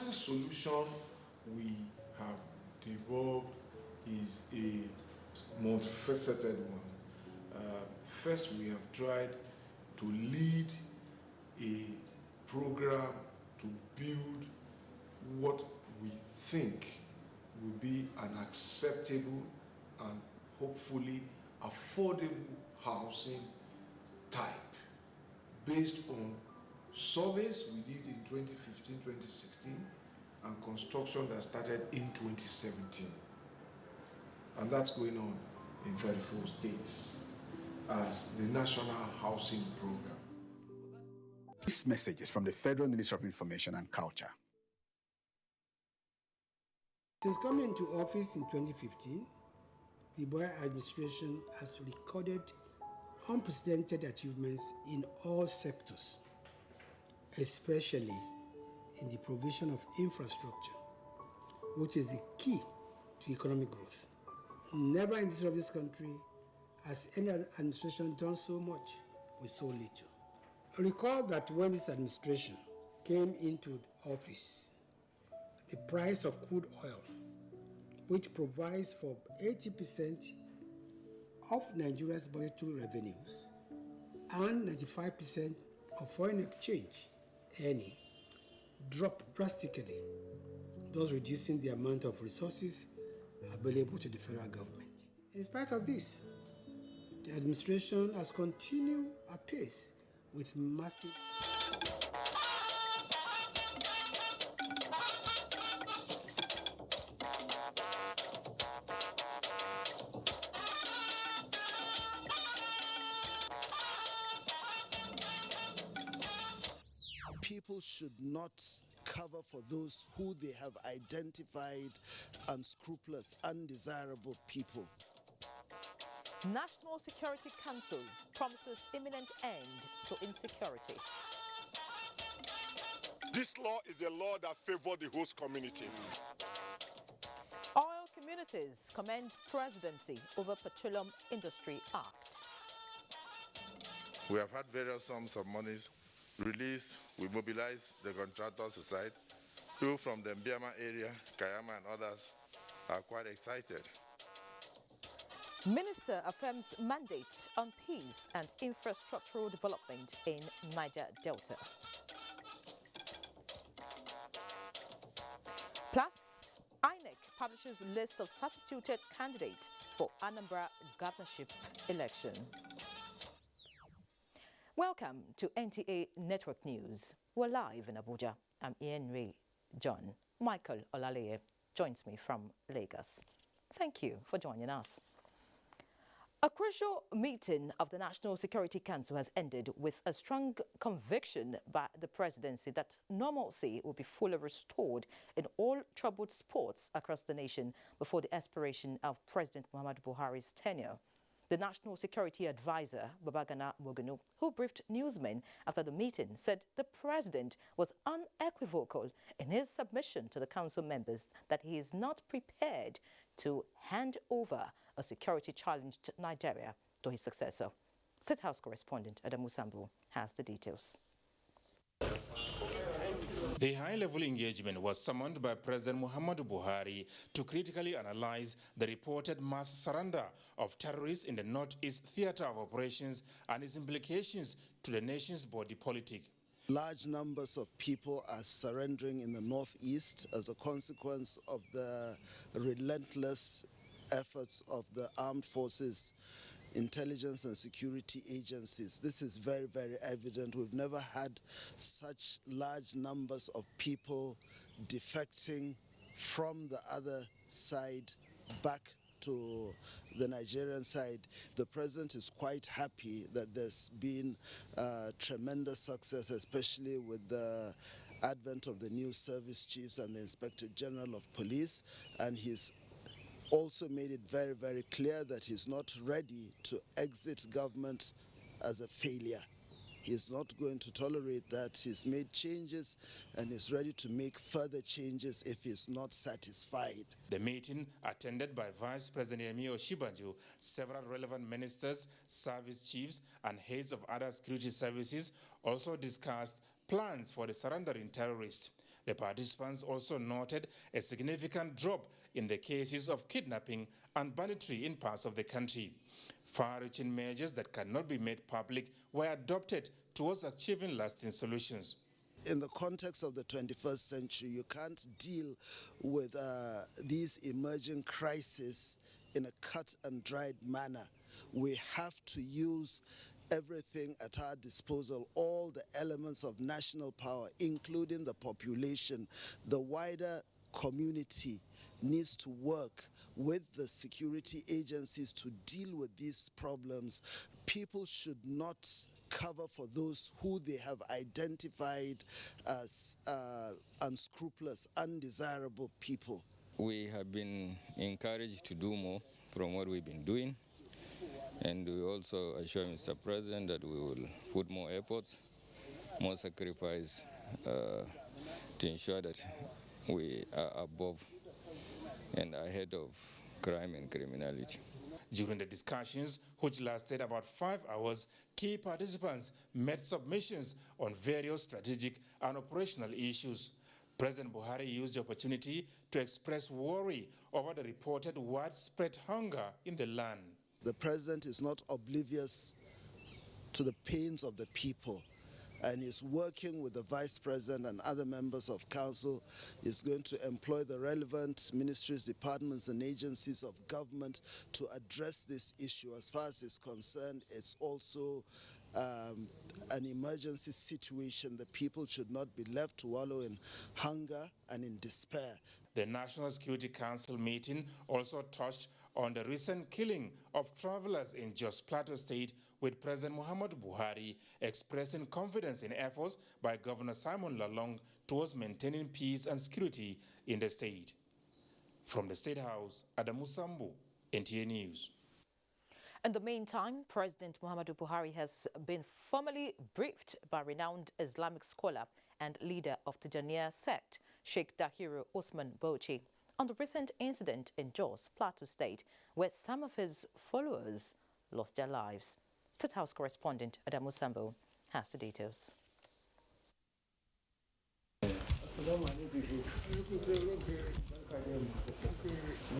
housing solution we have developed is a multifaceted one. First, we have tried to lead a program to build what we think will be an acceptable and hopefully affordable housing type based on surveys we did in 2015-2016 and construction that started in 2017. And that's going on in 34 states as the National Housing Program. This message is from the Federal Ministry of Information and Culture. Since coming into office in 2015, the Buhari administration has recorded unprecedented achievements in all sectors, especially in the provision of infrastructure, which is the key to economic growth. Never in the history of this country has any administration done so much with so little. Recall that when this administration came into office, the price of crude oil, which provides for 80% of Nigeria's budgetary revenues and 95% of foreign exchange earning, dropped drastically, thus reducing the amount of resources available to the federal government. In spite of this, the administration has continued apace with massive people should not cover for those who they have identified unscrupulous, undesirable people. National Security Council promises imminent end to insecurity. This law is a law that favors the host community. Oil communities commend presidency over Petroleum Industry Act. We have had various sums of monies released. We mobilized the contractors aside. People from the Mbiama area, Kayama and others are quite excited. Minister affirms mandate on peace and infrastructural development in Niger Delta. Plus, INEC publishes list of substituted candidates for Anambra governorship election. Welcome to NTA Network News. We're live in Abuja. I'm Ian Ray John. Michael Olaleye joins me from Lagos. Thank you for joining us. A crucial meeting of the National Security Council has ended with a strong conviction by the presidency that normalcy will be fully restored in all troubled spots across the nation before the expiration of President Muhammadu Buhari's tenure. The National Security Advisor, Babagana Mogunu, who briefed newsmen after the meeting, said the president was unequivocal in his submission to the council members that he is not prepared to hand over a security-challenged Nigeria to his successor. State House correspondent Adamu Sambu has the details. The high-level engagement was summoned by President Muhammadu Buhari to critically analyze the reported mass surrender of terrorists in the Northeast Theater of Operations and its implications to the nation's body politic. Large numbers of people are surrendering in the Northeast as a consequence of the relentless efforts of the armed forces, intelligence and security agencies. This is very, very evident. We've never had such large numbers of people defecting from the other side back to the Nigerian side. The president is quite happy that there's been tremendous success, especially with the advent of the new service chiefs and the Inspector General of Police, and he's also made it very, very clear that he's not ready to exit government as a failure. He's not going to tolerate that. He's made changes and is ready to make further changes if he's not satisfied. The meeting, attended by Vice President Yemi Osinbajo, several relevant ministers, service chiefs, and heads of other security services, also discussed plans for the surrendering terrorists. The participants also noted a significant drop in the cases of kidnapping and banditry in parts of the country. Far-reaching measures that cannot be made public were adopted towards achieving lasting solutions. In the context of the 21st century, you can't deal with these emerging crises in a cut and dried manner. We have to use everything at our disposal, all the elements of national power, including the population. The wider community needs to work with the security agencies to deal with these problems. People should not cover for those who they have identified as unscrupulous, undesirable people. We have been encouraged to do more from what we've been doing, and we also assure Mr. President that we will put more efforts, more sacrifice to ensure that we are above and ahead of crime and criminality. During the discussions, which lasted about 5 hours, key participants made submissions on various strategic and operational issues. President Buhari used the opportunity to express worry over the reported widespread hunger in the land. The president is not oblivious to the pains of the people, and is working with the vice president and other members of council. Is going to employ the relevant ministries, departments, and agencies of government to address this issue. As far as it's concerned, it's also an emergency situation. The people should not be left to wallow in hunger and in despair. The National Security Council meeting also touched on the recent killing of travelers in Jos Plateau State, with President Muhammadu Buhari expressing confidence in efforts by Governor Simon Lalong towards maintaining peace and security in the state. From the State House, Adamu Sambu, NTA News. In the meantime, President Muhammadu Buhari has been formally briefed by renowned Islamic scholar and leader of the Tijaniya sect, Sheikh Dahiru Usman Bauchi, on the recent incident in Jos Plateau State, where some of his followers lost their lives. State House correspondent Adamu Sambo has the details.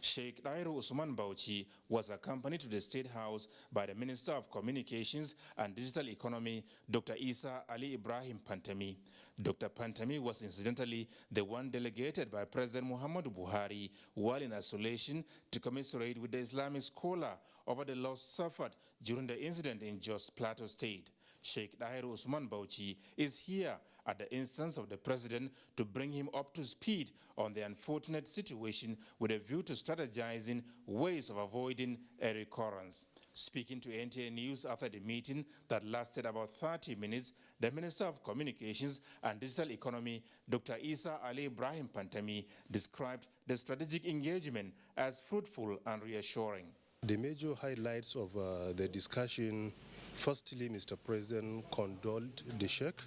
Sheikh Dahiru Usman Bauchi was accompanied to the State House by the Minister of Communications and Digital Economy, Dr. Isa Ali Ibrahim Pantami. Dr. Pantami was incidentally the one delegated by President Muhammadu Buhari while in isolation to commiserate with the Islamic scholar over the loss suffered during the incident in Jos Plateau State. Sheikh Dahiru Usman Bauchi is here at the instance of the president to bring him up to speed on the unfortunate situation with a view to strategizing ways of avoiding a recurrence. Speaking to NTA News after the meeting that lasted about 30 minutes, the Minister of Communications and Digital Economy, Dr. Isa Ali Ibrahim Pantami, described the strategic engagement as fruitful and reassuring. The major highlights of the discussion: firstly, Mr. President condoled the Sheikh,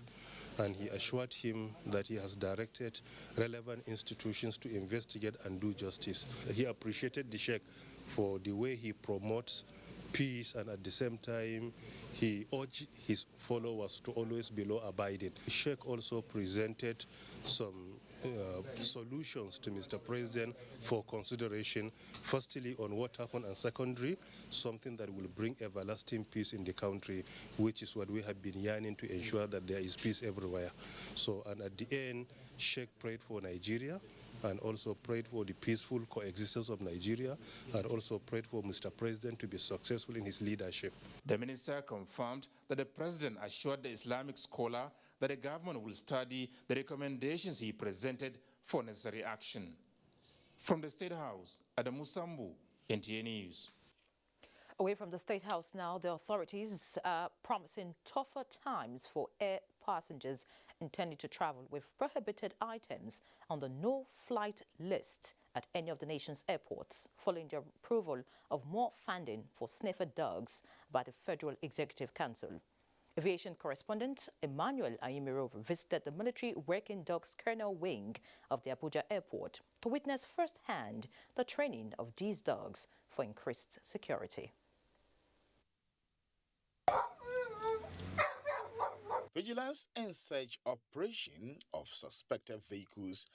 and he assured him that he has directed relevant institutions to investigate and do justice. He appreciated the Sheikh for the way he promotes peace, and at the same time he urged his followers to always be law-abiding. The Sheikh also presented some solutions to Mr. President for consideration, firstly on what happened, and secondly, something that will bring everlasting peace in the country, which is what we have been yearning to ensure, that there is peace everywhere. So, and at the end, Sheikh prayed for Nigeria, and also prayed for the peaceful coexistence of Nigeria, and also prayed for Mr. President to be successful in his leadership. The minister confirmed that the president assured the Islamic scholar that the government will study the recommendations he presented for necessary action. From the State House, Adamu Sambu, NTA News. Away from the State House now, the authorities are promising tougher times for air passengers intending to travel with prohibited items on the no-flight list at any of the nation's airports, following the approval of more funding for sniffer dogs by the Federal Executive Council. Aviation correspondent Emmanuel Ayimiro visited the military working dogs kennel wing of the Abuja airport to witness firsthand the training of these dogs for increased security. Vigilance and search operation of suspected vehicles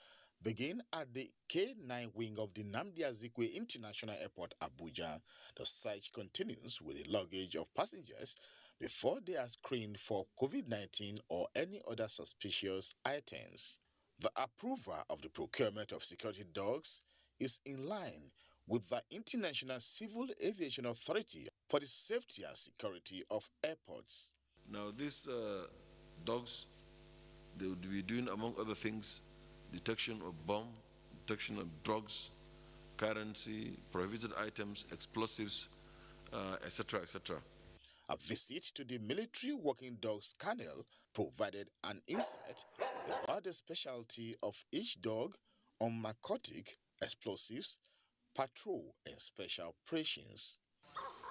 begin at the K9 wing of the Nnamdi Azikiwe International Airport, Abuja. The search continues with the luggage of passengers before they are screened for COVID-19 or any other suspicious items. The approval of the procurement of security dogs is in line with the International Civil Aviation Authority for the safety and security of airports. Now, these dogs, they would be doing, among other things, detection of bomb, detection of drugs, currency, prohibited items, explosives, etc., etc. A visit to the military working dogs kennel provided an insight about the specialty of each dog on narcotic, explosives, patrol, and special operations.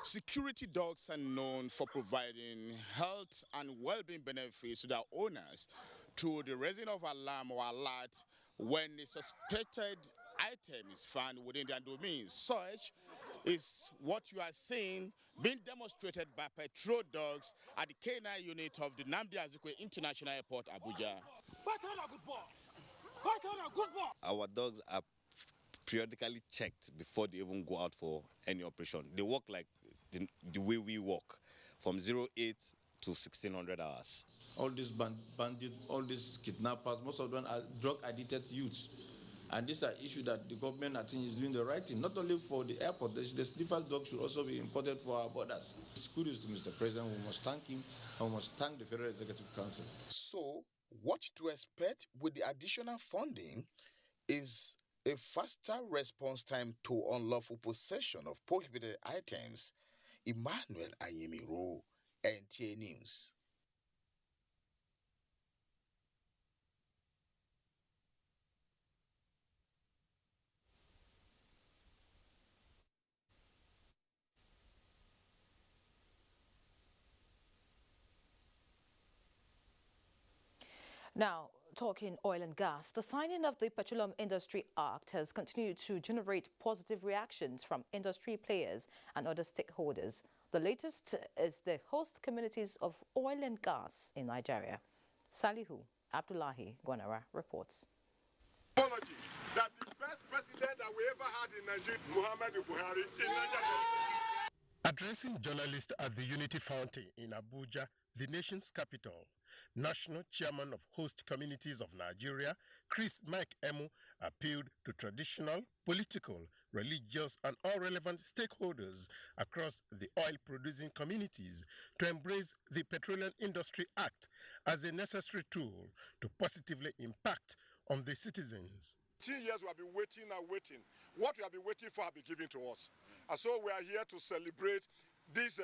Security dogs are known for providing health and well-being benefits to their owners through the raising of alarm or alert when a suspected item is found within their domain. Such is what you are seeing being demonstrated by patrol dogs at the K9 unit of the Nnamdi Azikiwe International Airport, Abuja. Our dogs are periodically checked before they even go out for any operation. They work like the way we work, from 08 to 1600 hours. All these bandits, all these kidnappers, most of them are drug-addicted youths. And these are issues that the government, I think, is doing the right thing, not only for the airport. The sniffers dogs should also be imported for our borders. It's kudos to Mr. President. We must thank him, and we must thank the Federal Executive Council. So, what to expect with the additional funding is a faster response time to unlawful possession of prohibited items. Emmanuel Ayemiro, NTA News. Now, talking oil and gas, the signing of the Petroleum Industry Act has continued to generate positive reactions from industry players and other stakeholders. The latest is the host communities of oil and gas in Nigeria. Salihu Abdullahi Gwanara reports. Apology that the best president that we ever had in Nigeria, Muhammadu Buhari, in Nigeria. Addressing journalists at the Unity Fountain in Abuja, the nation's capital, National Chairman of Host Communities of Nigeria, Chris Mike Emu, appealed to traditional, political, religious, and all relevant stakeholders across the oil-producing communities to embrace the Petroleum Industry Act as a necessary tool to positively impact on the citizens. 10 years we have been waiting and waiting. What we have been waiting for has been given to us. And so we are here to celebrate this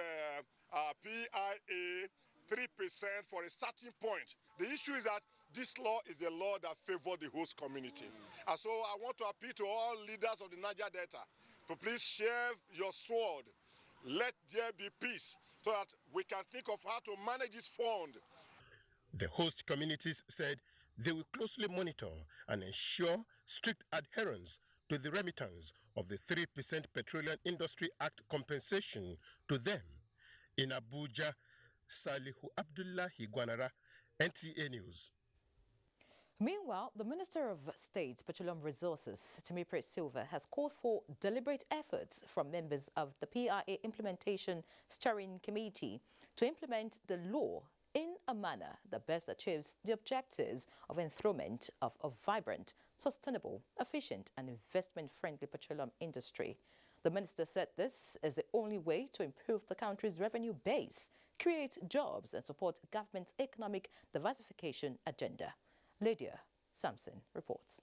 PIA 3% for a starting point. The issue is that this law is a law that favors the host community. And so I want to appeal to all leaders of the Niger Delta to please share your sword. Let there be peace so that we can think of how to manage this fund. The host communities said they will closely monitor and ensure strict adherence to the remittance of the 3% Petroleum Industry Act compensation to them. In Abuja, Salihu Abdullahi Gwanara, NTA News. Meanwhile, the Minister of State's Petroleum Resources, Temipre Silva, has called for deliberate efforts from members of the PIA Implementation Steering Committee to implement the law in a manner that best achieves the objectives of enthronement of a vibrant, sustainable, efficient and investment-friendly petroleum industry. The minister said this is the only way to improve the country's revenue base, create jobs and support government's economic diversification agenda. Lydia Sampson reports.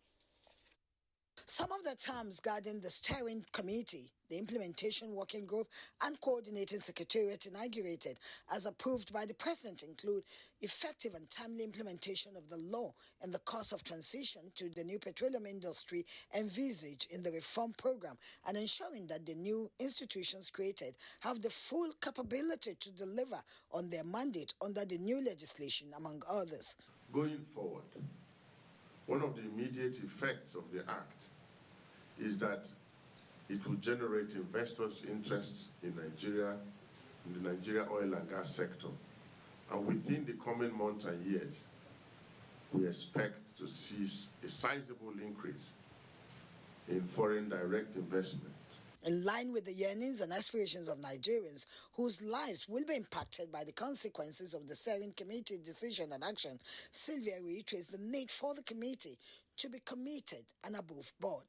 Some of the terms guiding the steering committee, the implementation working group and coordinating secretariat inaugurated as approved by the president include effective and timely implementation of the law in the course of transition to the new petroleum industry envisaged in the reform program and ensuring that the new institutions created have the full capability to deliver on their mandate under the new legislation, among others. Going forward, one of the immediate effects of the Act is that it will generate investors' interest in Nigeria, in the Nigeria oil and gas sector, And within the coming months and years, we expect to see a sizable increase in foreign direct investment. In line with the yearnings and aspirations of Nigerians whose lives will be impacted by the consequences of the steering committee decision and action, Sylvia reiterates the need for the committee to be committed and above board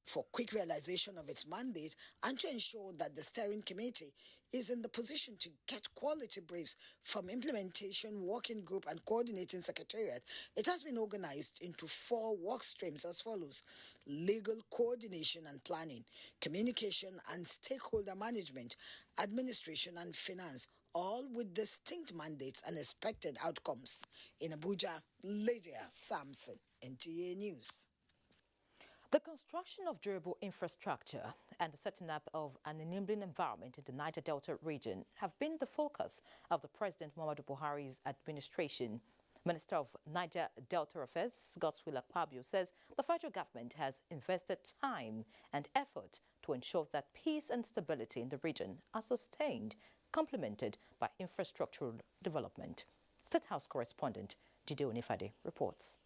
for quick realization of its mandate and to ensure that the steering committee is in the position to get quality briefs from implementation working group and coordinating secretariat. It has been organized into 4 work streams as follows: legal coordination and planning, communication and stakeholder management, administration and finance, all with distinct mandates and expected outcomes. In Abuja, Lydia Sampson, NTA News. The construction of durable infrastructure and the setting up of an enabling environment in the Niger Delta region have been the focus of the President Muhammadu Buhari's administration. Minister of Niger Delta Affairs, Godswill Akpabio, says the federal government has invested time and effort to ensure that peace and stability in the region are sustained, complemented by infrastructural development. State House correspondent Jide Onifade reports.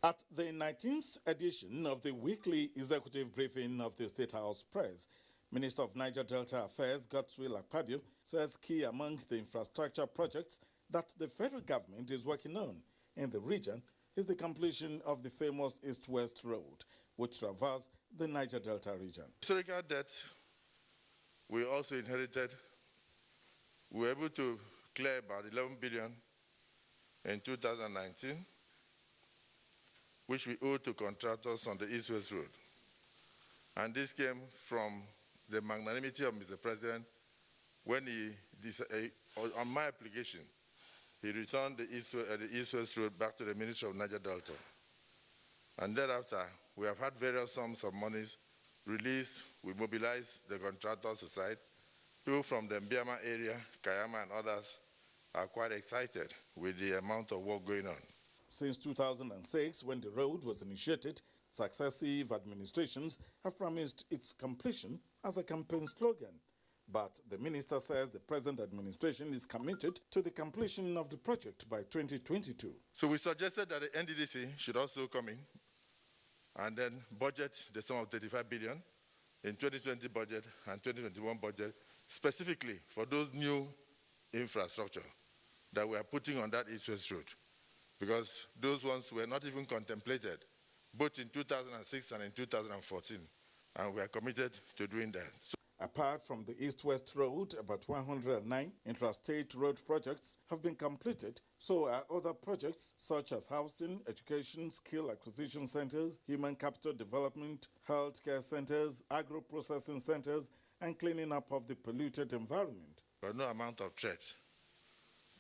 At the 19th edition of the weekly executive briefing of the State House Press, Minister of Niger Delta Affairs, Godswill Akpabio, says key among the infrastructure projects that the federal government is working on in the region is the completion of the famous East-West Road, which traverses the Niger Delta region. Historical debt we also inherited. We were able to clear about 11 billion in 2019. Which we owe to contractors on the East-West Road. And this came from the magnanimity of Mr. President when on my application, he returned the East-West Road back to the Ministry of Niger Delta. And thereafter, we have had various sums of monies released. We mobilized the contractors aside. People from the Mbiama area, Kayama and others are quite excited with the amount of work going on. Since 2006, when the road was initiated, successive administrations have promised its completion as a campaign slogan. But the minister says the present administration is committed to the completion of the project by 2022. So we suggested that the NDDC should also come in and then budget the sum of 35 billion in 2020 budget and 2021 budget, specifically for those new infrastructure that we are putting on that East-West Road. Because those ones were not even contemplated, both in 2006 and in 2014, and we are committed to doing that. Apart from the East-West Road, about 109 intrastate road projects have been completed. So are other projects such as housing, education, skill acquisition centers, human capital development, healthcare centers, agro-processing centers, and cleaning up of the polluted environment. But no amount of threat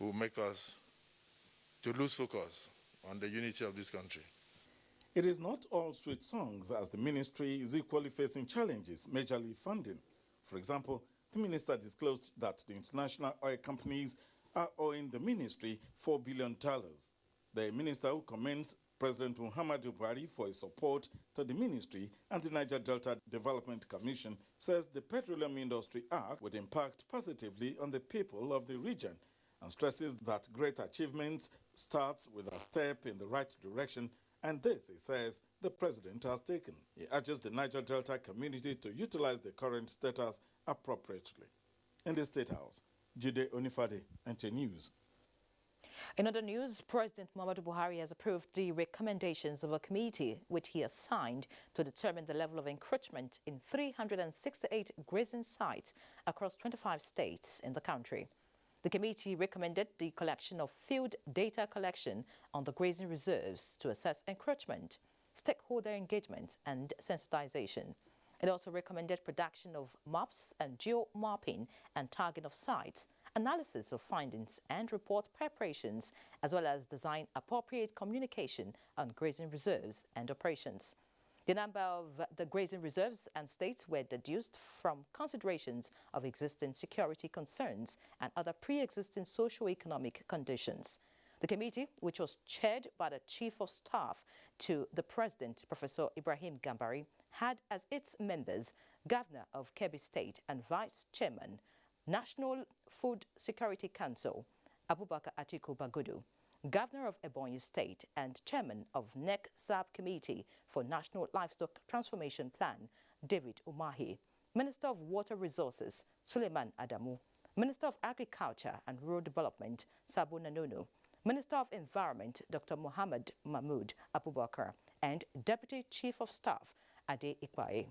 will make us to lose focus on the unity of this country. It is not all sweet songs, as the ministry is equally facing challenges, majorly funding. For example, the minister disclosed that the international oil companies are owing the ministry $4 billion. The minister, who commends President Muhammadu Buhari for his support to the ministry and the Niger Delta Development Commission, says the Petroleum Industry Act would impact positively on the people of the region, and stresses that great achievements starts with a step in the right direction, and this, he says, the president has taken. He urges the Niger Delta community to utilize the current status appropriately. In the State House, Jide Onifade, NTA News. In other news, President Muhammadu Buhari has approved the recommendations of a committee which he assigned to determine the level of encroachment in 368 grazing sites across 25 states in the country. The committee recommended the collection of field data collection on the grazing reserves to assess encroachment, stakeholder engagement and sensitization. It also recommended production of maps and geo-mapping and tagging of sites, analysis of findings and report preparations, as well as design appropriate communication on grazing reserves and operations. The number of the grazing reserves and states were deduced from considerations of existing security concerns and other pre-existing socio-economic conditions. The committee, which was chaired by the Chief of Staff to the President, Professor Ibrahim Gambari, had as its members Governor of Kebbi State and Vice Chairman National Food Security Council, Abubakar Atiku Bagudu, Governor of Ebonyi State and Chairman of NEC Subcommittee for National Livestock Transformation Plan, David Umahi, Minister of Water Resources, Suleiman Adamu, Minister of Agriculture and Rural Development, Sabo Nanunu, Minister of Environment, Dr. Muhammad Mahmood Abubakar, and Deputy Chief of Staff, Ade Ikwae.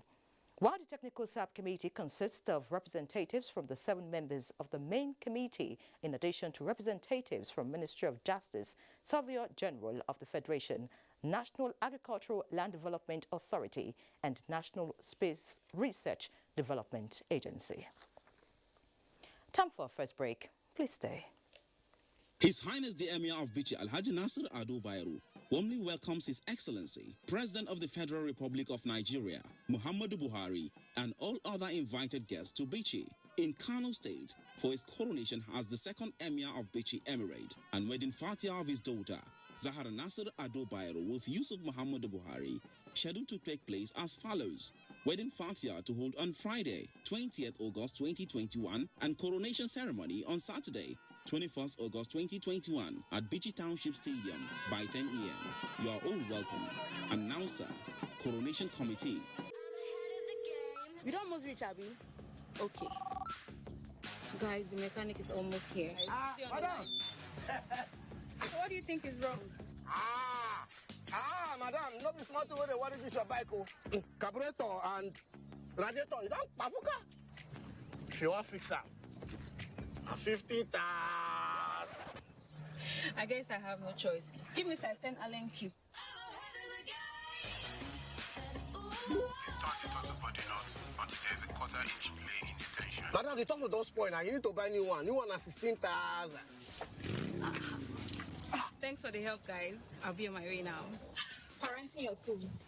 While the technical subcommittee consists of representatives from the 7 members of the main committee, in addition to representatives from Ministry of Justice, Surveyor General of the Federation, National Agricultural Land Development Authority, and National Space Research Development Agency. Time for our first break. Please stay. His Highness the Emir of Bichi Alhaji Nasir Ado Bayero warmly welcomes His Excellency, President of the Federal Republic of Nigeria, Muhammadu Buhari, and all other invited guests to Bichi in Kano State for his coronation as the second Emir of Bichi Emirate and wedding Fatiha of his daughter, Zahara Nasir Ado Bayero with Yusuf Muhammadu Buhari, scheduled to take place as follows. Wedding Fatiha to hold on Friday, 20th August 2021, and coronation ceremony on Saturday, 21st August 2021 at Bichi Township Stadium by 10 a.m. You are all welcome. Announcer, Coronation Committee. We don't almost reach, Abby. Okay. Guys, the mechanic is almost here. Madam! What do you think is wrong? Madam, no be smart way they worry this your bike. Carburetor and radiator, you don't pafuka. If you want to fix that, 50,000. I guess I have no choice. Give me size 10 Allen Q. Madam, the top of those points, now you need to buy new one. New one at 16,000. Thanks for the help, guys. I'll be on my way now. Parenting your tools.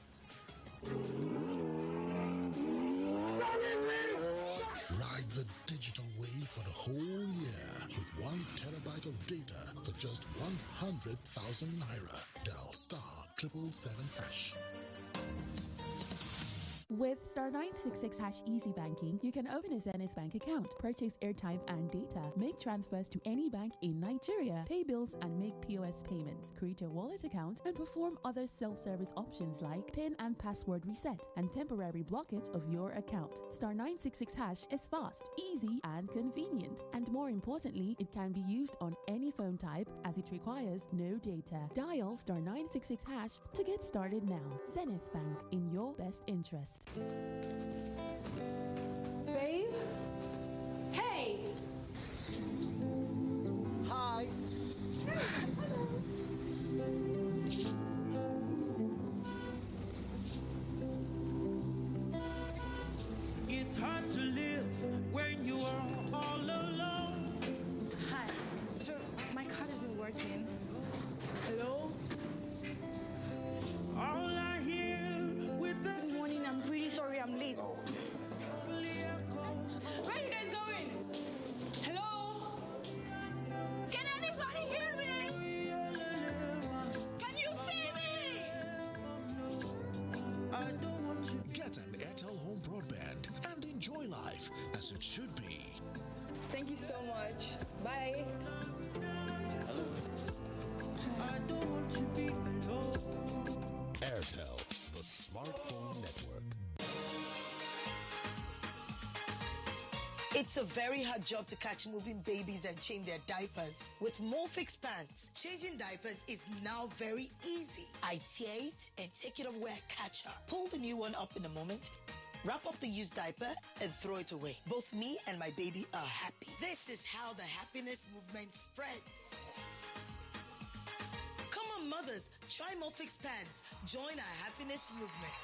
Ride the digital wave for the whole year with 1 terabyte of data for just 100,000 naira. Dial *777#. With star 966# Easy Banking, you can open a Zenith Bank account, purchase airtime and data, make transfers to any bank in Nigeria, pay bills and make POS payments, create a wallet account, and perform other self-service options like PIN and password reset and temporary blockage of your account. Star 966# is fast, easy, and convenient. And more importantly, it can be used on any phone type as it requires no data. Dial star 966# to get started now. Zenith Bank, in your best interest. Babe? Hey! Hi. It's hard to live when you are all alone. Hi. So, my card isn't working. Hello? All I hear with the... Good morning, I'm pretty sorry I'm late. Where are you guys going? Hello? Can anybody hear me? Can you see me? Get an Airtel Home Broadband and enjoy life as it should be. Thank you so much. Bye. I don't want to be alone. Airtel, the smartphone network. It's a very hard job to catch moving babies and change their diapers. With Morphix pants, changing diapers is now very easy. I tear it and take it off where I catch her. Pull the new one up in a moment, wrap up the used diaper, and throw it away. Both me and my baby are happy. This is how the happiness movement spreads. Come on, mothers, try Morphix pants. Join our happiness movement.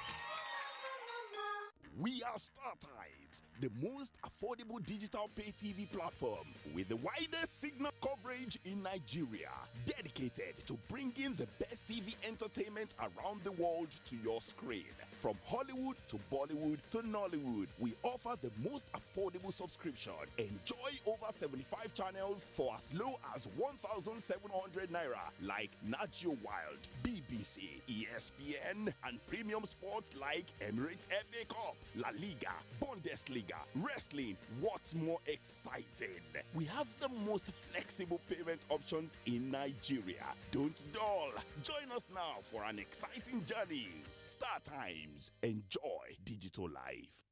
We are StarTimes, the most affordable digital pay TV platform with the widest signal coverage in Nigeria, dedicated to bringing the best TV entertainment around the world to your screen. From Hollywood to Bollywood to Nollywood, we offer the most affordable subscription. Enjoy over 75 channels for as low as 1,700 naira, like Nat Geo Wild, BBC, ESPN, and premium sports like Emirates FA Cup. La Liga, Bundesliga, wrestling. What's more exciting? We have the most flexible payment options in Nigeria. Don't dull. Join us now for an exciting journey. Star Times. Enjoy digital life.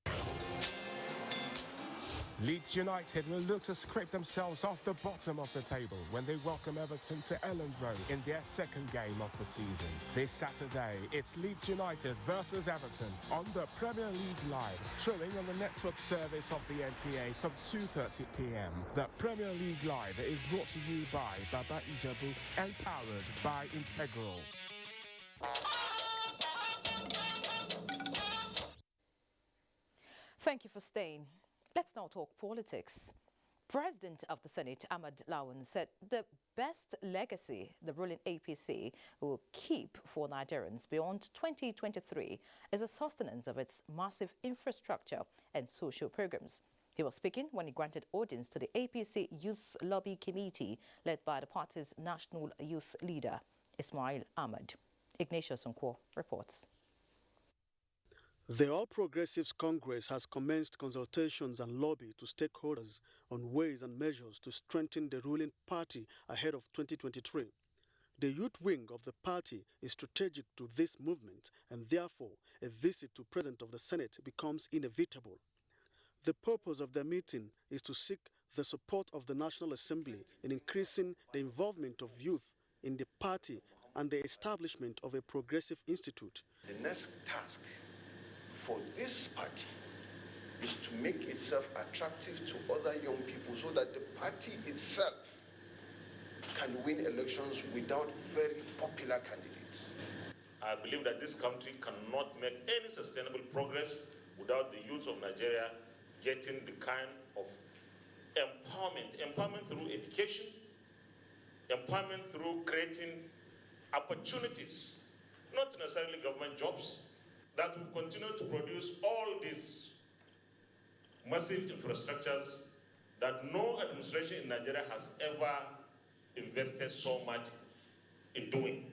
Leeds United will look to scrape themselves off the bottom of the table when they welcome Everton to Elland Road in their second game of the season. This Saturday, it's Leeds United versus Everton on the Premier League Live, showing on the network service of the NTA from 2:30 p.m. The Premier League Live is brought to you by Baba Ijabu and powered by Integral. Thank you for staying. Let's now talk politics. President of the Senate, Ahmad Lawan, said the best legacy the ruling APC will keep for Nigerians beyond 2023 is the sustenance of its massive infrastructure and social programs. He was speaking when he granted audience to the APC Youth Lobby Committee led by the party's national youth leader, Ismail Ahmad. Ignatius Nkwo reports. The All Progressives Congress has commenced consultations and lobby to stakeholders on ways and measures to strengthen the ruling party ahead of 2023. The youth wing of the party is strategic to this movement, and therefore a visit to President of the Senate becomes inevitable. The purpose of the meeting is to seek the support of the National Assembly in increasing the involvement of youth in the party and the establishment of a progressive institute. The next task for this party is to make itself attractive to other young people so that the party itself can win elections without very popular candidates. I believe that this country cannot make any sustainable progress without the youth of Nigeria getting the kind of empowerment through education, empowerment through creating opportunities, not necessarily government jobs, that will continue to produce all these massive infrastructures that no administration in Nigeria has ever invested so much in doing.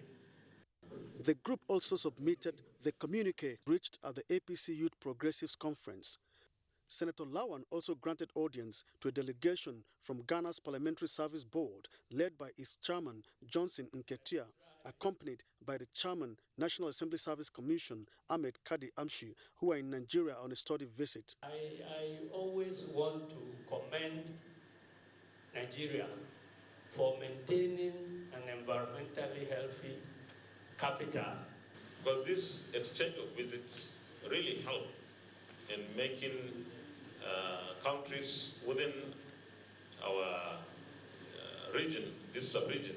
The group also submitted the communique reached at the APC Youth Progressives Conference. Senator Lawan also granted audience to a delegation from Ghana's Parliamentary Service Board led by its chairman, Johnson Nketia, accompanied by the chairman, National Assembly Service Commission, Ahmed Kadi Amshi, who are in Nigeria on a study visit. I always want to commend Nigeria for maintaining an environmentally healthy capital. But this exchange of visits really help in making countries within our region, this sub-region,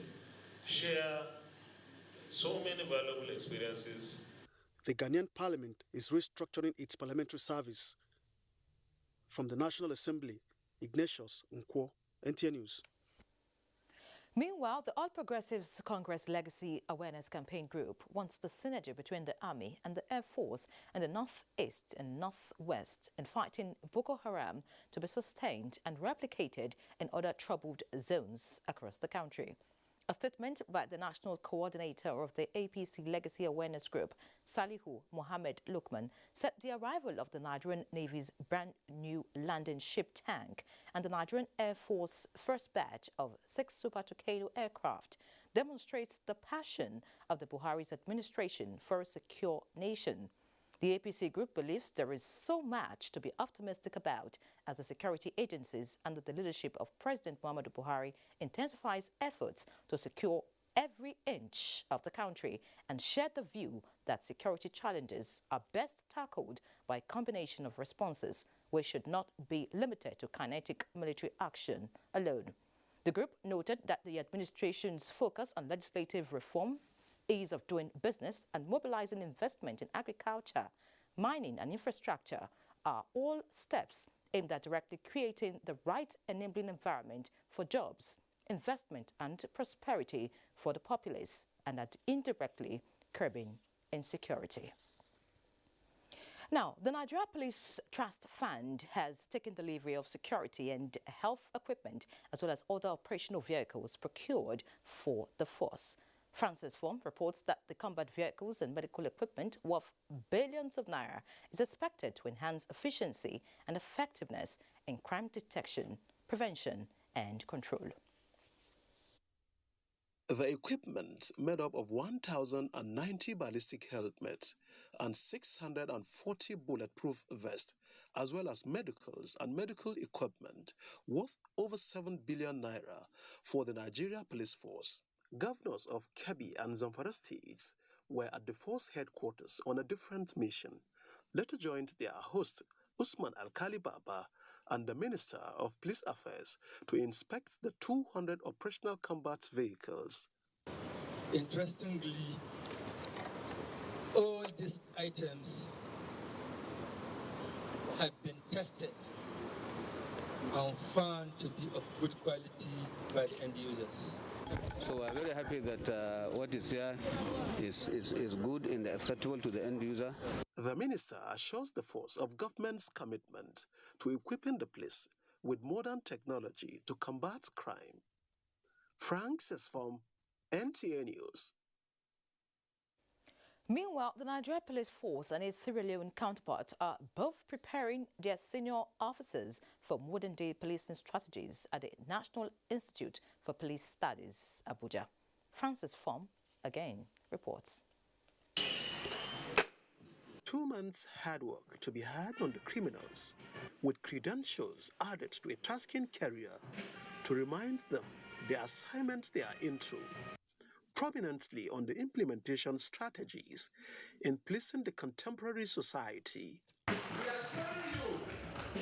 share so many valuable experiences. The Ghanaian Parliament is restructuring its parliamentary service. From the National Assembly, Ignatius Nkwo, NTA News. Meanwhile, the All Progressives Congress Legacy Awareness Campaign Group wants the synergy between the Army and the Air Force in the Northeast and Northwest in fighting Boko Haram to be sustained and replicated in other troubled zones across the country. A statement by the national coordinator of the APC Legacy Awareness Group, Salihu Mohammed Lukman, said the arrival of the Nigerian Navy's brand new landing ship tank and the Nigerian Air Force first batch of 6 Super Tucano aircraft demonstrates the passion of the Buhari's administration for a secure nation. The APC group believes there is so much to be optimistic about as the security agencies under the leadership of President Muhammadu Buhari intensifies efforts to secure every inch of the country and share the view that security challenges are best tackled by a combination of responses which should not be limited to kinetic military action alone. The group noted that the administration's focus on legislative reform, ease of doing business and mobilizing investment in agriculture, mining and infrastructure are all steps aimed at directly creating the right enabling environment for jobs, investment and prosperity for the populace and at indirectly curbing insecurity. Now, the Nigeria Police Trust Fund has taken delivery of security and health equipment as well as other operational vehicles procured for the force. Francis Form reports that the combat vehicles and medical equipment worth billions of naira is expected to enhance efficiency and effectiveness in crime detection, prevention and control. The equipment, made up of 1,090 ballistic helmets and 640 bulletproof vests, as well as medicals and medical equipment worth over 7 billion naira for the Nigeria Police Force. Governors of Kebbi and Zamfara states were at the force headquarters on a different mission. Later joined their host, Usman Alkali Baba, and the Minister of Police Affairs to inspect the 200 operational combat vehicles. Interestingly, all these items have been tested and found to be of good quality by the end users. So we're very happy that what is here is good and acceptable to the end user. The minister assures the force of government's commitment to equipping the police with modern technology to combat crime. Frank says from NTA News. Meanwhile, the Nigeria Police Force and its Sierra Leone counterpart are both preparing their senior officers for modern-day policing strategies at the National Institute for Police Studies, Abuja. Francis Form, again, reports. 2 months hard work to be had on the criminals, with credentials added to a tasking career to remind them the assignment they are into. Prominently on the implementation strategies in policing the contemporary society. We are showing you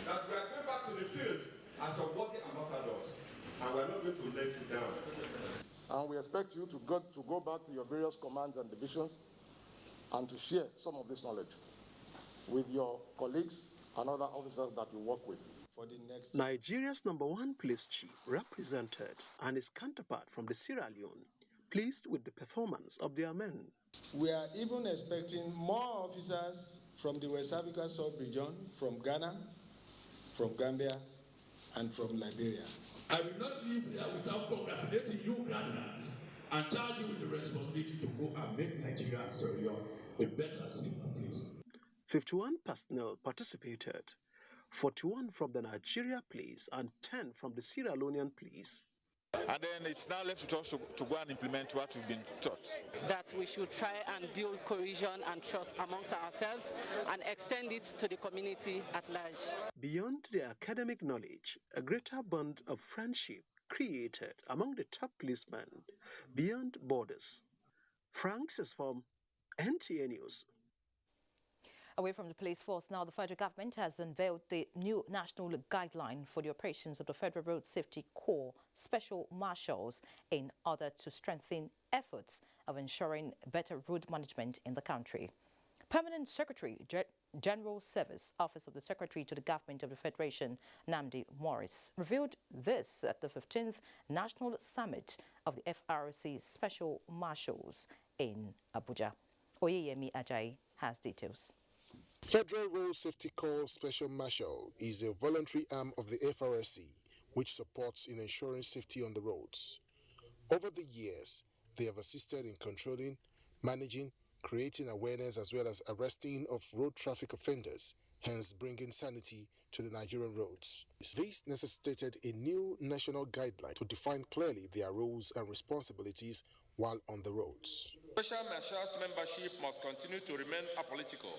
that we are going back to the field as your worthy ambassadors, and we are not going to let you down. And we expect you to go back to your various commands and divisions and to share some of this knowledge with your colleagues and other officers that you work with. For the next Nigeria's #1 police chief represented and his counterpart from the Sierra Leone pleased with the performance of their men. We are even expecting more officers from the West Africa sub-region, from Ghana, from Gambia, and from Liberia. I will not leave here without congratulating you, Ghanaians, and charge you with the responsibility to go and make Nigeria and Sierra Leone a better, safer place. 51 personnel participated, 41 from the Nigeria police and 10 from the Sierra Leonean police. And then it's now left with us to go and implement what we've been taught. That we should try and build cohesion and trust amongst ourselves and extend it to the community at large. Beyond the academic knowledge, a greater bond of friendship created among the top policemen beyond borders. Franks is from NTA News. Away from the police force now, the federal government has unveiled the new national guideline for the operations of the Federal Road Safety Corps Special Marshals in order to strengthen efforts of ensuring better road management in the country. Permanent Secretary, General Service, Office of the Secretary to the Government of the Federation, Namdi Morris, revealed this at the 15th National Summit of the FRC Special Marshals in Abuja. Oyeyemi Ajayi has details. Federal Road Safety Corps Special Marshal is a voluntary arm of the FRSC, which supports in ensuring safety on the roads. Over the years, they have assisted in controlling, managing, creating awareness as well as arresting of road traffic offenders, hence bringing sanity to the Nigerian roads. This necessitated a new national guideline to define clearly their roles and responsibilities while on the roads. Special Marshals membership must continue to remain apolitical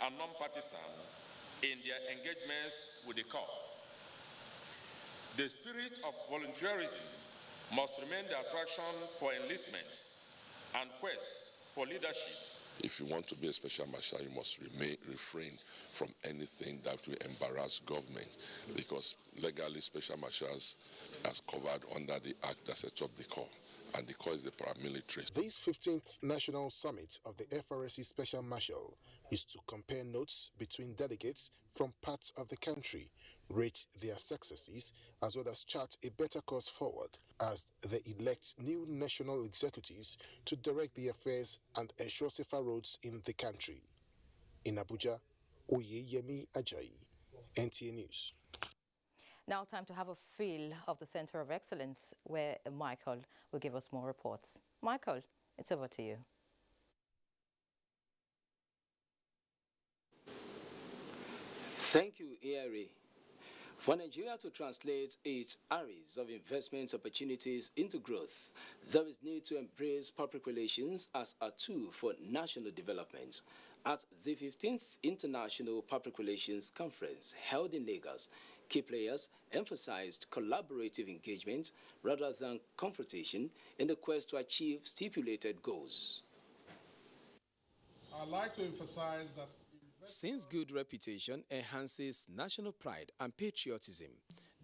and non-partisan in their engagements with the Corps. The spirit of volunteerism must remain the attraction for enlistment and quest for leadership. If you want to be a special marshal, you must refrain from anything that will embarrass government, because legally special marshals are covered under the act that sets up the Corps, and the Corps is the paramilitary. This 15th National Summit of the FRSC Special Marshal is to compare notes between delegates from parts of the country, rate their successes, as well as chart a better course forward as they elect new national executives to direct the affairs and ensure safer roads in the country. In Abuja, Oyeyemi Ajayi, NTA News. Now time to have a feel of the Center of Excellence, where Michael will give us more reports. Michael, it's over to you. Thank you, Erie. For Nigeria to translate its areas of investment opportunities into growth, there is need to embrace public relations as a tool for national development. At the 15th International Public Relations Conference held in Lagos, key players emphasized collaborative engagement rather than confrontation in the quest to achieve stipulated goals. I'd like to emphasize that since good reputation enhances national pride and patriotism,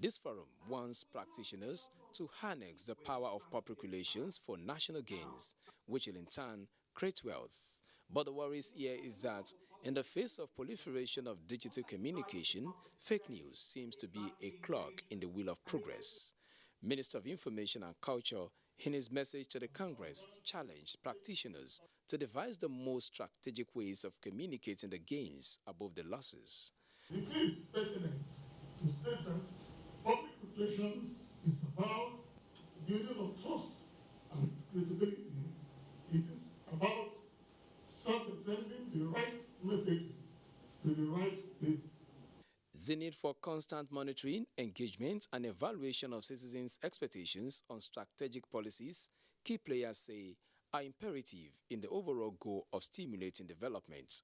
this forum wants practitioners to harness the power of public relations for national gains, which will in turn create wealth. But the worries here is that in the face of proliferation of digital communication, fake news seems to be a clog in the wheel of progress. Minister of Information and Culture, in his message to the Congress, challenged practitioners to devise the most strategic ways of communicating the gains above the losses. It is pertinent to state that public relations is about building of trust and credibility. It is about sending the right messages to the right place. The need for constant monitoring, engagement, and evaluation of citizens' expectations on strategic policies, key players say, are imperative in the overall goal of stimulating development.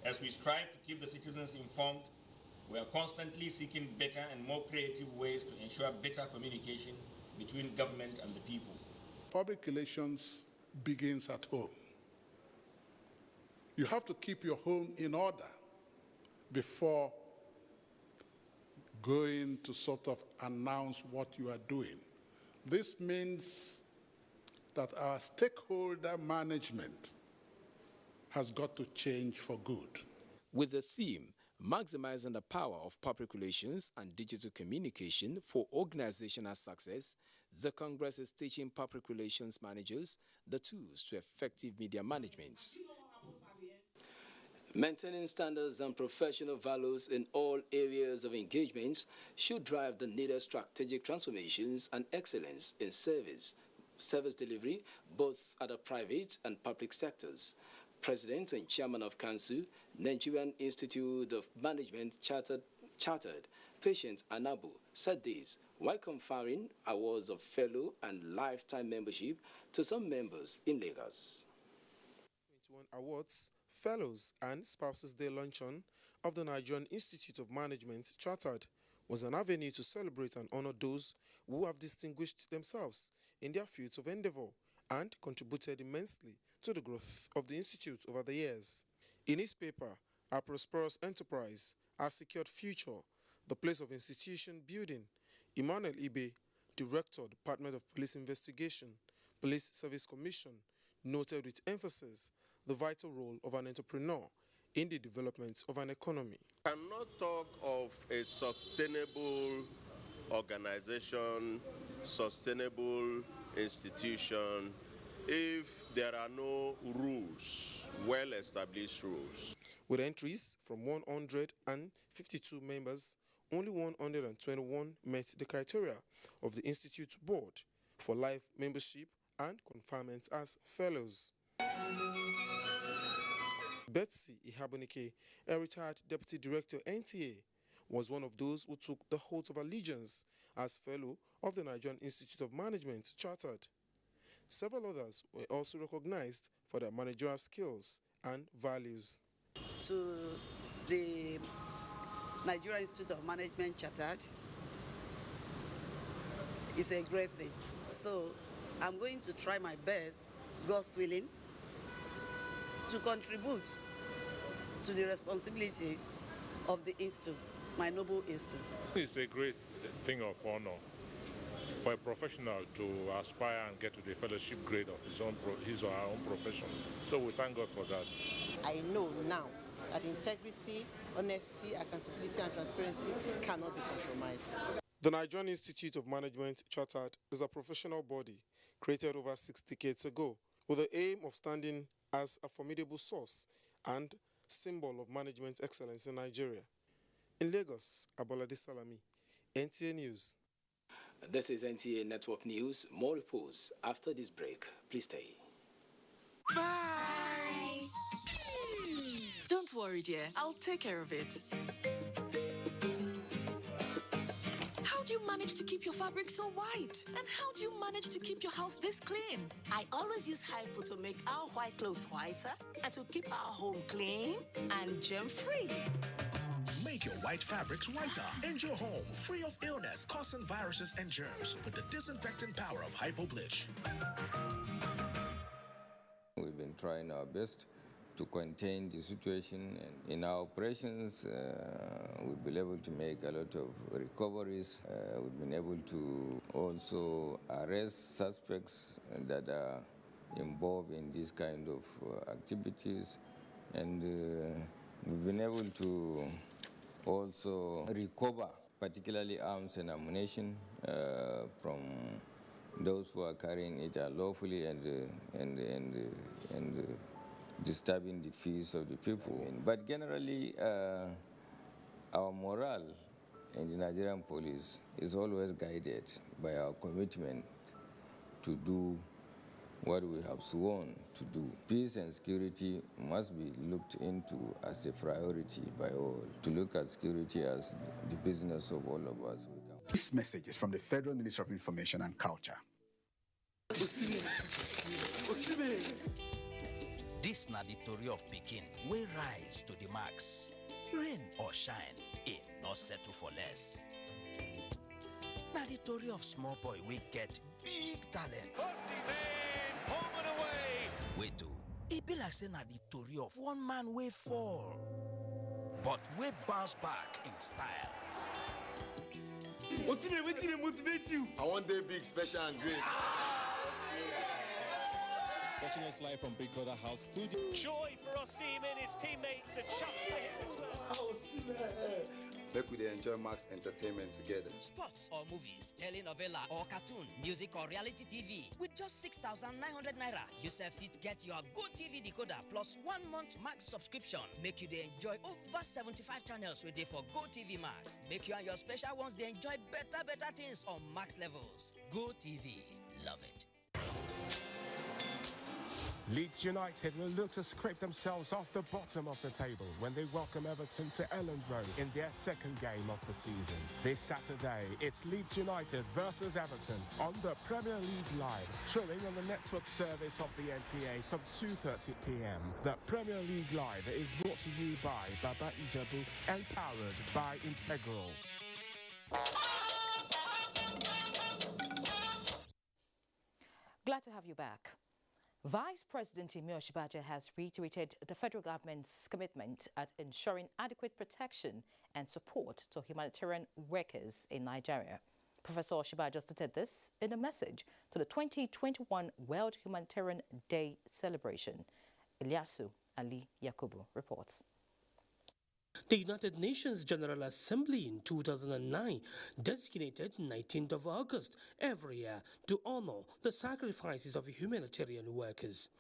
As we strive to keep the citizens informed, we are constantly seeking better and more creative ways to ensure better communication between government and the people. Public relations begins at home. You have to keep your home in order before going to sort of announce what you are doing. This means that our stakeholder management has got to change for good. With the theme, maximizing the power of public relations and digital communication for organizational success, the Congress is teaching public relations managers the tools to effective media management. Maintaining standards and professional values in all areas of engagement should drive the needed strategic transformations and excellence in service delivery, both at the private and public sectors. President and Chairman of Council, Nigerian Institute of Management Chartered Patient Anabu, said this while conferring awards of fellow and lifetime membership to some members in Lagos. 21 awards, fellows and spouses day luncheon of the Nigerian Institute of Management Chartered was an avenue to celebrate and honor those who have distinguished themselves in their fields of endeavor and contributed immensely to the growth of the institute over the years. In his paper, A Prosperous Enterprise, A Secured Future, The Place of Institution Building, Emmanuel Ibe, Director, Department of Police Investigation, Police Service Commission, noted with emphasis the vital role of an entrepreneur in the development of an economy. We cannot talk of a sustainable organization, sustainable institution, if there are no rules, well-established rules. With entries from 152 members, only 121 met the criteria of the Institute's board for life membership and conferment as fellows. Betsy Ihabonike, a retired Deputy Director NTA, was one of those who took the oath of allegiance as fellow of the Nigerian Institute of Management Chartered. Several others were also recognized for their managerial skills and values. To the Nigerian Institute of Management Chartered, it's a great thing. So I'm going to try my best, God's willing, to contribute to the responsibilities of the institute, my noble institute. It's a great thing of honor for a professional to aspire and get to the fellowship grade of his or her own profession. So we thank God for that. I know now that integrity, honesty, accountability, and transparency cannot be compromised. The Nigerian Institute of Management Chartered is a professional body created over 6 decades ago with the aim of standing as a formidable source and symbol of management excellence in Nigeria. In Lagos, Abolade Salami, NTA News. This is NTA Network News. More reports after this break. Please stay. Bye. Don't worry, dear. I'll take care of it. How do you manage to keep your fabric so white? And how do you manage to keep your house this clean? I always use Hypo to make our white clothes whiter and to keep our home clean and germ-free. Make your white fabrics whiter and your home free of illness causing viruses and germs with the disinfecting power of Hypo Bleach. We've been trying our best to contain the situation, and in our operations we've been able to make a lot of recoveries. We've been able to also arrest suspects that are involved in this kind of activities, and we've been able to also recover particularly arms and ammunition from those who are carrying it unlawfully and disturbing the peace of the people. But generally, our morale in the Nigerian police is always guided by our commitment to do what we have sworn to do. Peace and security must be looked into as a priority by all, to look at security as the business of all of us. This message is from the Federal Ministry of Information and Culture. This na the story of Pekin, we rise to the max. Rain or shine, it not settle for less. Na the story of small boy, we get big talent. Home and away. Wait do, it be like say na the story of one man we fall, but we bounce back in style. Osime, wetin dey motivate you? I want day big, special and great. Watching us live from Big Brother House Studio. Joy for Osime and his teammates and chuffed for him as well. Make we enjoy Max Entertainment together. Sports or movies, telenovela or cartoon, music or reality TV. With just 6,900 naira, you fit get your Go TV decoder plus 1 month Max subscription. Make you they enjoy over 75 channels with for Go TV Max. Make you and your special ones they enjoy better things on Max levels. Go TV, love it. Leeds United will look to scrape themselves off the bottom of the table when they welcome Everton to Elland Road in their second game of the season. This Saturday, it's Leeds United versus Everton on the Premier League Live, showing on the network service of the NTA from 2:30 p.m. The Premier League Live is brought to you by Baba Ijebu and powered by Integral. Glad to have you back. Vice President Emir Shibaja has reiterated the federal government's commitment at ensuring adequate protection and support to humanitarian workers in Nigeria. Professor Shibaja stated this in a message to the 2021 World Humanitarian Day celebration. Ilyasu Ali Yakubu reports. The United Nations General Assembly in 2009 designated 19th of August every year to honor the sacrifices of humanitarian workers.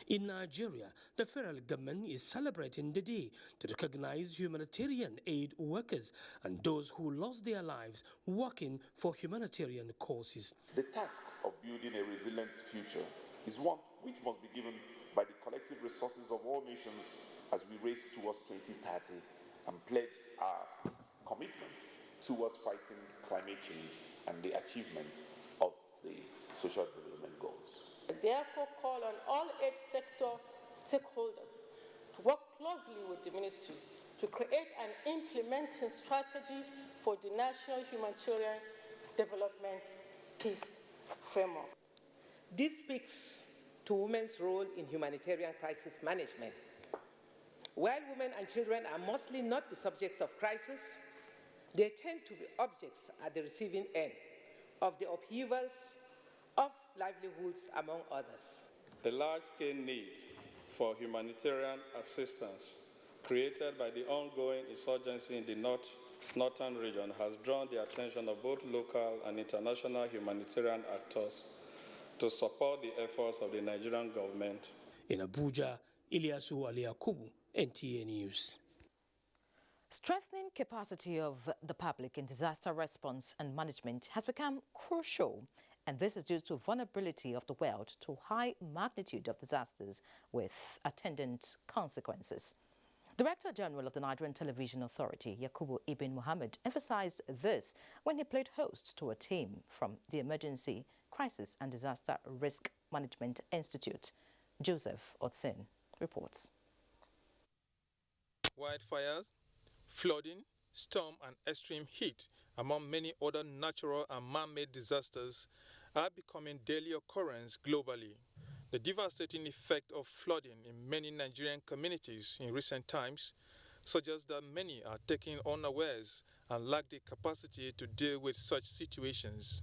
In Nigeria, the federal government is celebrating the day to recognize humanitarian aid workers and those who lost their lives working for humanitarian causes. The task of building a resilient future is one which must be given by the collective resources of all nations as we race towards 2030 and pledge our commitment towards fighting climate change and the achievement of the social development goals. I therefore call on all aid sector stakeholders to work closely with the ministry to create an implementing strategy for the National Humanitarian Development Peace Framework. This speaks to women's role in humanitarian crisis management. While women and children are mostly not the subjects of crisis, they tend to be objects at the receiving end of the upheavals of livelihoods, among others. The large-scale need for humanitarian assistance created by the ongoing insurgency in the northern region has drawn the attention of both local and international humanitarian actors to support the efforts of the Nigerian government. In Abuja, Ilyasu Ali Yakubu, NTA News. Strengthening capacity of the public in disaster response and management has become crucial, and this is due to vulnerability of the world to high magnitude of disasters with attendant consequences. Director General of the Nigerian Television Authority, Yakubu Ibn Muhammad, emphasized this when he played host to a team from the Emergency, Crisis and Disaster Risk Management Institute. Joseph Otsin reports. Wildfires, flooding, storm and extreme heat, among many other natural and man-made disasters, are becoming daily occurrence globally. The devastating effect of flooding in many Nigerian communities in recent times suggests that many are taken unawares and lack the capacity to deal with such situations.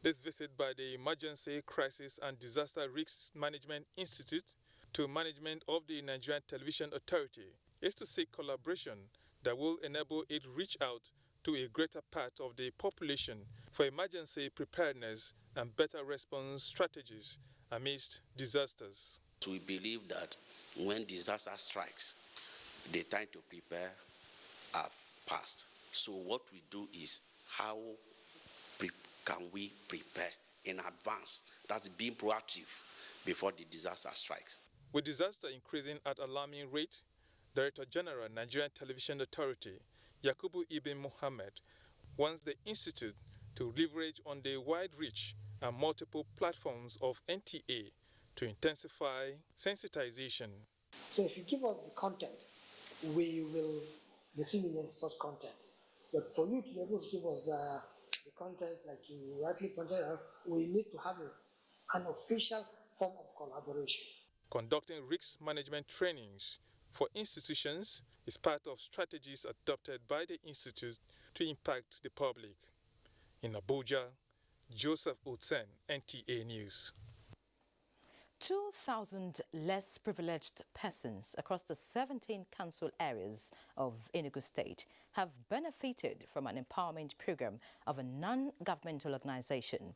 This visit by the Emergency, Crisis and Disaster Risk Management Institute to management of the Nigerian Television Authority is to seek collaboration that will enable it reach out to a greater part of the population for emergency preparedness and better response strategies amidst disasters. We believe that when disaster strikes, the time to prepare have passed. So what we do is how can we prepare in advance? That's being proactive before the disaster strikes. With disaster increasing at alarming rate, Director General, Nigerian Television Authority, Yakubu Ibn Muhammad, wants the Institute to leverage on the wide reach and multiple platforms of NTA to intensify sensitization. So if you give us the content, we will disseminate such content. But for you to be able to give us the content, like you rightly pointed out, we need to have an official form of collaboration. Conducting risk management trainings for institutions is part of strategies adopted by the Institute to impact the public. In Abuja, Joseph Utsen, NTA News. 2,000 less privileged persons across the 17 council areas of Enugu State have benefited from an empowerment program of a non-governmental organization,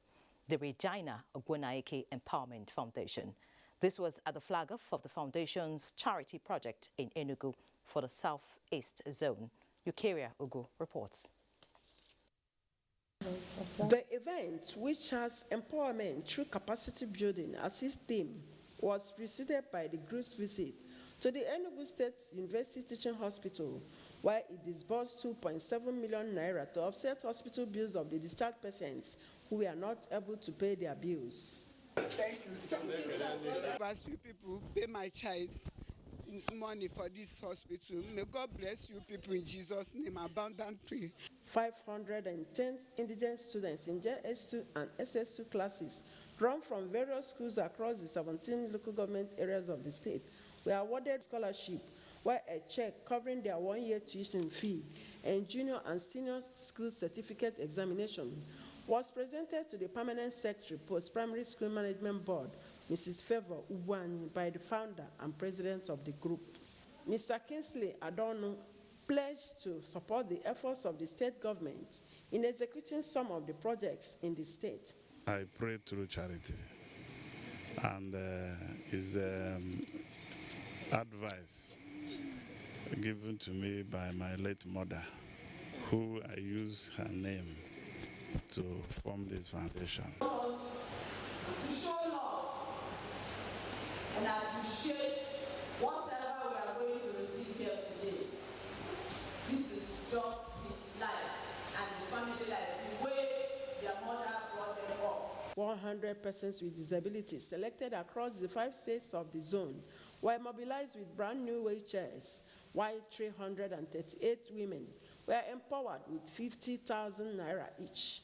the Regina Ogbunaike Empowerment Foundation. This was at the flag-off of the foundation's charity project in Enugu for the Southeast Zone. Eukaria Ugu reports. The event, which has empowerment through capacity building as its theme, was preceded by the group's visit to the Enugu State University Teaching Hospital, where it disbursed 2.7 million naira to offset hospital bills of the discharged patients who were not able to pay their bills. Thank you. Thank you, sir. As you people pay my child money for this hospital, may God bless you people in Jesus' name abundantly. 510 indigent students in JS2 and SS2 classes drawn from various schools across the 17 local government areas of the state were awarded scholarship, while a check covering their one-year tuition fee and junior and senior school certificate examination was presented to the Permanent Secretary, Post-Primary School Management Board, Mrs. Favor Uwani, by the founder and president of the group. Mr. Kingsley Adonu pledged to support the efforts of the state government in executing some of the projects in the state. I pray through charity, and his advice given to me by my late mother, who I use her name to form this foundation. To show love and appreciate whatever we are going to receive here today. This is just his life and the family life, the way their mother brought them up. 100 persons with disabilities selected across the 5 states of the zone were mobilized with brand new wheelchairs, while 338 women were empowered with 50,000 naira each.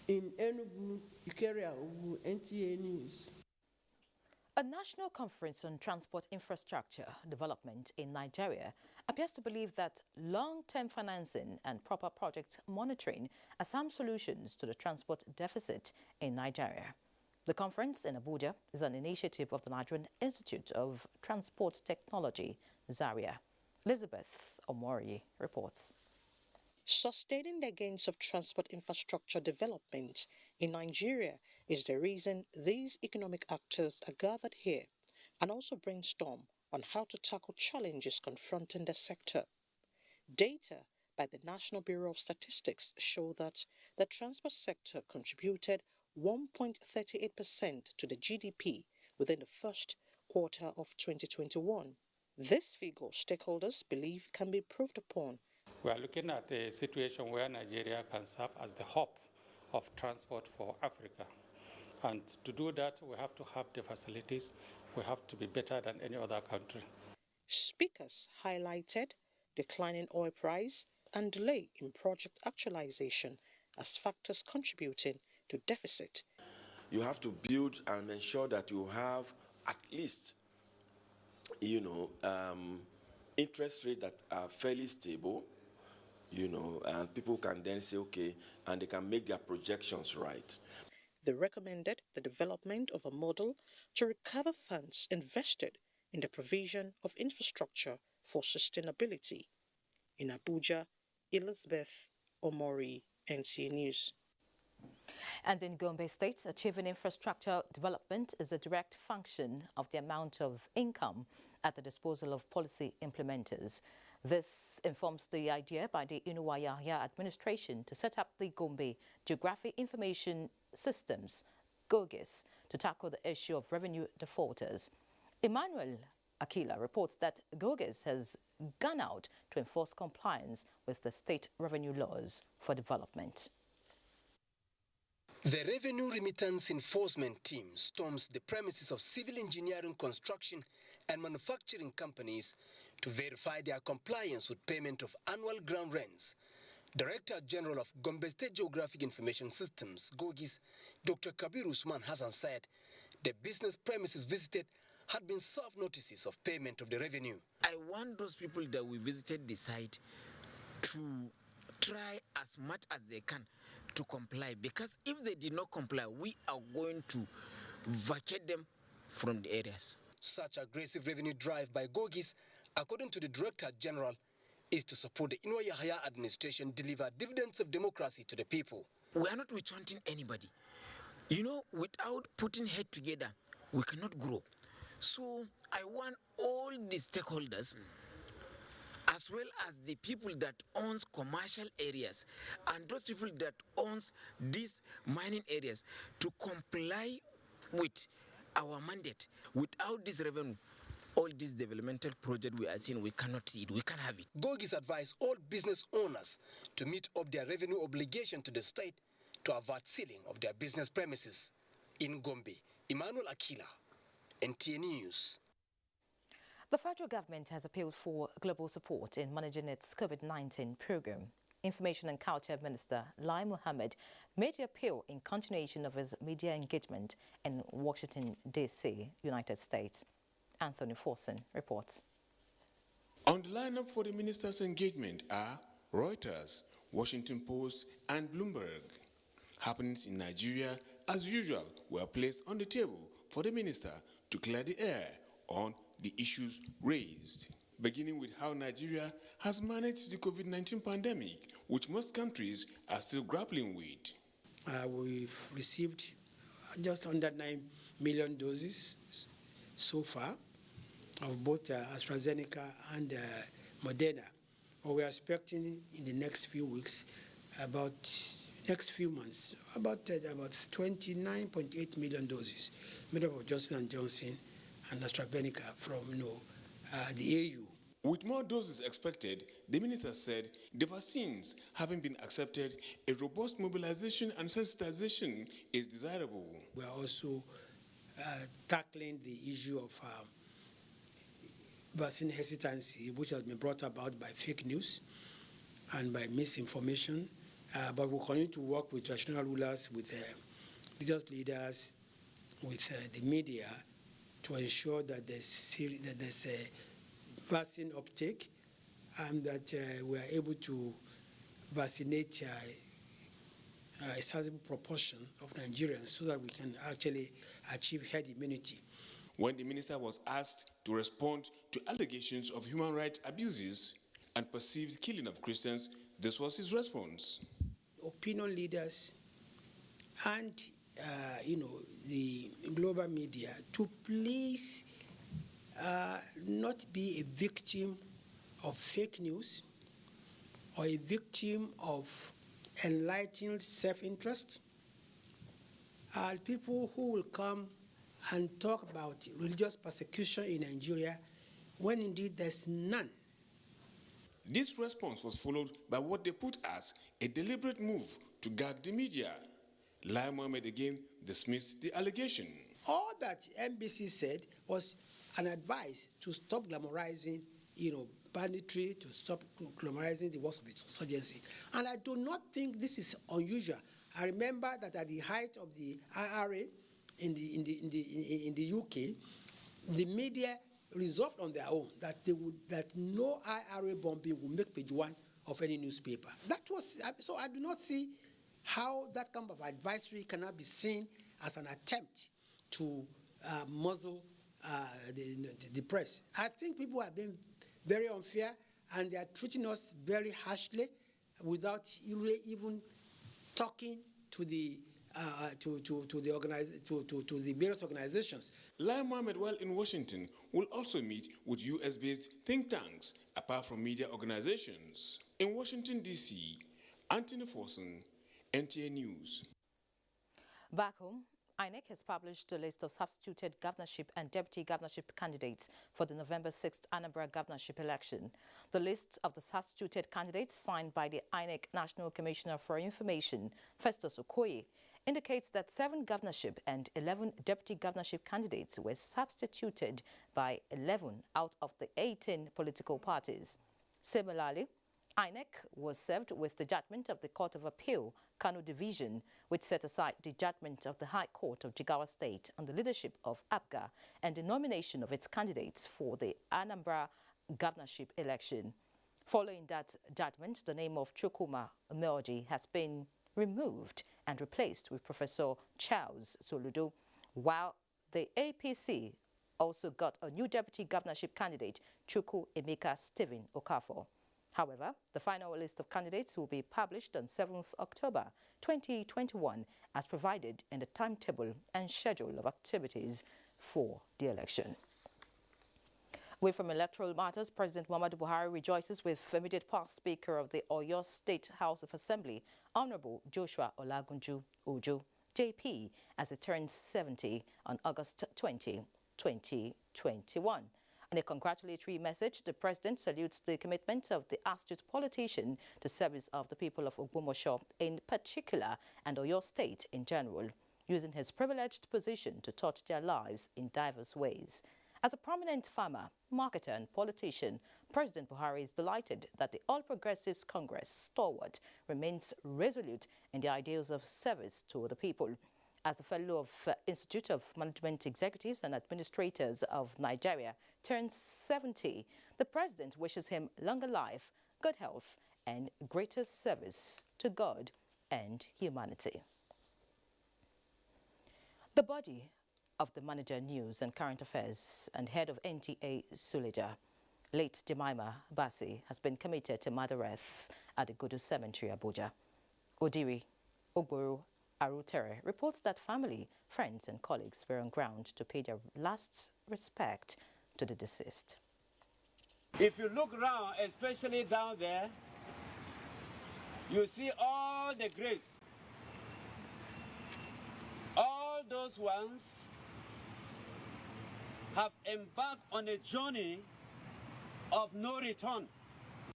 In Enugu, Eukaria Ugu, NTA News. A national conference on transport infrastructure development in Nigeria appears to believe that long-term financing and proper project monitoring are some solutions to the transport deficit in Nigeria. The conference in Abuja is an initiative of the Nigerian Institute of Transport Technology, Zaria. Elizabeth Omori reports. Sustaining the gains of transport infrastructure development in Nigeria is the reason these economic actors are gathered here and also brainstorm on how to tackle challenges confronting the sector. Data by the National Bureau of Statistics show that the transport sector contributed 1.38% to the GDP within the first quarter of 2021. This figure, stakeholders believe, can be improved upon. We are looking at a situation where Nigeria can serve as the hub of transport for Africa. And to do that, we have to have the facilities. We have to be better than any other country. Speakers highlighted declining oil price and delay in project actualization as factors contributing to deficit. You have to build and ensure that you have at least, interest rates that are fairly stable, and people can then say, okay, and they can make their projections right. They recommended the development of a model to recover funds invested in the provision of infrastructure for sustainability. In Abuja, Elizabeth Omori, NTA News. And in Gombe State, achieving infrastructure development is a direct function of the amount of income at the disposal of policy implementers. This informs the idea by the Inuwa Yahya administration to set up the Gombe Geography Information Systems, GOGIS, to tackle the issue of revenue defaulters. Emmanuel Akila reports that GOGIS has gone out to enforce compliance with the state revenue laws for development. The Revenue Remittance Enforcement Team storms the premises of civil engineering, construction and manufacturing companies to verify their compliance with payment of annual ground rents. Director General of Gombe State Geographic Information Systems, GOGIS, Dr. Kabir Usman Hassan said the business premises visited had been served notices of payment of the revenue. I want those people that we visited the site to try as much as they can to comply, because if they did not comply, we are going to vacate them from the areas. Such aggressive revenue drive by GOGIS, according to the Director General, is to support the Inuwa Yahya administration deliver dividends of democracy to the people. We are not witch-hunting anybody. Without putting head together, we cannot grow. So I want all the stakeholders, as well as the people that owns commercial areas and those people that owns these mining areas, to comply with our mandate. Without this revenue, all this developmental project we are seeing, we cannot see it, we can't have it. GOGIS advised all business owners to meet up their revenue obligation to the state to avert sealing of their business premises. In Gombe, Emmanuel Akila, NTA News. The federal government has appealed for global support in managing its COVID-19 program. Information and Culture Minister Lai Mohammed made the appeal in continuation of his media engagement in Washington, D.C., United States. Anthony Forson reports. On the lineup for the minister's engagement are Reuters, Washington Post, and Bloomberg. Happenings in Nigeria, as usual, were placed on the table for the minister to clear the air on the issues raised, beginning with how Nigeria has managed the COVID-19 pandemic, which most countries are still grappling with. We've received just under 9 million doses so far of both AstraZeneca and Moderna. We are expecting in the next few weeks, next few months, about 29.8 million doses made up of Johnson & Johnson and AstraZeneca from the AU. With more doses expected, the minister said the vaccines having been accepted, a robust mobilization and sensitization is desirable. We are also tackling the issue of vaccine hesitancy, which has been brought about by fake news and by misinformation. But we'll continue to work with traditional rulers, with religious leaders, with the media, to ensure that there's a vaccine uptake and that we are able to vaccinate a sizable proportion of Nigerians so that we can actually achieve herd immunity. When the minister was asked to respond to allegations of human rights abuses and perceived killing of Christians, this was his response. Opinion leaders and the global media to please not be a victim of fake news or a victim of enlightened self-interest, are people who will come and talk about religious persecution in Nigeria when indeed there's none. This response was followed by what they put as a deliberate move to gag the media. Lai Mohammed again dismissed the allegation. All that NBC said was an advice to stop glamorizing, banditry, to stop glamorizing the works of insurgency. And I do not think this is unusual. I remember that at the height of the IRA in the UK, the media resolved on their own that no IRA bombing would make page one of any newspaper. So I do not see how that kind of advisory cannot be seen as an attempt to muzzle the press. I think people have been very unfair, and they are treating us very harshly without even talking to the various organizations. Lai Mohammed, while in Washington, will also meet with US-based think tanks, apart from media organizations. In Washington, D.C., Anthony Forson, NTA News. Back home, INEC has published a list of substituted governorship and deputy governorship candidates for the November 6th Anambra governorship election. The list of the substituted candidates, signed by the INEC National Commissioner for Information, Festus Okoye, indicates that 7 governorship and 11 deputy governorship candidates were substituted by 11 out of the 18 political parties. Similarly, INEC was served with the judgment of the Court of Appeal, Kano Division, which set aside the judgment of the High Court of Jigawa State on the leadership of APGA and the nomination of its candidates for the Anambra governorship election. Following that judgment, the name of Chukwuma Umeoji has been removed and replaced with Professor Charles Soludo, while the APC also got a new deputy governorship candidate, Chukwu Emeka Stephen Okafor. However, the final list of candidates will be published on 7th October 2021 as provided in the timetable and schedule of activities for the election. Away from electoral matters, President Muhammadu Buhari rejoices with immediate past Speaker of the Oyo State House of Assembly, Honorable Joshua Olagunju Ojo, JP, as he turns 70 on August 20, 2021. In a congratulatory message, the President salutes the commitment of the astute politician to service of the people of Ogbomoso in particular and Oyo State in general, using his privileged position to touch their lives in diverse ways. As a prominent farmer, marketer and politician, President Buhari is delighted that the All Progressives Congress stalwart remains resolute in the ideals of service to the people. As a fellow of Institute of Management Executives and Administrators of Nigeria turns 70, the President wishes him longer life, good health, and greater service to God and humanity. The body of the Manager News and Current Affairs and head of NTA Suleja, late Jemima Bassi, has been committed to Madareth at the Gudu Cemetery, Abuja. Odiri Ogboro Arutere reports that family, friends and colleagues were on ground to pay their last respect to the deceased. If you look around, especially down there, you see all the graves. All those ones have embarked on a journey of no return.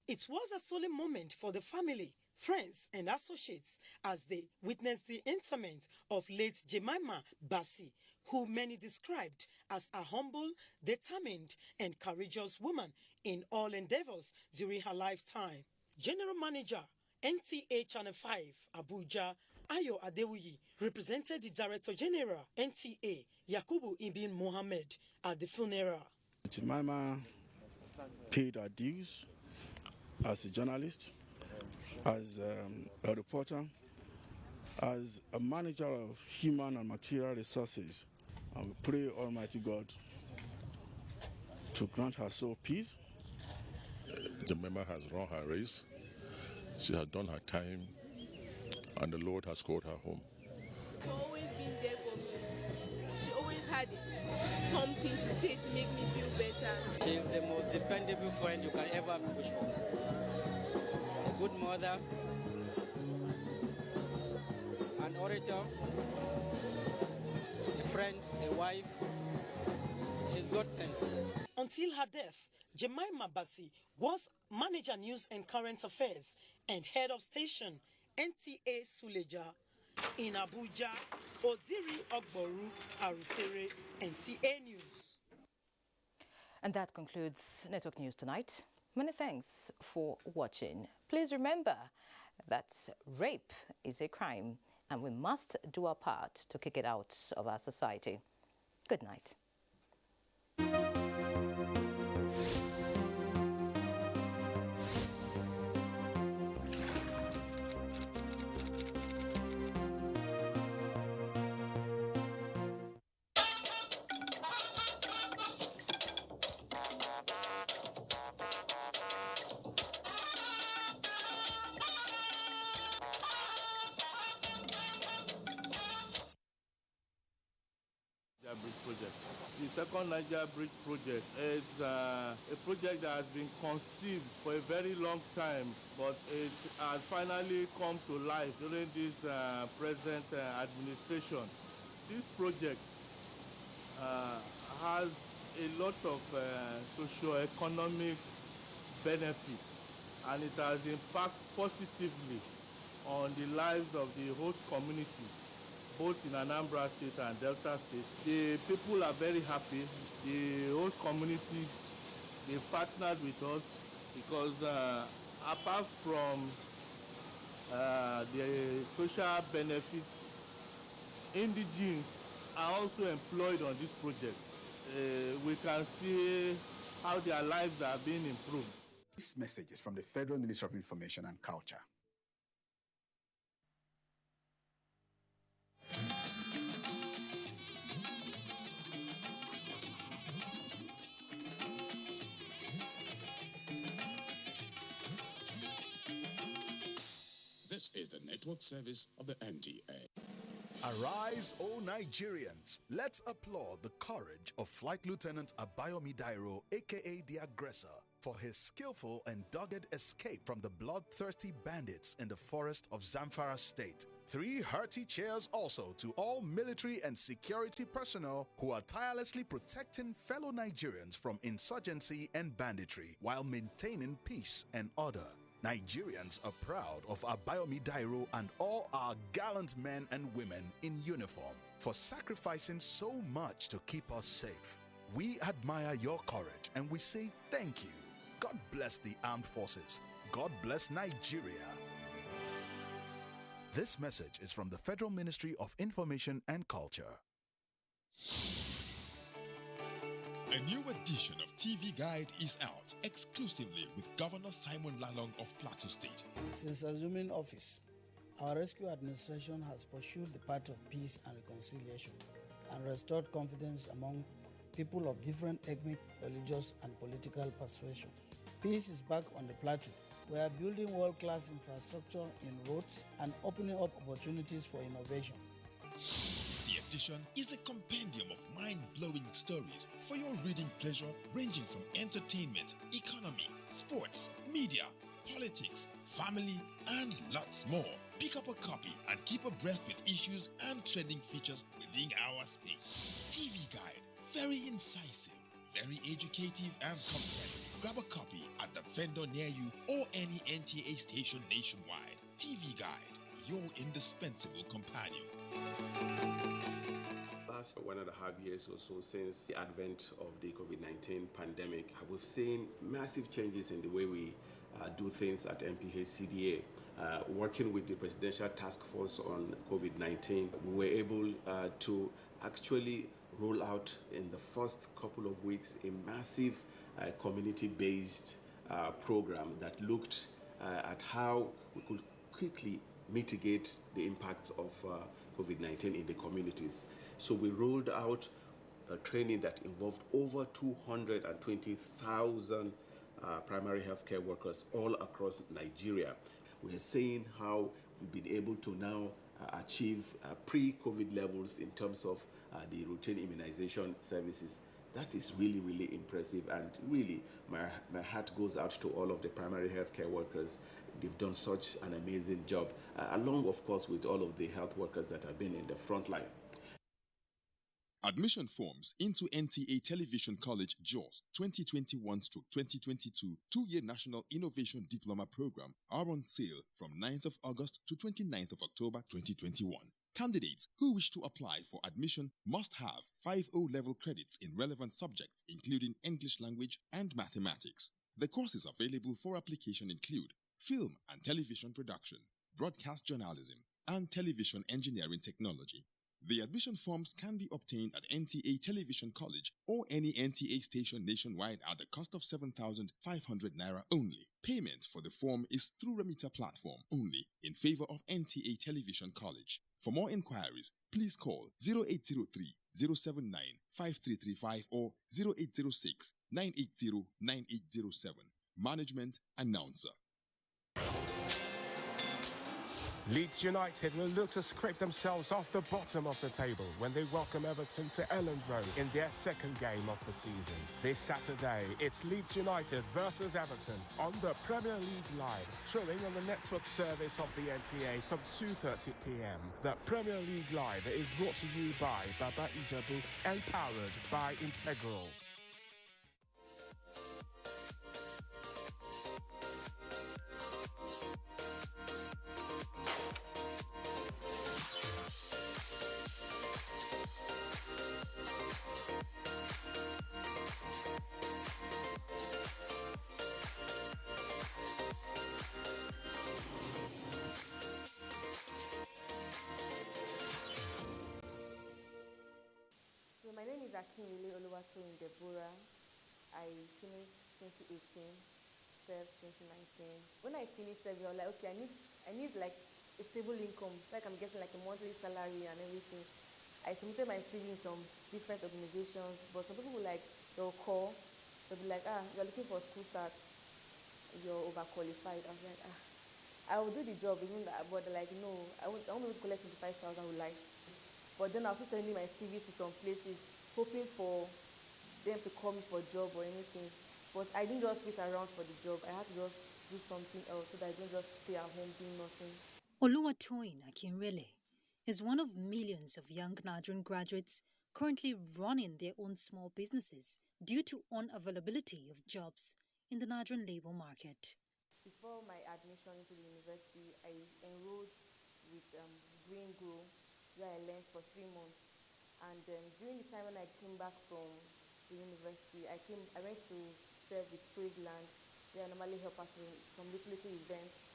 It was a solemn moment for the family, friends and associates as they witnessed the interment of late Jemima Bassi, who many described as a humble, determined and courageous woman in all endeavors during her lifetime. General Manager, NTA Channel 5, Abuja, Ayo Adewuyi, represented the Director General, NTA, Yakubu Ibn Mohammed, at the funeral. Jemima paid her dues as a journalist, as a reporter, as a manager of human and material resources. And we pray Almighty God to grant her soul peace. Jemima has run her race. She has done her time, and the Lord has called her home. She's always been there for me. She always had something to say to make me feel better. She's the most dependable friend you can ever wish for. good mother, an orator, a friend, a wife. She's God sent. Until her death, Jemima Bassi was Manager News and Current Affairs and Head of Station NTA Suleja in Abuja. Odiri Ogboru Arutere, NTA News. And that concludes Network News tonight. Many thanks for watching. Please remember that rape is a crime and we must do our part to kick it out of our society. Good night. Bridge project. The second Niger Bridge project is a project that has been conceived for a very long time, but it has finally come to life during this present administration. This project has a lot of socio-economic benefits, and it has impacted positively on the lives of the host communities, both in Anambra State and Delta State. The people are very happy. The host communities, they partnered with us because apart from the social benefits, indigenes are also employed on this project. We can see how their lives are being improved. This message is from the Federal Ministry of Information and Culture. This is the network service of the NTA. Arise, O Nigerians! Let's applaud the courage of Flight Lieutenant Abayomi Dairo, aka the Aggressor, for his skillful and dogged escape from the bloodthirsty bandits in the forest of Zamfara State. 3 hearty cheers also to all military and security personnel who are tirelessly protecting fellow Nigerians from insurgency and banditry while maintaining peace and order. Nigerians are proud of Abayomi Dairo and all our gallant men and women in uniform for sacrificing so much to keep us safe. We admire your courage and we say thank you. God bless the armed forces. God bless Nigeria. This message is from the Federal Ministry of Information and Culture. A new edition of TV Guide is out exclusively with Governor Simon Lalong of Plateau State. Since assuming office, our rescue administration has pursued the path of peace and reconciliation and restored confidence among people of different ethnic, religious, and political persuasions. Peace is back on the plateau. We are building world-class infrastructure in roads and opening up opportunities for innovation. The edition is a compendium of mind-blowing stories for your reading pleasure, ranging from entertainment, economy, sports, media, politics, family, and lots more. Pick up a copy and keep abreast with issues and trending features within our space. TV Guide, very incisive, very educative and compelling. Grab a copy at the vendor near you or any NTA station nationwide. TV Guide, your indispensable companion. Last 1.5 years or so since the advent of the COVID-19 pandemic, we've seen massive changes in the way we do things at NPH-CDA. Working with the Presidential Task Force on COVID-19, we were able to actually roll out in the first couple of weeks a massive community-based program that looked at how we could quickly mitigate the impacts of COVID-19 in the communities. So we rolled out a training that involved over 220,000 primary healthcare workers all across Nigeria. We are seeing how we've been able to now achieve pre-COVID levels in terms of the routine immunization services That is really, really impressive, and really, my heart goes out to all of the primary healthcare workers. They've done such an amazing job, along, of course, with all of the health workers that have been in the front line. Admission forms into NTA Television College JOS 2021-2022 two-year National Innovation Diploma Program are on sale from 9th of August to 29th of October 2021. Candidates who wish to apply for admission must have 5 level credits in relevant subjects including English language and mathematics. The courses available for application include film and television production, broadcast journalism, and television engineering technology. The admission forms can be obtained at NTA Television College or any NTA station nationwide at the cost of 7,500 naira only. Payment for the form is through remitter platform only in favor of NTA Television College. For more inquiries, please call 0803 079 5335 or 0806 980 9807. Management Announcer. Leeds United will look to scrape themselves off the bottom of the table when they welcome Everton to Elland Road in their second game of the season. This Saturday, it's Leeds United versus Everton on the Premier League Live, showing on the network service of the NTA from 2:30 p.m. The Premier League Live is brought to you by Baba Ijabu and powered by Integral. My name is Akinwele Oluwatoyin Deborah. I finished 2018, served 2019. When I finished, I was like, okay, I need like a stable income, like I'm getting like a monthly salary and everything. I submitted my CV in some different organizations, but some people they'll call, they'll be like, you're looking for school certs, you're overqualified. I was like, I will do the job, even that, but they're like, no, I won't be able to collect 25,000 I would like. But then I was still sending my CVs to some places, hoping for them to call me for a job or anything. But I didn't just wait around for the job. I had to just do something else so that I don't just stay at home doing nothing. Oluwatoyin Akinwele is one of millions of young Nigerian graduates currently running their own small businesses due to unavailability of jobs in the Nigerian labor market. Before my admission into the university, I enrolled with Green Grow, where I learned for 3 months. And during the time when I came back from the university, I went to serve with Praise Land, where I normally help us with some little events.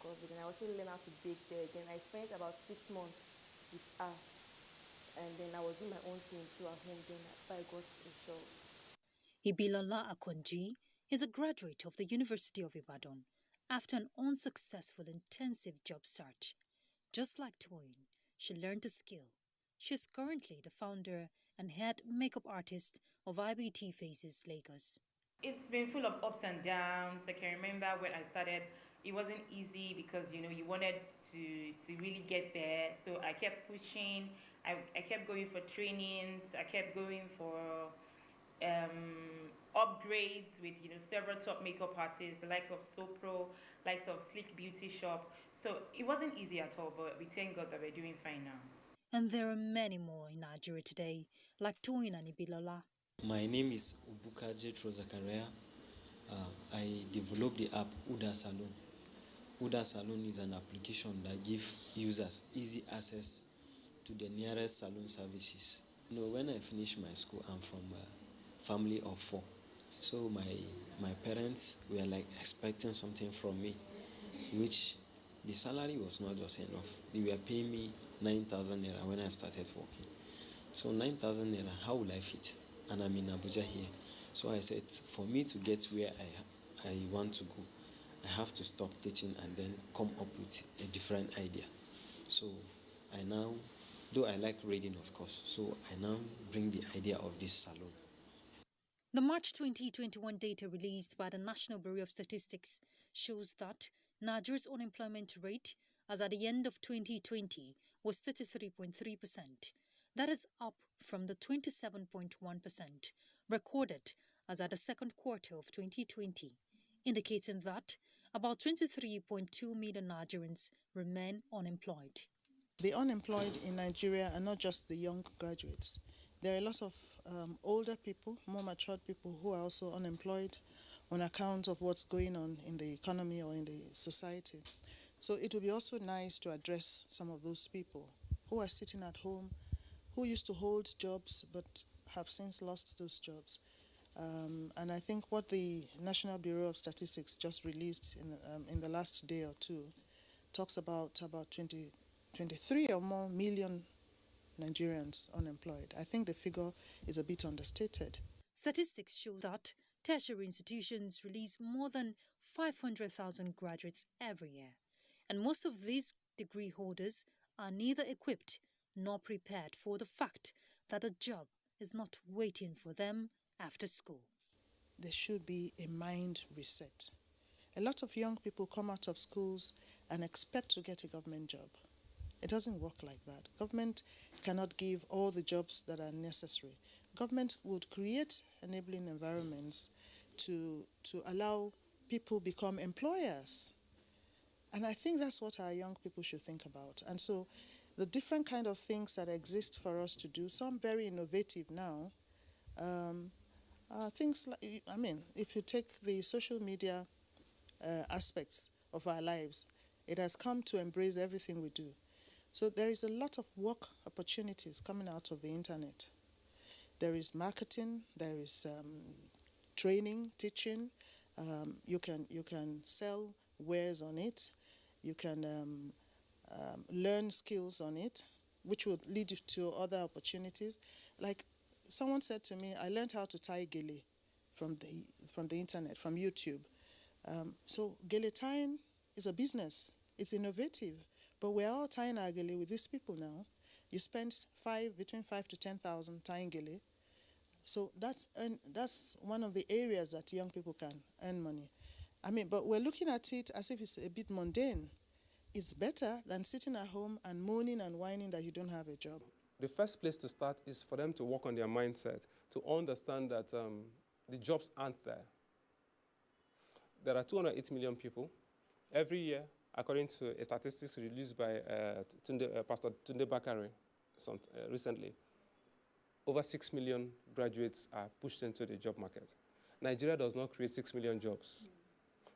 And I also learned how to bake there again. I spent about 6 months with her. And then I was doing my own thing too at home then after I got a job. Ibilola Akonji is a graduate of the University of Ibadan after an unsuccessful intensive job search. Just like Toyin, she learned a skill. She is currently the founder and head makeup artist of IBT Faces Lagos. It's been full of ups and downs. I can remember when I started, it wasn't easy because, you wanted to really get there. So I kept pushing. I kept going for trainings. I kept going for upgrades with, several top makeup artists, the likes of Sopro, likes of Sleek Beauty Shop. So it wasn't easy at all, but we thank God that we're doing fine now. And there are many more in Nigeria today, like Toyin and Ibilola. My name is Ubukaje Trozakaria. I developed the app Uda Salon. Uda Salon is an application that gives users easy access to the nearest salon services. When I finished my school, I'm from a family of 4. So my parents were expecting something from me, which the salary was not just enough. They were paying me 9,000 naira when I started working. So 9,000 naira, how will I fit? And I'm in Abuja here. So I said, for me to get where I want to go, I have to stop teaching and then come up with a different idea. So I now, though I like reading, of course, so I now bring the idea of this salon. The March 2021 data released by the National Bureau of Statistics shows that Nigeria's unemployment rate as at the end of 2020 was 33.3%. That is up from the 27.1% recorded as at the second quarter of 2020, indicating that about 23.2 million Nigerians remain unemployed. The unemployed in Nigeria are not just the young graduates. There are a lot of older people, more matured people who are also unemployed on account of what's going on in the economy or in the society. So it would be also nice to address some of those people who are sitting at home, who used to hold jobs but have since lost those jobs. And I think what the National Bureau of Statistics just released in the last day or two talks about 23 or more million Nigerians unemployed. I think the figure is a bit understated. Statistics show that tertiary institutions release more than 500,000 graduates every year, and most of these degree holders are neither equipped nor prepared for the fact that a job is not waiting for them after school. There should be a mind reset. A lot of young people come out of schools and expect to get a government job. It doesn't work like that. Government cannot give all the jobs that are necessary. Government would create enabling environments to allow people become employers. And I think that's what our young people should think about. And so the different kind of things that exist for us to do, some very innovative now, things like, if you take the social media aspects of our lives, it has come to embrace everything we do. So there is a lot of work opportunities coming out of the internet. There is marketing, there is training, teaching. You can sell wares on it. You can learn skills on it, which would lead you to other opportunities. Like someone said to me, I learned how to tie gele from the internet, from YouTube. So gele tying is a business. It's innovative. But we're all tying our gele with these people now. You spend between 5,000 to 10,000 tying gele. So that's one of the areas that young people can earn money. But we're looking at it as if it's a bit mundane. It's better than sitting at home and moaning and whining that you don't have a job. The first place to start is for them to work on their mindset, to understand that the jobs aren't there. There are 208 million people. Every year, according to a statistics released by Pastor Tunde Bakare recently, over 6 million graduates are pushed into the job market. Nigeria does not create 6 million jobs.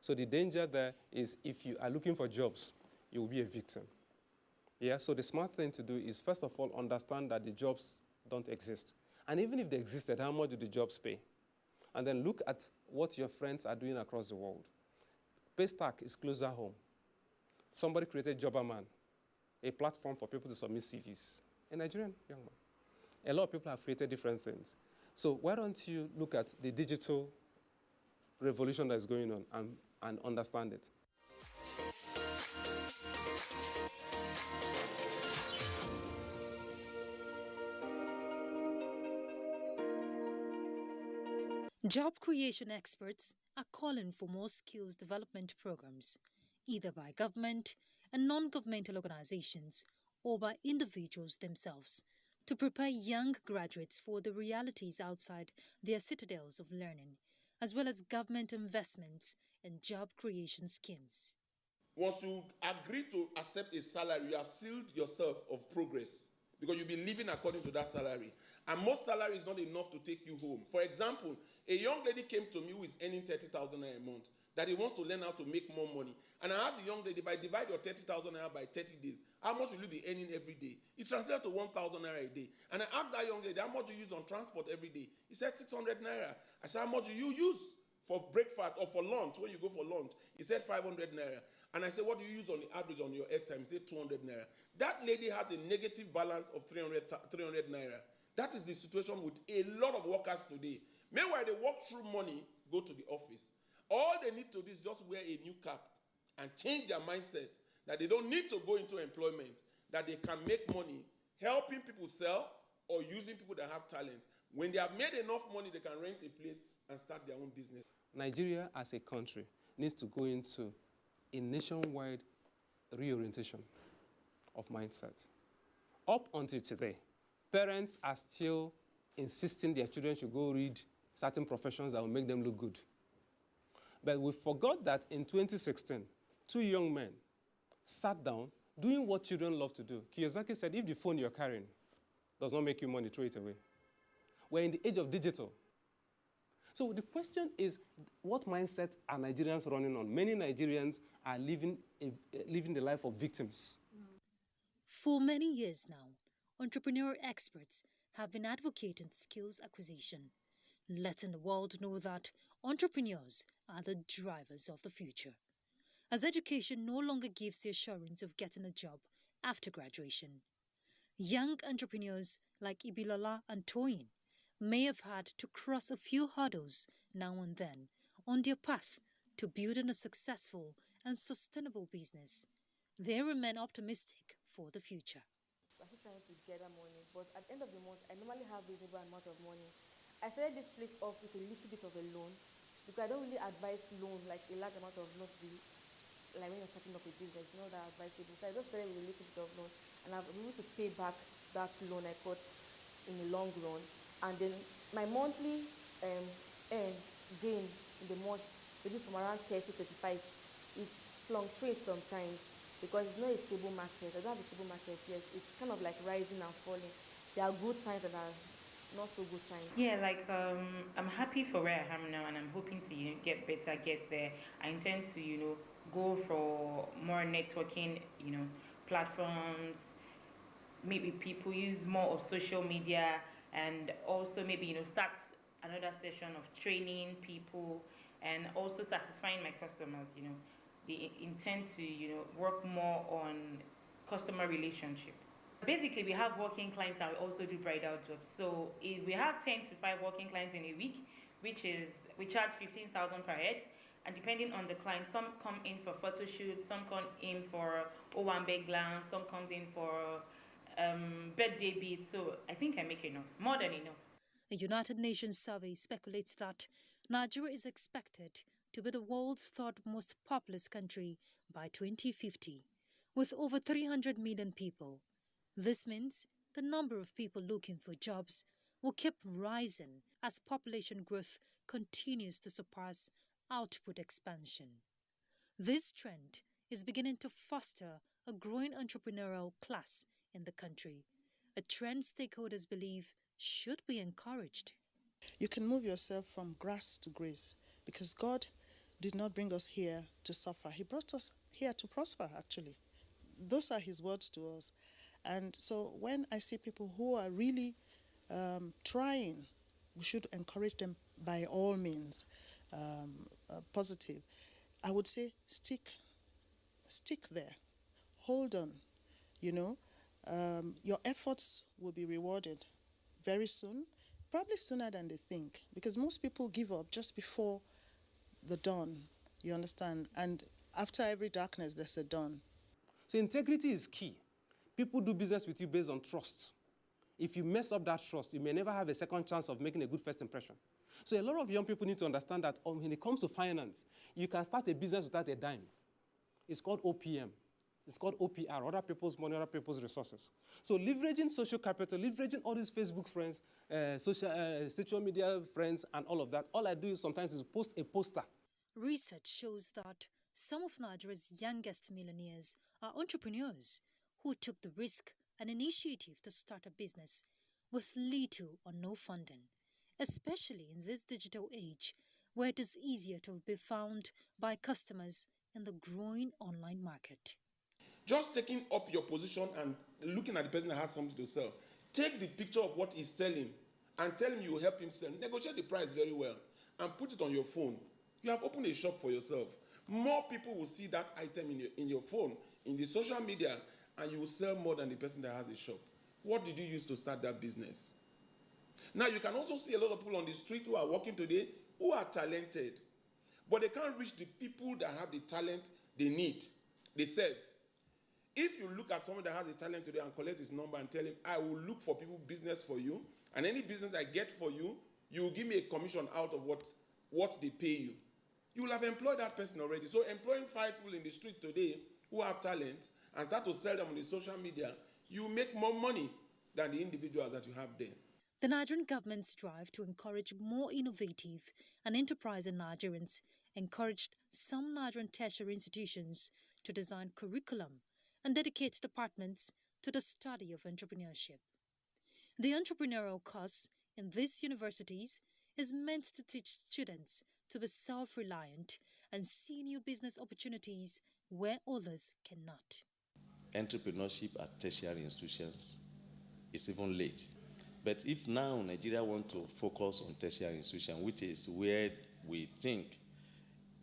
So the danger there is if you are looking for jobs, you will be a victim. Yeah, so the smart thing to do is, first of all, understand that the jobs don't exist. And even if they existed, how much do the jobs pay? And then look at what your friends are doing across the world. Paystack is closer home. Somebody created Jobberman, a platform for people to submit CVs. A Nigerian young man. A lot of people have created different things. So why don't you look at the digital revolution that's going on and understand it? Job creation experts are calling for more skills development programs, either by government and non-governmental organizations or by individuals themselves, to prepare young graduates for the realities outside their citadels of learning, as well as government investments and job creation schemes. Once you agree to accept a salary, you have sealed yourself of progress because you'll be living according to that salary. And most salary is not enough to take you home. For example, a young lady came to me who is earning 30,000 naira a month, that he wants to learn how to make more money. And I asked the young lady, if I divide your 30,000 naira by 30 days, how much will you be earning every day? It translates to 1,000 naira a day. And I asked that young lady, how much do you use on transport every day? He said 600 naira. I said, how much do you use for breakfast or for lunch, when you go for lunch? He said 500 naira. And I said, what do you use on the average on your airtime? He said 200 naira. That lady has a negative balance of 300 naira. That is the situation with a lot of workers today. Meanwhile, they work through money, go to the office. All they need to do is just wear a new cap and change their mindset that they don't need to go into employment, that they can make money helping people sell or using people that have talent. When they have made enough money, they can rent a place and start their own business. Nigeria as a country needs to go into a nationwide reorientation of mindset. Up until today, parents are still insisting their children should go read certain professions that will make them look good. But we forgot that in 2016, 2 young men sat down doing what children love to do. Kiyosaki said, if the phone you're carrying does not make you money, throw it away. We're in the age of digital. So the question is, what mindset are Nigerians running on? Many Nigerians are living the life of victims. For many years now, entrepreneur experts have been advocating skills acquisition, letting the world know that entrepreneurs are the drivers of the future. As education no longer gives the assurance of getting a job after graduation, young entrepreneurs like Ibilola and Toyin may have had to cross a few hurdles now and then on their path to building a successful and sustainable business. They remain optimistic for the future. I'm still trying to gather money, but at the end of the month, I normally have a reasonable amount of money. I started this place off with a little bit of a loan, because I don't really advise loan, like a large amount of loan to be, like when you're starting up a business, not that advisable. So I just started with a little bit of loan, and I've been able to pay back that loan I got in the long run. And then my monthly gain in the month, which is from around 30-35, is fluctuates sometimes because it's not a stable market. I don't have a stable market yet. It's kind of like rising and falling. There are good times and there are not so good times. Yeah, like I'm happy for where I am now, and I'm hoping to get better, get there. I intend to go for more networking platforms. Maybe people use more of social media, and also maybe start another session of training people and also satisfying my customers. They intend to work more on customer relationship. Basically, we have working clients and we also do bridal jobs. So we have 10 to 5 working clients in a week, which is we charge 15,000 per head. And depending on the client, some come in for photo shoots, some come in for Owambe glam, some comes in for birthday beads. So I think I make enough, more than enough. A United Nations survey speculates that Nigeria is expected to be the world's third most populous country by 2050, with over 300 million people. This means the number of people looking for jobs will keep rising as population growth continues to surpass output expansion. This trend is beginning to foster a growing entrepreneurial class in the country, a trend stakeholders believe should be encouraged. You can move yourself from grass to grace because God did not bring us here to suffer. He brought us here to prosper, actually. Those are his words to us. And so when I see people who are really trying, we should encourage them by all means, positive. I would say stick there. Hold on, your efforts will be rewarded very soon, probably sooner than they think, because most people give up just before the dawn, you understand? And after every darkness, there's a dawn. So integrity is key. People do business with you based on trust. If you mess up that trust, you may never have a second chance of making a good first impression. So a lot of young people need to understand that when it comes to finance, you can start a business without a dime. It's called OPM. It's called OPR, other people's money, other people's resources. So leveraging social capital, leveraging all these Facebook friends, social media friends, and all of that, all I do is sometimes is post a poster. Research shows that some of Nigeria's youngest millionaires are entrepreneurs who took the risk and initiative to start a business with little or no funding, especially in this digital age where it is easier to be found by customers in the growing online market. Just taking up your position and looking at the person that has something to sell. Take the picture of what he's selling and tell him you will help him sell. Negotiate the price very well and put it on your phone. You have opened a shop for yourself. More people will see that item in your phone, in the social media, and you will sell more than the person that has a shop. What did you use to start that business? Now, you can also see a lot of people on the street who are working today who are talented, but they can't reach the people that have the talent they need, they serve. If you look at someone that has a talent today and collect his number and tell him, I will look for people business for you, and any business I get for you, you will give me a commission out of what they pay you. You will have employed that person already. So employing 5 people in the street today who have talent and start to sell them on the social media, you make more money than the individuals that you have there. The Nigerian government's drive to encourage more innovative and enterprising Nigerians encouraged some Nigerian tertiary institutions to design curriculum and dedicate departments to the study of entrepreneurship. The entrepreneurial course in these universities is meant to teach students to be self-reliant and see new business opportunities where others cannot. Entrepreneurship at tertiary institutions is even late. But if now Nigeria wants to focus on tertiary institutions, which is where we think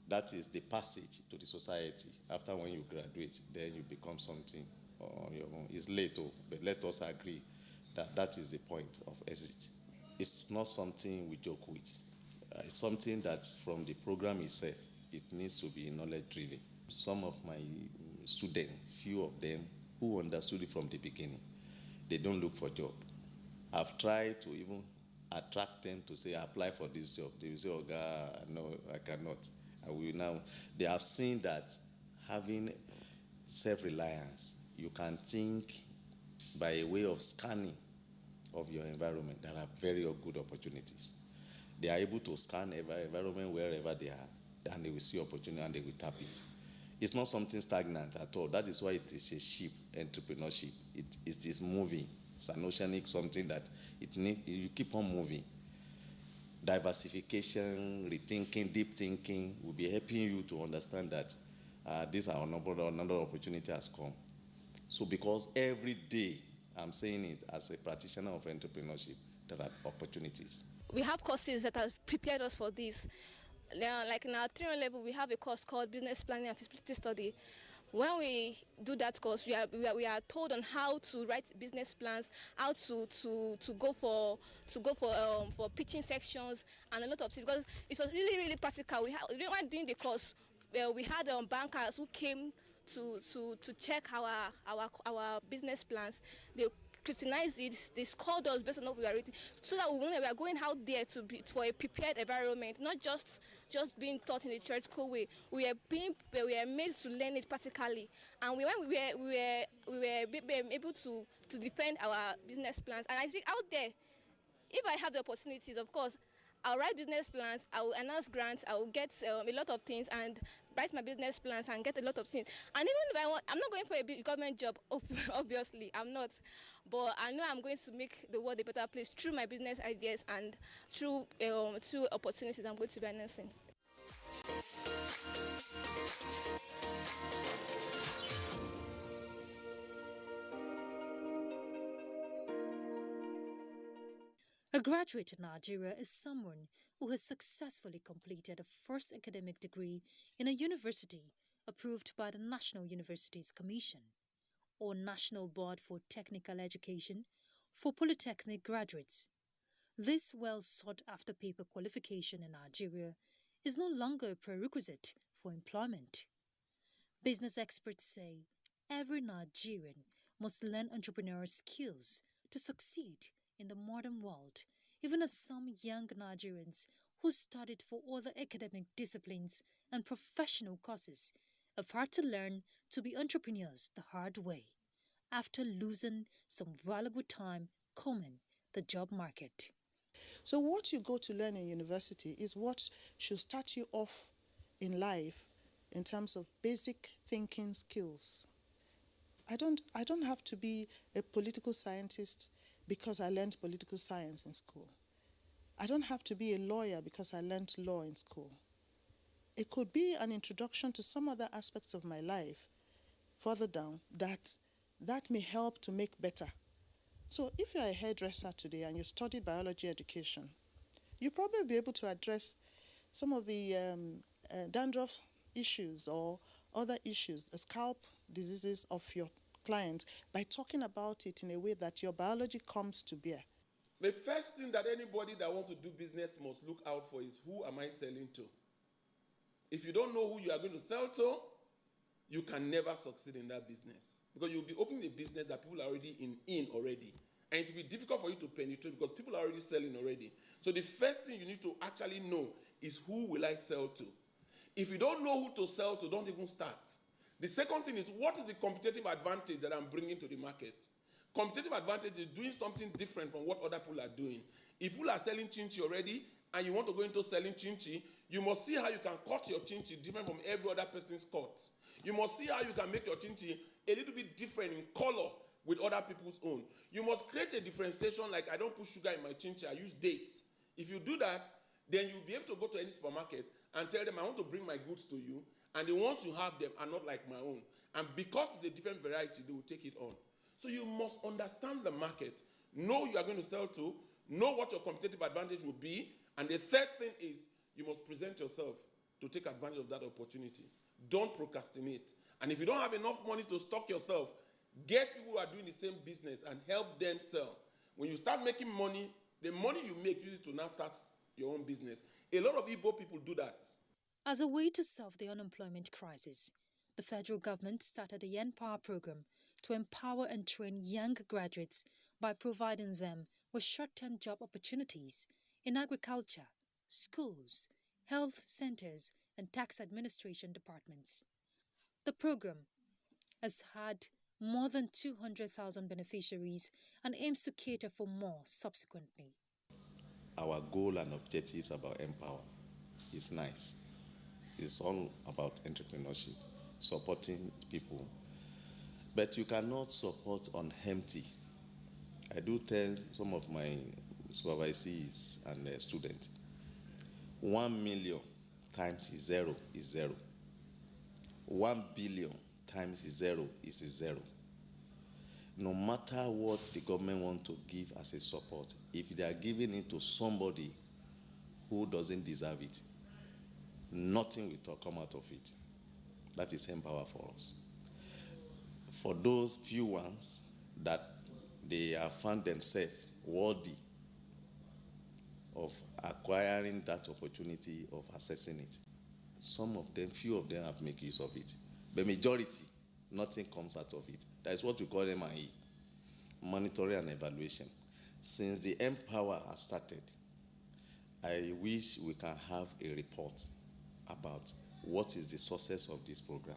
that is the passage to the society, after when you graduate, then you become something on your own. It's late, but let us agree that that is the point of exit. It's not something we joke with. It's something that from the program itself, it needs to be knowledge-driven. Some of my students, few of them who understood it from the beginning, they don't look for job. I've tried to even attract them to say, apply for this job. They will say, oh God, no, I cannot. I will now. They have seen that having self-reliance, you can think by a way of scanning of your environment. There are very good opportunities. They are able to scan every environment wherever they are, and they will see opportunity and they will tap it. It's not something stagnant at all. That is why it is a ship entrepreneurship. It is moving. It's an oceanic something that you keep on moving. Diversification, rethinking, deep thinking will be helping you to understand that these are another opportunity has come. So because every day, I'm saying it as a practitioner of entrepreneurship, there are opportunities. We have courses that have prepared us for this. Like in our 3 level, we have a course called Business Planning and Feasibility Study. When we do that course, we are told on how to write business plans, how to go for pitching sections, and a lot of things. Because it was really practical. When doing the course, we had bankers who came to check our business plans. They scrutinized it, they scored us based on what we were reading, so that we are going out there for a prepared environment, not just being taught in the theoretical way. We are made to learn it practically, and when we were able to defend our business plans. And I think out there, if I have the opportunities, of course, I'll write business plans, I will announce grants, I will get a lot of things and write my business plans and get a lot of things. And even if I'm not going for a government job, obviously, I'm not. But I know I'm going to make the world a better place through my business ideas and through opportunities I'm going to be announcing. A graduate in Nigeria is someone who has successfully completed a first academic degree in a university approved by the National Universities Commission or National Board for Technical Education for polytechnic graduates. This well-sought-after paper qualification in Nigeria is no longer a prerequisite for employment. Business experts say every Nigerian must learn entrepreneurial skills to succeed in the modern world, even as some young Nigerians who studied for other academic disciplines and professional courses have had to learn to be entrepreneurs the hard way after losing some valuable time combing the job market. So what you go to learn in university is what should start you off in life in terms of basic thinking skills. I don't have to be a political scientist because I learned political science in school. I don't have to be a lawyer because I learned law in school. It could be an introduction to some other aspects of my life further down that may help to make better. So if you're a hairdresser today and you studied biology education, you'll probably be able to address some of the dandruff issues or other issues, the scalp diseases of your clients, by talking about it in a way that your biology comes to bear. The first thing that anybody that wants to do business must look out for is, who am I selling to? If you don't know who you are going to sell to, you can never succeed in that business. Because you'll be opening a business that people are already in already. And it will be difficult for you to penetrate because people are already selling already. So the first thing you need to actually know is, who will I sell to? If you don't know who to sell to, don't even start. The second thing is, what is the competitive advantage that I'm bringing to the market? Competitive advantage is doing something different from what other people are doing. If people are selling chinchi already and you want to go into selling chinchi, you must see how you can cut your chinchi different from every other person's cut. You must see how you can make your chinchi a little bit different in color with other people's own. You must create a differentiation, like I don't put sugar in my chinchi, I use dates. If you do that, then you'll be able to go to any supermarket and tell them, I want to bring my goods to you, and the ones you have them are not like my own. And because it's a different variety, they will take it on. So you must understand the market, know you are going to sell to, know what your competitive advantage will be, and the third thing is you must present yourself to take advantage of that opportunity. Don't procrastinate. And if you don't have enough money to stock yourself, get people who are doing the same business and help them sell. When you start making money, the money you make, use it to now start your own business. A lot of Igbo people do that. As a way to solve the unemployment crisis, the federal government started the Empower program to empower and train young graduates by providing them with short-term job opportunities in agriculture, schools, health centers, and tax administration departments. The program has had more than 200,000 beneficiaries and aims to cater for more subsequently. Our goal and objectives about Empower is nice. It's all about entrepreneurship, supporting people. But you cannot support on empty. I do tell some of my supervisees and students, 1 million times zero is zero. 1 billion times zero is zero. No matter what the government wants to give as a support, if they are giving it to somebody who doesn't deserve it, nothing will come out of it. That is Empower for us. For those few ones that they have found themselves worthy of acquiring that opportunity of accessing it, some of them, few of them have made use of it. The majority, nothing comes out of it. That is what we call MIE, monitoring and evaluation. Since the Empower has started, I wish we can have a report about what is the success of this program.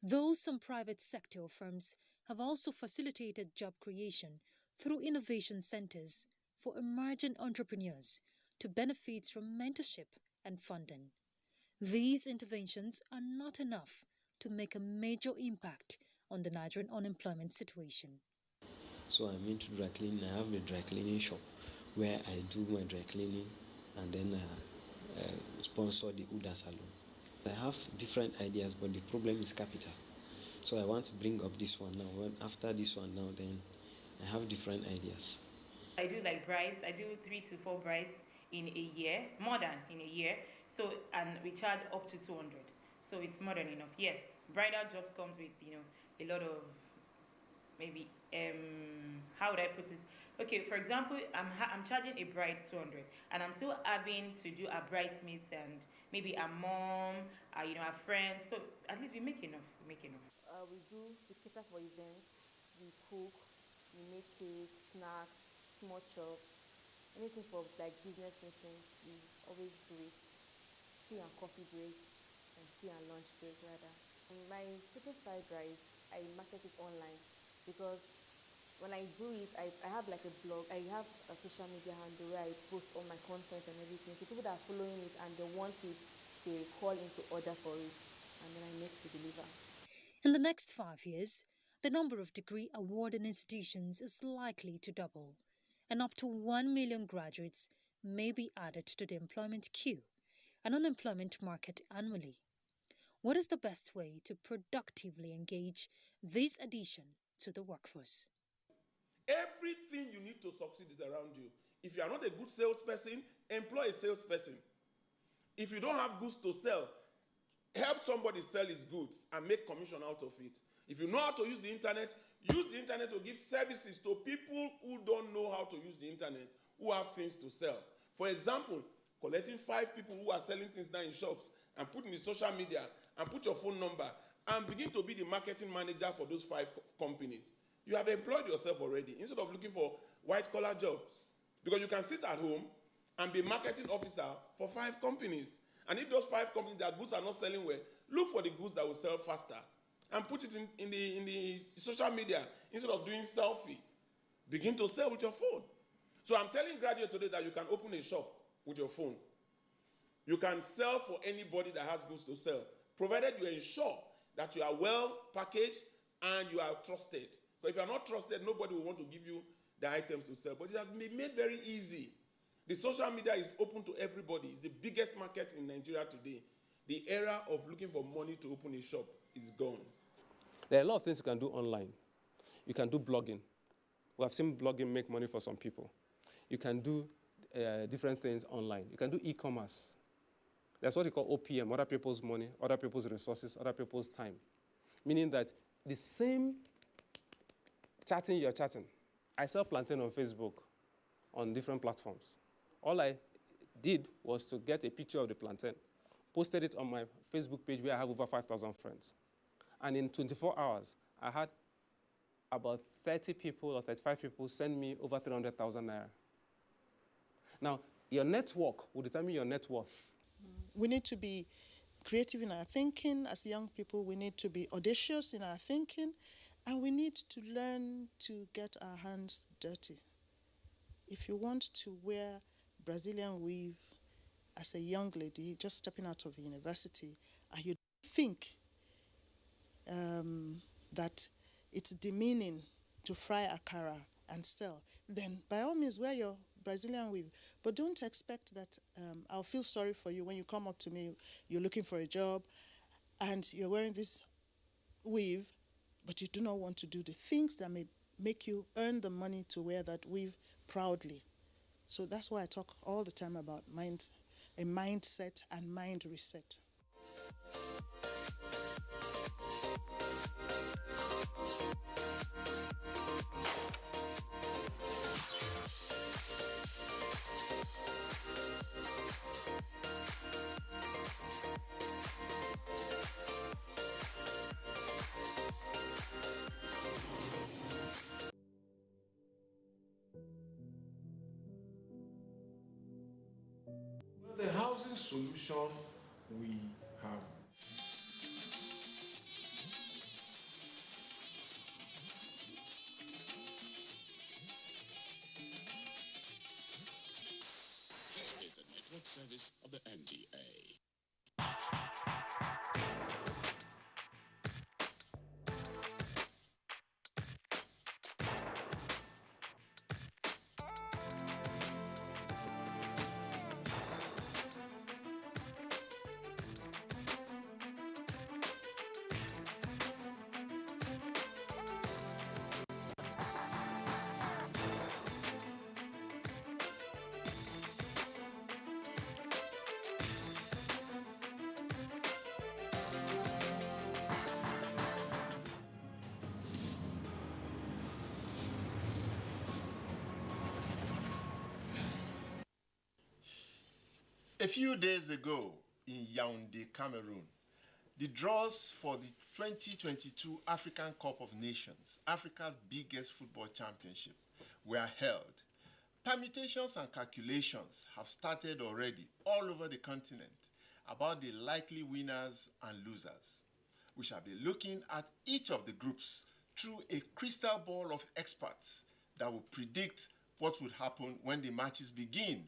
Though some private sector firms have also facilitated job creation through innovation centers for emerging entrepreneurs to benefit from mentorship and funding. These interventions are not enough to make a major impact on the Nigerian unemployment situation. So I'm into dry cleaning. I have a dry cleaning shop where I do my dry cleaning and then sponsor the Uda Salon. I have different ideas, but the problem is capital. So I want to bring up this one now. After this one now, then I have different ideas. I do like brides. I do 3 to 4 brides in a year, more than in a year. So, and we charge up to 200. So it's more than enough. Yes, bridal jobs comes with, a lot of maybe, how would I put it? Okay, for example, I'm charging a bride 200, and I'm still having to do a bridesmaids and maybe a mom, a friend. So at least we make enough. We cater for events, we cook, we make cakes, snacks, small chops, anything for like business meetings, we always do it. Tea and coffee break, and tea and lunch break rather. My chicken fried rice, I market it online because when I do it, I have like a blog, I have a social media handle where I post all my content and everything. So people that are following it and they want it, they call in to order for it, and then I make to deliver. In the next 5 years, the number of degree awarding institutions is likely to double, and up to 1 million graduates may be added to the employment queue and unemployment market annually. What is the best way to productively engage this addition to the workforce? Everything you need to succeed is around you. If you are not a good salesperson, employ a salesperson. If you don't have goods to sell, help somebody sell his goods and make commission out of it. If you know how to use the internet to give services to people who don't know how to use the internet, who have things to sell. For example, collecting 5 people who are selling things now in shops and put in the social media and put your phone number and begin to be the marketing manager for those 5 companies. You have employed yourself already instead of looking for white-collar jobs. Because you can sit at home and be marketing officer for 5 companies. And if those 5 companies, their goods are not selling well, look for the goods that will sell faster and put it in the social media instead of doing selfie. Begin to sell with your phone. So I'm telling graduates today that you can open a shop with your phone. You can sell for anybody that has goods to sell, provided you ensure that you are well packaged and you are trusted. But if you are not trusted, nobody will want to give you the items to sell. But it has been made very easy. The social media is open to everybody. It's the biggest market in Nigeria today. The era of looking for money to open a shop is gone. There are a lot of things you can do online. You can do blogging. We have seen blogging make money for some people. You can do different things online. You can do e-commerce. That's what we call OPM, other people's money, other people's resources, other people's time. Meaning that the same chatting you're chatting, I sell plantain on Facebook on different platforms. All I did was to get a picture of the plantain, posted it on my Facebook page where I have over 5,000 friends. And in 24 hours, I had about 30 people or 35 people send me over 300,000 naira. Now, your network will determine your net worth. We need to be creative in our thinking. As young people, we need to be audacious in our thinking, and we need to learn to get our hands dirty. If you want to wear Brazilian weave as a young lady just stepping out of university, and you think that it's demeaning to fry akara and sell, then by all means wear your Brazilian weave. But don't expect that I'll feel sorry for you when you come up to me, you're looking for a job, and you're wearing this weave, but you do not want to do the things that may make you earn the money to wear that weave proudly. So that's why I talk all the time about a mindset and mind reset. The housing solution we have. This is the network service of the NTA. A few days ago in Yaoundé, Cameroon, the draws for the 2022 African Cup of Nations, Africa's biggest football championship, were held. Permutations and calculations have started already all over the continent about the likely winners and losers. We shall be looking at each of the groups through a crystal ball of experts that will predict what would happen when the matches begin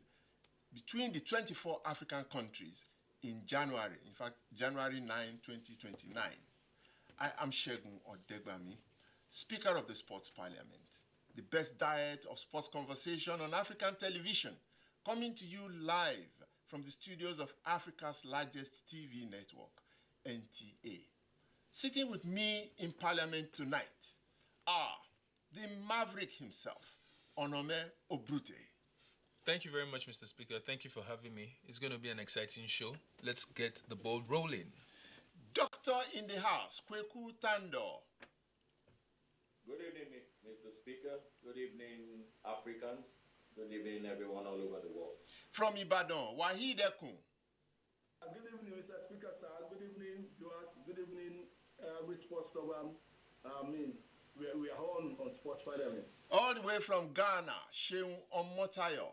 between the 24 African countries in January, in fact, January 9, 2029. I am Segun Odegbami, Speaker of the Sports Parliament, the best diet of sports conversation on African television, coming to you live from the studios of Africa's largest TV network, NTA. Sitting with me in Parliament tonight are the maverick himself, Onome Obrute. Thank you very much, Mr. Speaker. Thank you for having me. It's going to be an exciting show. Let's get the ball rolling. Doctor in the house, Kweku Tando. Good evening, Mr. Speaker. Good evening, Africans. Good evening, everyone all over the world. From Ibadan, Wahid Ekun. Good evening, Mr. Speaker, sir. Good evening, viewers. Good evening, sports program. We are on Sports Parliament. All the way from Ghana, Sheun Omotayo.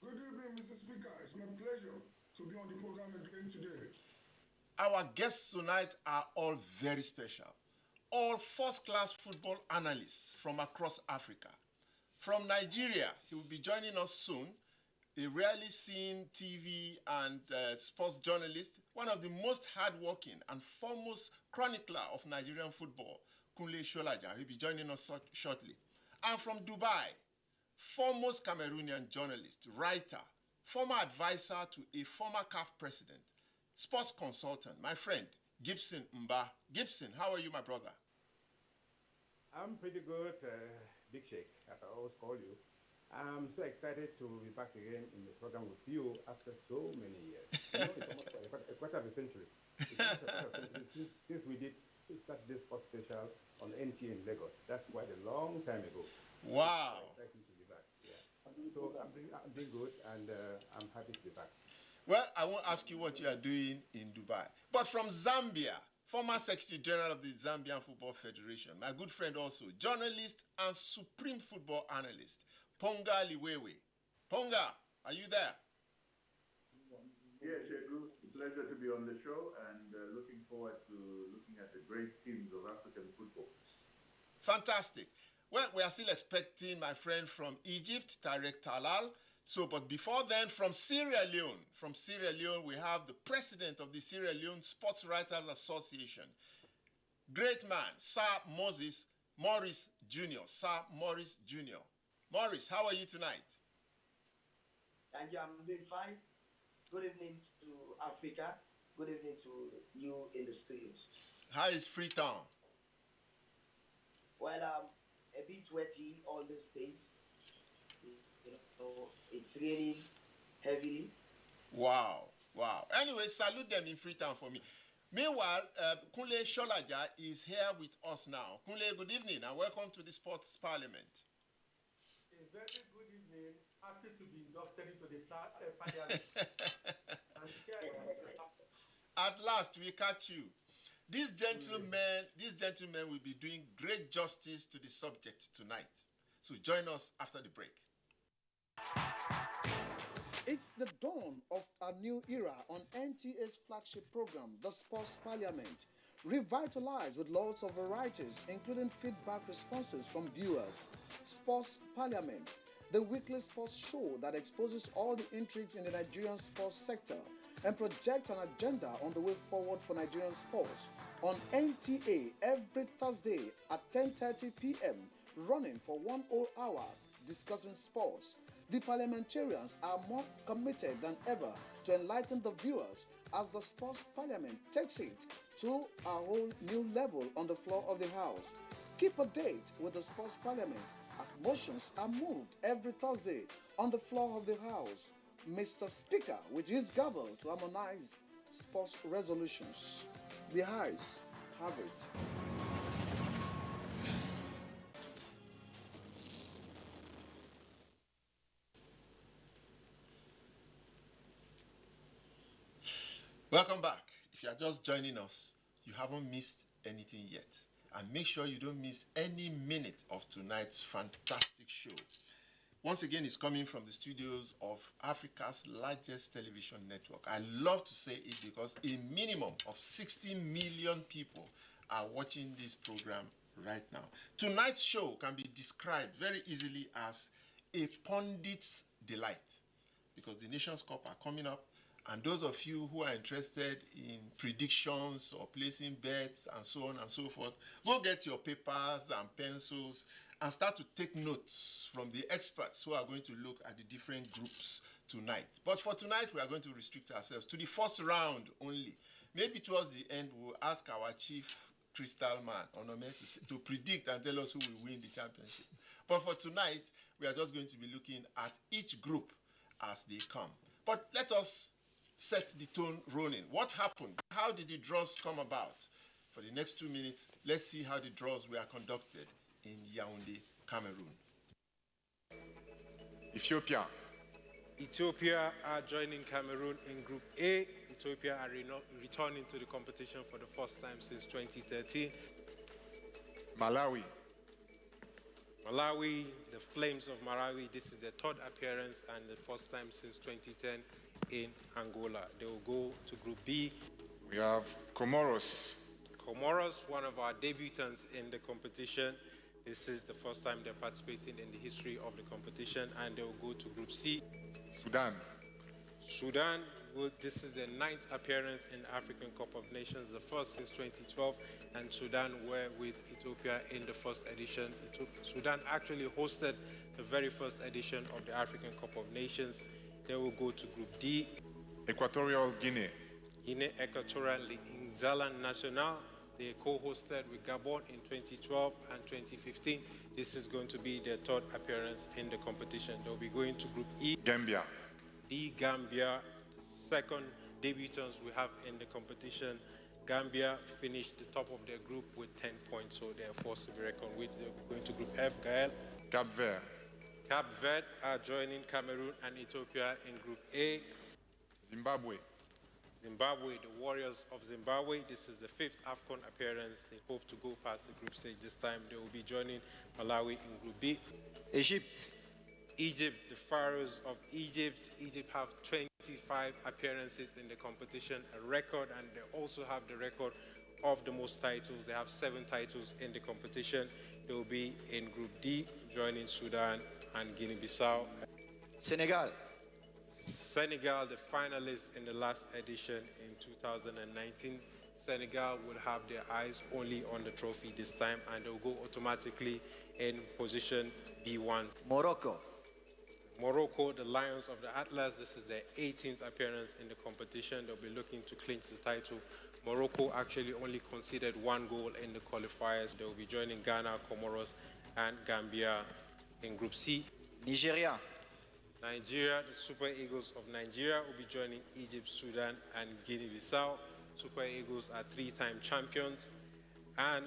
Good evening, Mr. Speaker. It's my pleasure to be on the program again today. Our guests tonight are all very special. all first-class football analysts from across Africa. From Nigeria, he will be joining us soon, a rarely seen TV and sports journalist, one of the most hardworking and foremost chronicler of Nigerian football, Kunle Sholaja. He'll be joining us shortly. And from Dubai, foremost Cameroonian journalist, writer, former advisor to a former CAF president, sports consultant, my friend, Gibson Mba. Gibson, how are you, my brother? I'm pretty good, Big Sheikh, as I always call you. I'm so excited to be back again in the program with you after so many years. You know, it's almost a quarter of a century. It's almost a quarter of a century since we did Saturday Sports Special on NTA in Lagos. That's quite a long time ago. Wow. It's exciting to be back. Yeah. So I'm doing good, and I'm happy to be back. Well, I won't ask you what you are doing in Dubai. But from Zambia, former Secretary General of the Zambian Football Federation, my good friend also, journalist and supreme football analyst, Ponga Liwewe. Ponga, are you there? Yes, Sheku. Pleasure to be on the show and looking forward to looking at the great teams of African football. Fantastic. Well, we are still expecting my friend from Egypt, Tarek Talal. So, but before then, from Sierra Leone, we have the president of the Sierra Leone Sports Writers Association. Great man, Sir Maurice Jr. Sir Maurice Jr. Maurice, how are you tonight? Thank you, I'm doing fine. Good evening to Africa. Good evening to you in the studios. How is Freetown? Well, a bit wetty all these days. You know, it's raining heavily. Wow. Anyway, salute them in Freetown for me. Meanwhile, Kunle Sholaja is here with us now. Kunle, good evening and welcome to the Sports Parliament. A very good evening. Happy to be inducted into the Parliament. At last, we catch you. These gentlemen will be doing great justice to the subject tonight. So join us after the break. It's the dawn of a new era on NTA's flagship program, the Sports Parliament, revitalized with lots of varieties, including feedback responses from viewers. Sports Parliament, the weekly sports show that exposes all the intrigues in the Nigerian sports sector and projects an agenda on the way forward for Nigerian sports. On NTA every Thursday at 10:30 p.m., running for 1 whole hour, discussing sports. The parliamentarians are more committed than ever to enlighten the viewers as the Sports Parliament takes it to a whole new level on the floor of the House. Keep a date with the Sports Parliament as motions are moved every Thursday on the floor of the House. Mr. Speaker, with his gavel to harmonize sports resolutions. The House have it. Welcome back. If you are just joining us, you haven't missed anything yet. And make sure you don't miss any minute of tonight's fantastic show. Once again, it's coming from the studios of Africa's largest television network. I love to say it because a minimum of 60 million people are watching this program right now. Tonight's show can be described very easily as a pundit's delight because the Nations Cup are coming up. And those of you who are interested in predictions or placing bets and so on and so forth, go get your papers and pencils and start to take notes from the experts who are going to look at the different groups tonight. But for tonight, we are going to restrict ourselves to the first round only. Maybe towards the end, we'll ask our chief crystal man, Onome, to predict and tell us who will win the championship. But for tonight, we are just going to be looking at each group as they come. But let us set the tone rolling. What happened? How did the draws come about? For the next 2 minutes, let's see how the draws were conducted in Yaoundé, Cameroon. Ethiopia are joining Cameroon in Group A. Ethiopia are returning to the competition for the first time since 2013. Malawi, the Flames of Malawi, this is their third appearance and the first time since 2010 in Angola. They will go to Group B. We have Comoros, Comoros, one of our debutants in the competition. This is the first time they're participating in the history of the competition, and they will go to Group C. Sudan. Sudan, this is their 9th appearance in the African Cup of Nations, the first since 2012, and Sudan were with Ethiopia in the first edition. Sudan actually hosted the very first edition of the African Cup of Nations. They will go to Group D. Equatorial Guinea. Guinea Equatorial Inzalan National. They co-hosted with Gabon in 2012 and 2015. This is going to be their 3rd appearance in the competition. They'll be going to Group E. Gambia. The Gambia, 2nd debutants we have in the competition. Gambia finished the top of their group with 10 points, so they're forced to be reckoned with. They'll be going to Group F. Gael. Cape Verde. Cape Verde are joining Cameroon and Ethiopia in Group A. Zimbabwe. Zimbabwe, the Warriors of Zimbabwe. This is the 5th AFCON appearance. They hope to go past the group stage this time. They will be joining Malawi in Group B. Egypt. Egypt, the Pharaohs of Egypt. Egypt have 25 appearances in the competition, a record, and they also have the record of the most titles. They have 7 titles in the competition. They will be in Group D, joining Sudan and Guinea-Bissau. Senegal. Senegal, the finalists in the last edition in 2019. Senegal will have their eyes only on the trophy this time, and they'll go automatically in position B1. Morocco. Morocco, the Lions of the Atlas, this is their 18th appearance in the competition. They'll be looking to clinch the title. Morocco actually only conceded 1 goal in the qualifiers. They'll be joining Ghana, Comoros, and Gambia in Group C. Nigeria. Nigeria, the Super Eagles of Nigeria will be joining Egypt, Sudan, and Guinea-Bissau. Super Eagles are 3-time champions, and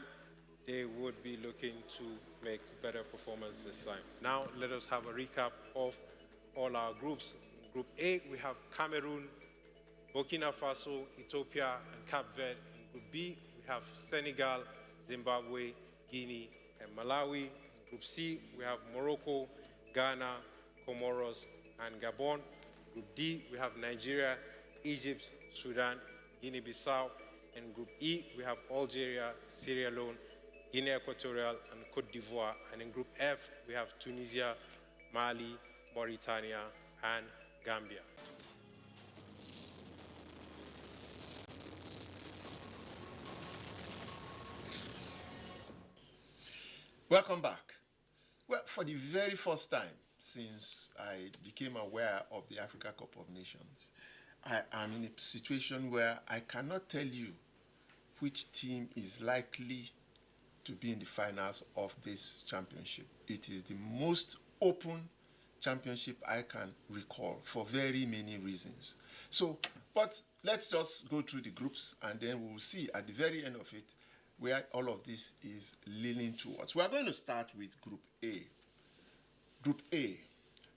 they would be looking to make better performance this time. Now, let us have a recap of all our groups. Group A, we have Cameroon, Burkina Faso, Ethiopia, and Cape Verde. In Group B, we have Senegal, Zimbabwe, Guinea, and Malawi. In Group C, we have Morocco, Ghana, Comoros, and Gabon. Group D, we have Nigeria, Egypt, Sudan, Guinea-Bissau. In Group E, we have Algeria, Sierra Leone, Guinea Equatorial, and Cote d'Ivoire. And in Group F, we have Tunisia, Mali, Mauritania, and Gambia. Welcome back. Well, for the very first time since I became aware of the Africa Cup of Nations, I am in a situation where I cannot tell you which team is likely to be in the finals of this championship. It is the most open championship I can recall for very many reasons. So, but let's just go through the groups, and then we'll see at the very end of it where all of this is leaning towards. We are going to start with Group A. Group A,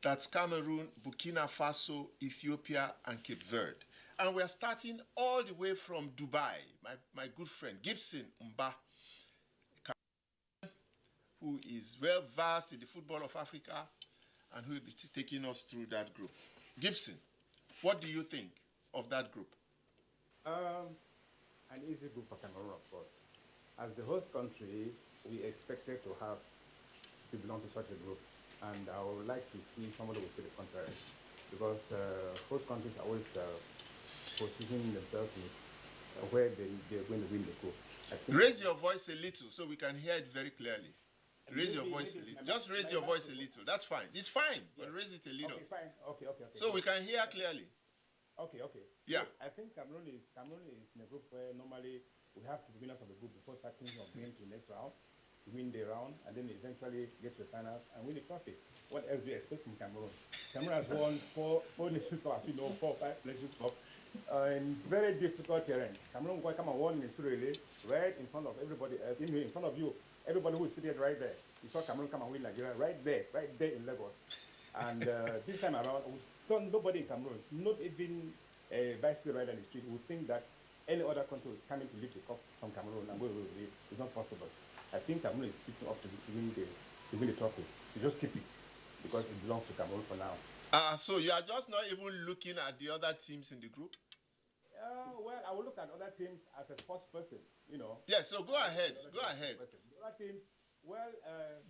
that's Cameroon, Burkina Faso, Ethiopia, and Cape Verde. And we are starting all the way from Dubai. My good friend, Gibson Mba, who is well versed in the football of Africa and who will be taking us through that group. Gibson, what do you think of that group? An easy group for Cameroon, of course. As the host country, we expected to belong to such a group. And I would like to see somebody who will say the contrary, because the host countries are always positioning themselves where they're going to win the group. Raise your voice a little so we can hear it very clearly. Raise your voice a little. Just raise your voice a little. That's fine. It's fine, but raise it a little. Okay, fine. Okay. So we can hear clearly. Okay. Yeah. So I think Cameroon is in a group where normally we have to be winners of the group before starting of going to the next round, win the round, and then eventually get to the finals and win the trophy. What else do you expect from Cameroon? Cameroon has won four Nations Cup, as you know, 4 or 5 Nations Cup in very difficult terrain. Cameroon will come and won in Surrey, right in front of everybody else, in front of you. Everybody who is sitting right there. You saw Cameroon come and win Nigeria right there in Lagos. And this time around, we saw nobody in Cameroon, not even a bicycle rider in the street, would think that any other country is coming to lift the cup from Cameroon and go away with it. It's not possible. I think Cameroon is picking up to win the trophy. You just keep it because it belongs to Cameroon for now. So you are just not even looking at the other teams in the group? Well, I will look at other teams as a sports person, you know. Yeah, so go ahead. Go ahead. Other teams, well,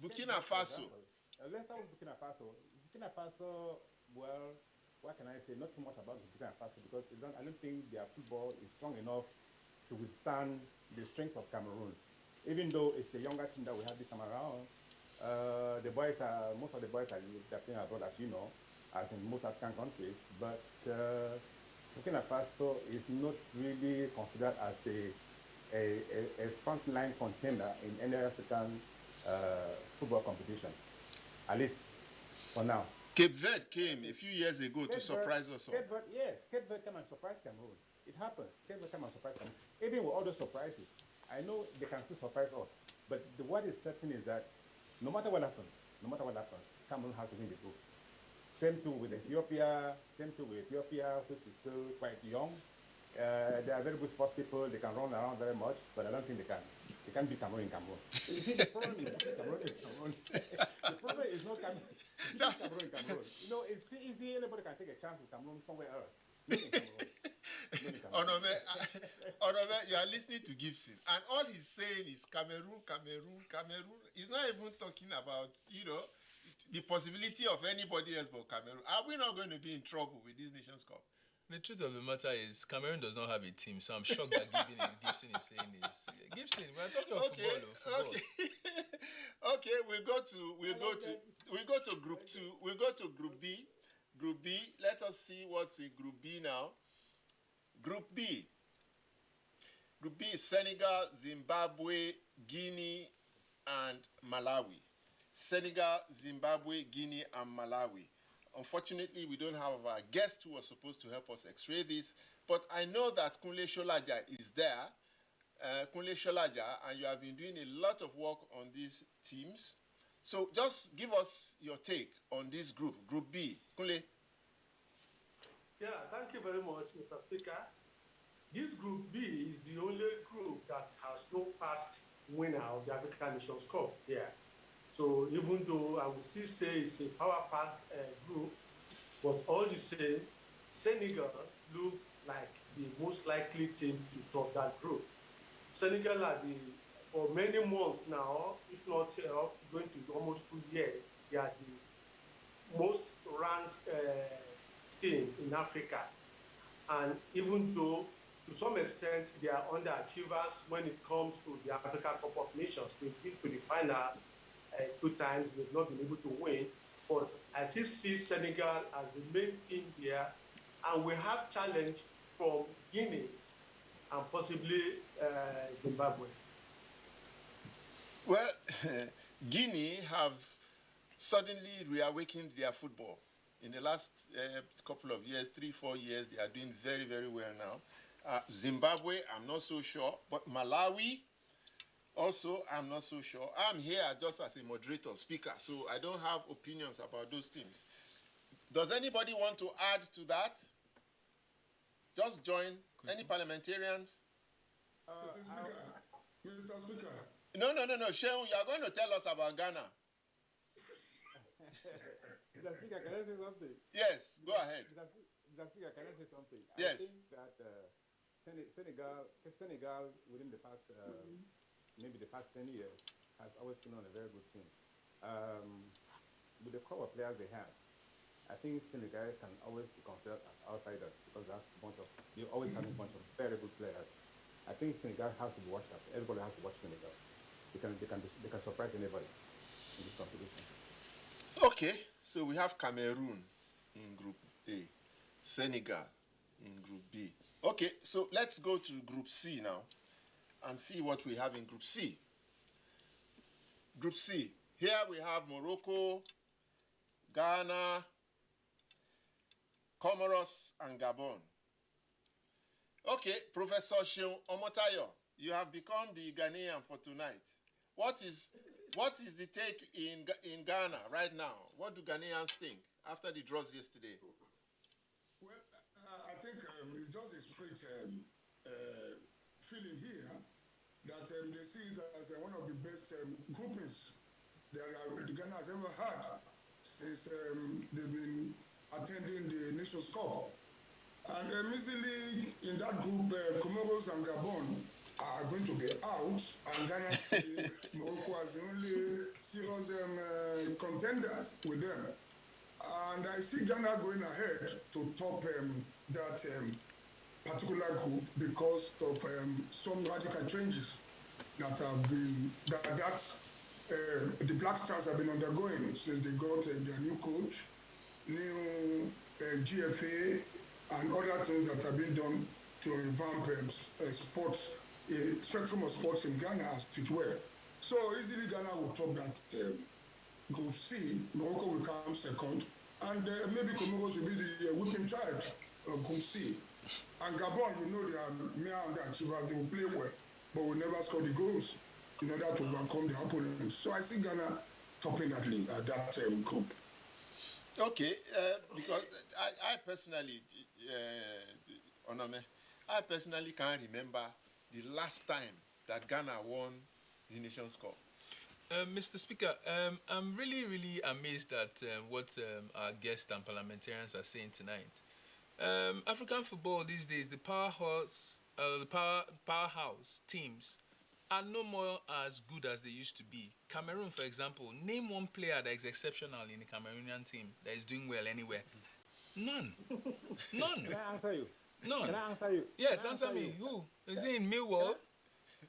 Burkina Faso. Let's start with Burkina Faso. Burkina Faso, well, what can I say? Not too much about Burkina Faso because I don't think their football is strong enough to withstand the strength of Cameroon. Even though it's a younger team that we have this time around, most of the boys are playing abroad, as you know, as in most African countries. But Burkina Faso is not really considered as a frontline contender in any African football competition, at least for now. Cape Verde came a few years ago to surprise us all. Cape Verde came and surprised Cameroon. It happens. Cape Verde came and surprised Cameroon. Even with all those surprises, I know they can still surprise us. But what is certain is that no matter what happens, Cameroon has to win the group. Same too with Ethiopia, which is still quite young. They are very good sports people. They can run around very much, but I don't think they can. They can't beat Cameroon in Cameroon. You see, the problem is Cameroon in Cameroon. The problem is not Cameroon in Cameroon. You know, it's easy. Anybody can take a chance with Cameroon somewhere else. Not in Cameroon. Onome, you are listening to Gibson, and all he's saying is Cameroon. He's not even talking about, the possibility of anybody else but Cameroon. Are we not going to be in trouble with this Nations Cup? The truth of the matter is, Cameroon does not have a team, so I'm shocked that Gibson is saying this. Gibson, we're talking about football. Okay, we go to Group 2. We go to Group B. Group B. Let us see what's in Group B now. Group B. Group B is Senegal, Zimbabwe, Guinea, and Malawi. Senegal, Zimbabwe, Guinea, and Malawi. Unfortunately, we don't have our guest who was supposed to help us x-ray this, but I know that Kunle Sholaja is there. Kunle Sholaja, and you have been doing a lot of work on these teams. So just give us your take on this group, Group B. Kunle. Yeah, thank you very much, Mr. Speaker. This Group B is the only group that has no past winner of the African Nations Cup here. So even though I would still say it's a power-packed group, but all the same, Senegal look like the most likely team to top that group. Senegal are for many months now, if not going to almost 2 years, they are the most ranked team in Africa. And even though, to some extent, they are underachievers when it comes to the Africa Cup of Nations. They've been to the final 2 times, they've not been able to win. But I still see Senegal as the main team here, and we have challenge from Guinea and possibly Zimbabwe. Well, Guinea have suddenly reawakened their football. In the last couple of years, 3-4 years, they are doing very, very well now. Zimbabwe, I'm not so sure, but Malawi, also, I'm not so sure. I'm here just as a moderator, speaker, so I don't have opinions about those teams. Does anybody want to add to that? Just join. Any parliamentarians? Mr. Speaker. No. Shehu, you are going to tell us about Ghana. Mr. Speaker, can I say something? Yes, go ahead. Mr. Speaker, can I say something? Yes. I think that Senegal, within the past, maybe the past 10 years, has always been on a very good team. With the core of players they have, I think Senegal can always be considered as outsiders because they always have a bunch of very good players. I think Senegal has to be watched out. Everybody has to watch Senegal. They can surprise anybody in this competition. Okay, so we have Cameroon in Group A, Senegal in Group B. Okay, so let's go to Group C now and see what we have in Group C. Group C. Here we have Morocco, Ghana, Comoros, and Gabon. Okay, Professor Sheun Omotayo, you have become the Ghanaian for tonight. What is the take in Ghana right now? What do Ghanaians think after the draws yesterday? Well, I think it's just a straight feeling here that they see it as one of the best groupings that Ghana has ever had since they've been attending the Nations Cup. And easily in that group, Comoros and Gabon are going to be out, and Ghana see Morocco as the only serious contender with them. And I see Ghana going ahead to top that particular group because of some radical changes that have been the Black Stars have been undergoing since they got their new coach, new GFA, and other things that have been done to revamp sports, spectrum of sports in Ghana as it were. So easily Ghana will top that Group C, Morocco will come second, and maybe Comoros will be the whipping child of Group C. And Gabon, you know, they are mere underachievers, they will play well, but will never score the goals in order to overcome the opponents. So I see Ghana topping that league, that group. Okay, because I personally, Onome, I personally can't remember the last time that Ghana won the Nations Cup. Mr. Speaker, I'm really, really amazed at what our guests and parliamentarians are saying tonight. African football these days, the powerhouse teams are no more as good as they used to be. Cameroon, for example, name one player that is exceptional in the Cameroonian team that is doing well anywhere. None. None. Can I answer you? None. Can I answer you? Yes, answer me. Who? Is he in Millwall?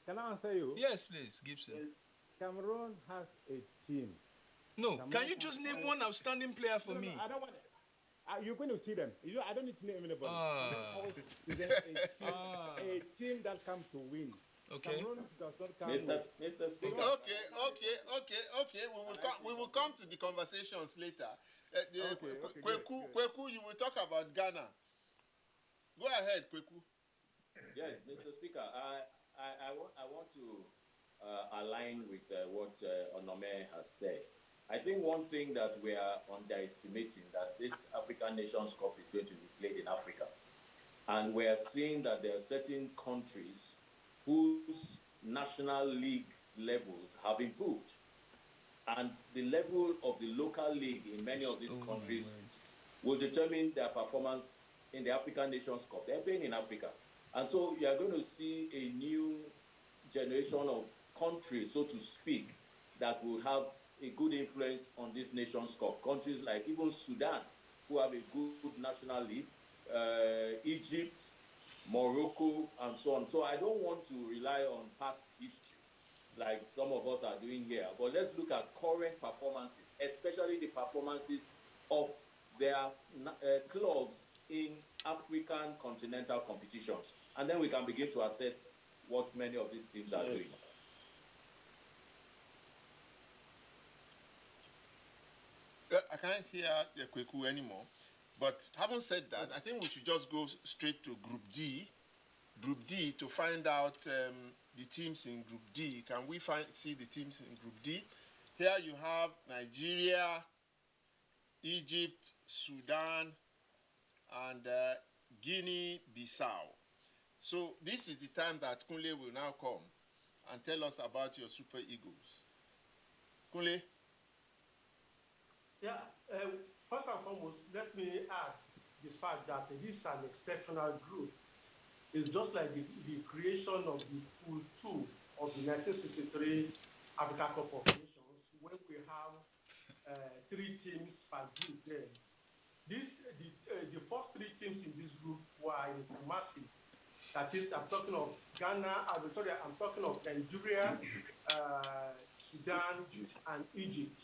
Can I answer you? Yes, please, Gibson. Cameroon has a team. No, Cameroon can you just name one outstanding player for me? No, I don't want it. You're going to see them. I don't need to name anybody. A team that comes to win. Okay. Cameroon does not come Mr. Speaker. Okay. We will come to the conversations later. Kweku, you will talk about Ghana. Go ahead, Kweku. Yes, Mr. Speaker. I want to align with what Onome has said. I think one thing that we are underestimating that this African Nations Cup is going to be played in Africa. And we are seeing that there are certain countries whose national league levels have improved. And the level of the local league in many of these countries will determine their performance in the African Nations Cup. They're playing in Africa. And so you are going to see a new generation of countries, so to speak, that will have a good influence on this Nations Cup. Countries like even Sudan, who have a good national league, Egypt, Morocco, and so on. So I don't want to rely on past history like some of us are doing here, but let's look at current performances, especially the performances of their clubs in African continental competitions. And then we can begin to assess what many of these teams are doing. I can't hear the Kweku anymore. But having said that, I think we should just go straight to Group D. Group D to find out the teams in Group D. Can we see the teams in Group D? Here you have Nigeria, Egypt, Sudan, and Guinea-Bissau. So this is the time that Kunle will now come and tell us about your Super Eagles. Kunle? Yeah, first and foremost, let me add the fact that this is an exceptional group. It's just like the creation of the Pool 2 of the 1963 Africa Cup of Nations, when we have 3 teams per group there. The first 3 teams in this group were massive. That is, I'm talking of Ghana, I'm talking of Nigeria, Sudan, and Egypt.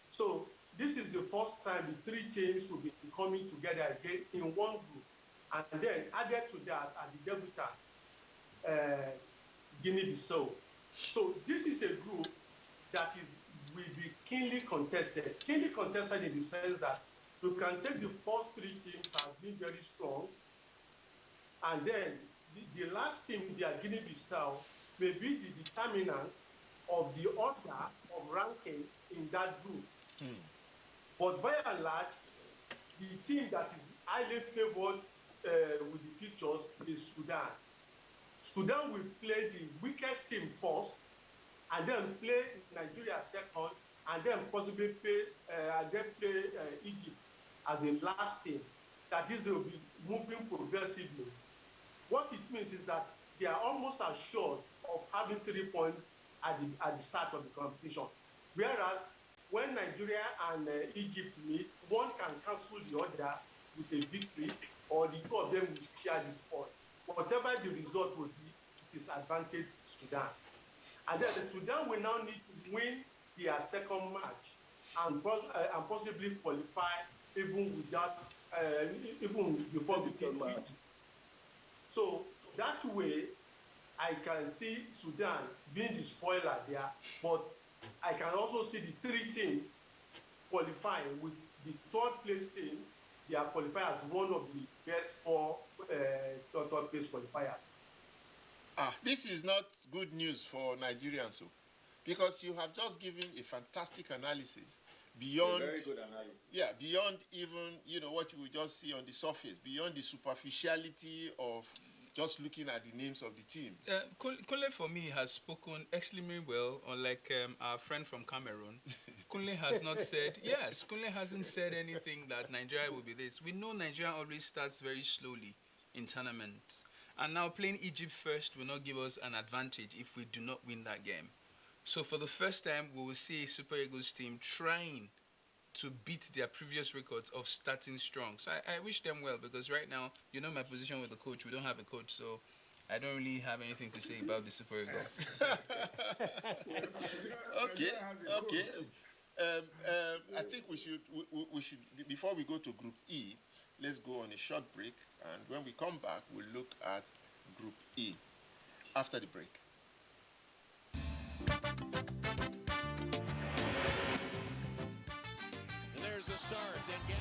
So this is the first time the 3 teams will be coming together again in one group. And then added to that are the debutants, Guinea-Bissau. So this is a group that will be keenly contested. Keenly contested in the sense that you can take the first 3 teams as being very strong, and then the last team, the Guinea-Bissau, may be the determinant of the order of ranking in that group. But by and large, the team that is highly favored with the features is Sudan. Sudan will play the weakest team first, and then play Nigeria second, and then possibly play Egypt as the last team. that is, they will be moving progressively. What it means is that they are almost assured of having 3 points at the start of the competition. Whereas when Nigeria and Egypt meet, one can cancel the other with a victory, or the two of them will share the spot. Whatever the result will be, it is advantage Sudan. And then the Sudan will now need to win their second match and possibly qualify even without, even before the match. So that way, I can see Sudan being the spoiler there, but I can also see the 3 teams qualifying with the 3rd place team. They are qualified as one of the best 4 third place qualifiers. This is not good news for Nigerians, because you have just given a fantastic analysis beyond a very good analysis. Yeah, beyond even what you would just see on the surface, beyond the superficiality of just looking at the names of the teams. Kunle, for me, has spoken extremely well, unlike our friend from Cameroon. Kunle has not said, yes, Kunle hasn't said anything that Nigeria will be this. We know Nigeria always starts very slowly in tournaments. And now playing Egypt first will not give us an advantage if we do not win that game. So for the first time, we will see a Super Eagles team trying to beat their previous records of starting strong. So I wish them well, because right now, you know my position with the coach. We don't have a coach, so I don't really have anything to say about the Super Eagles. Okay. I think we should before we go to Group E, let's go on a short break, and when we come back, we'll look at Group E after the break. There's a start and get.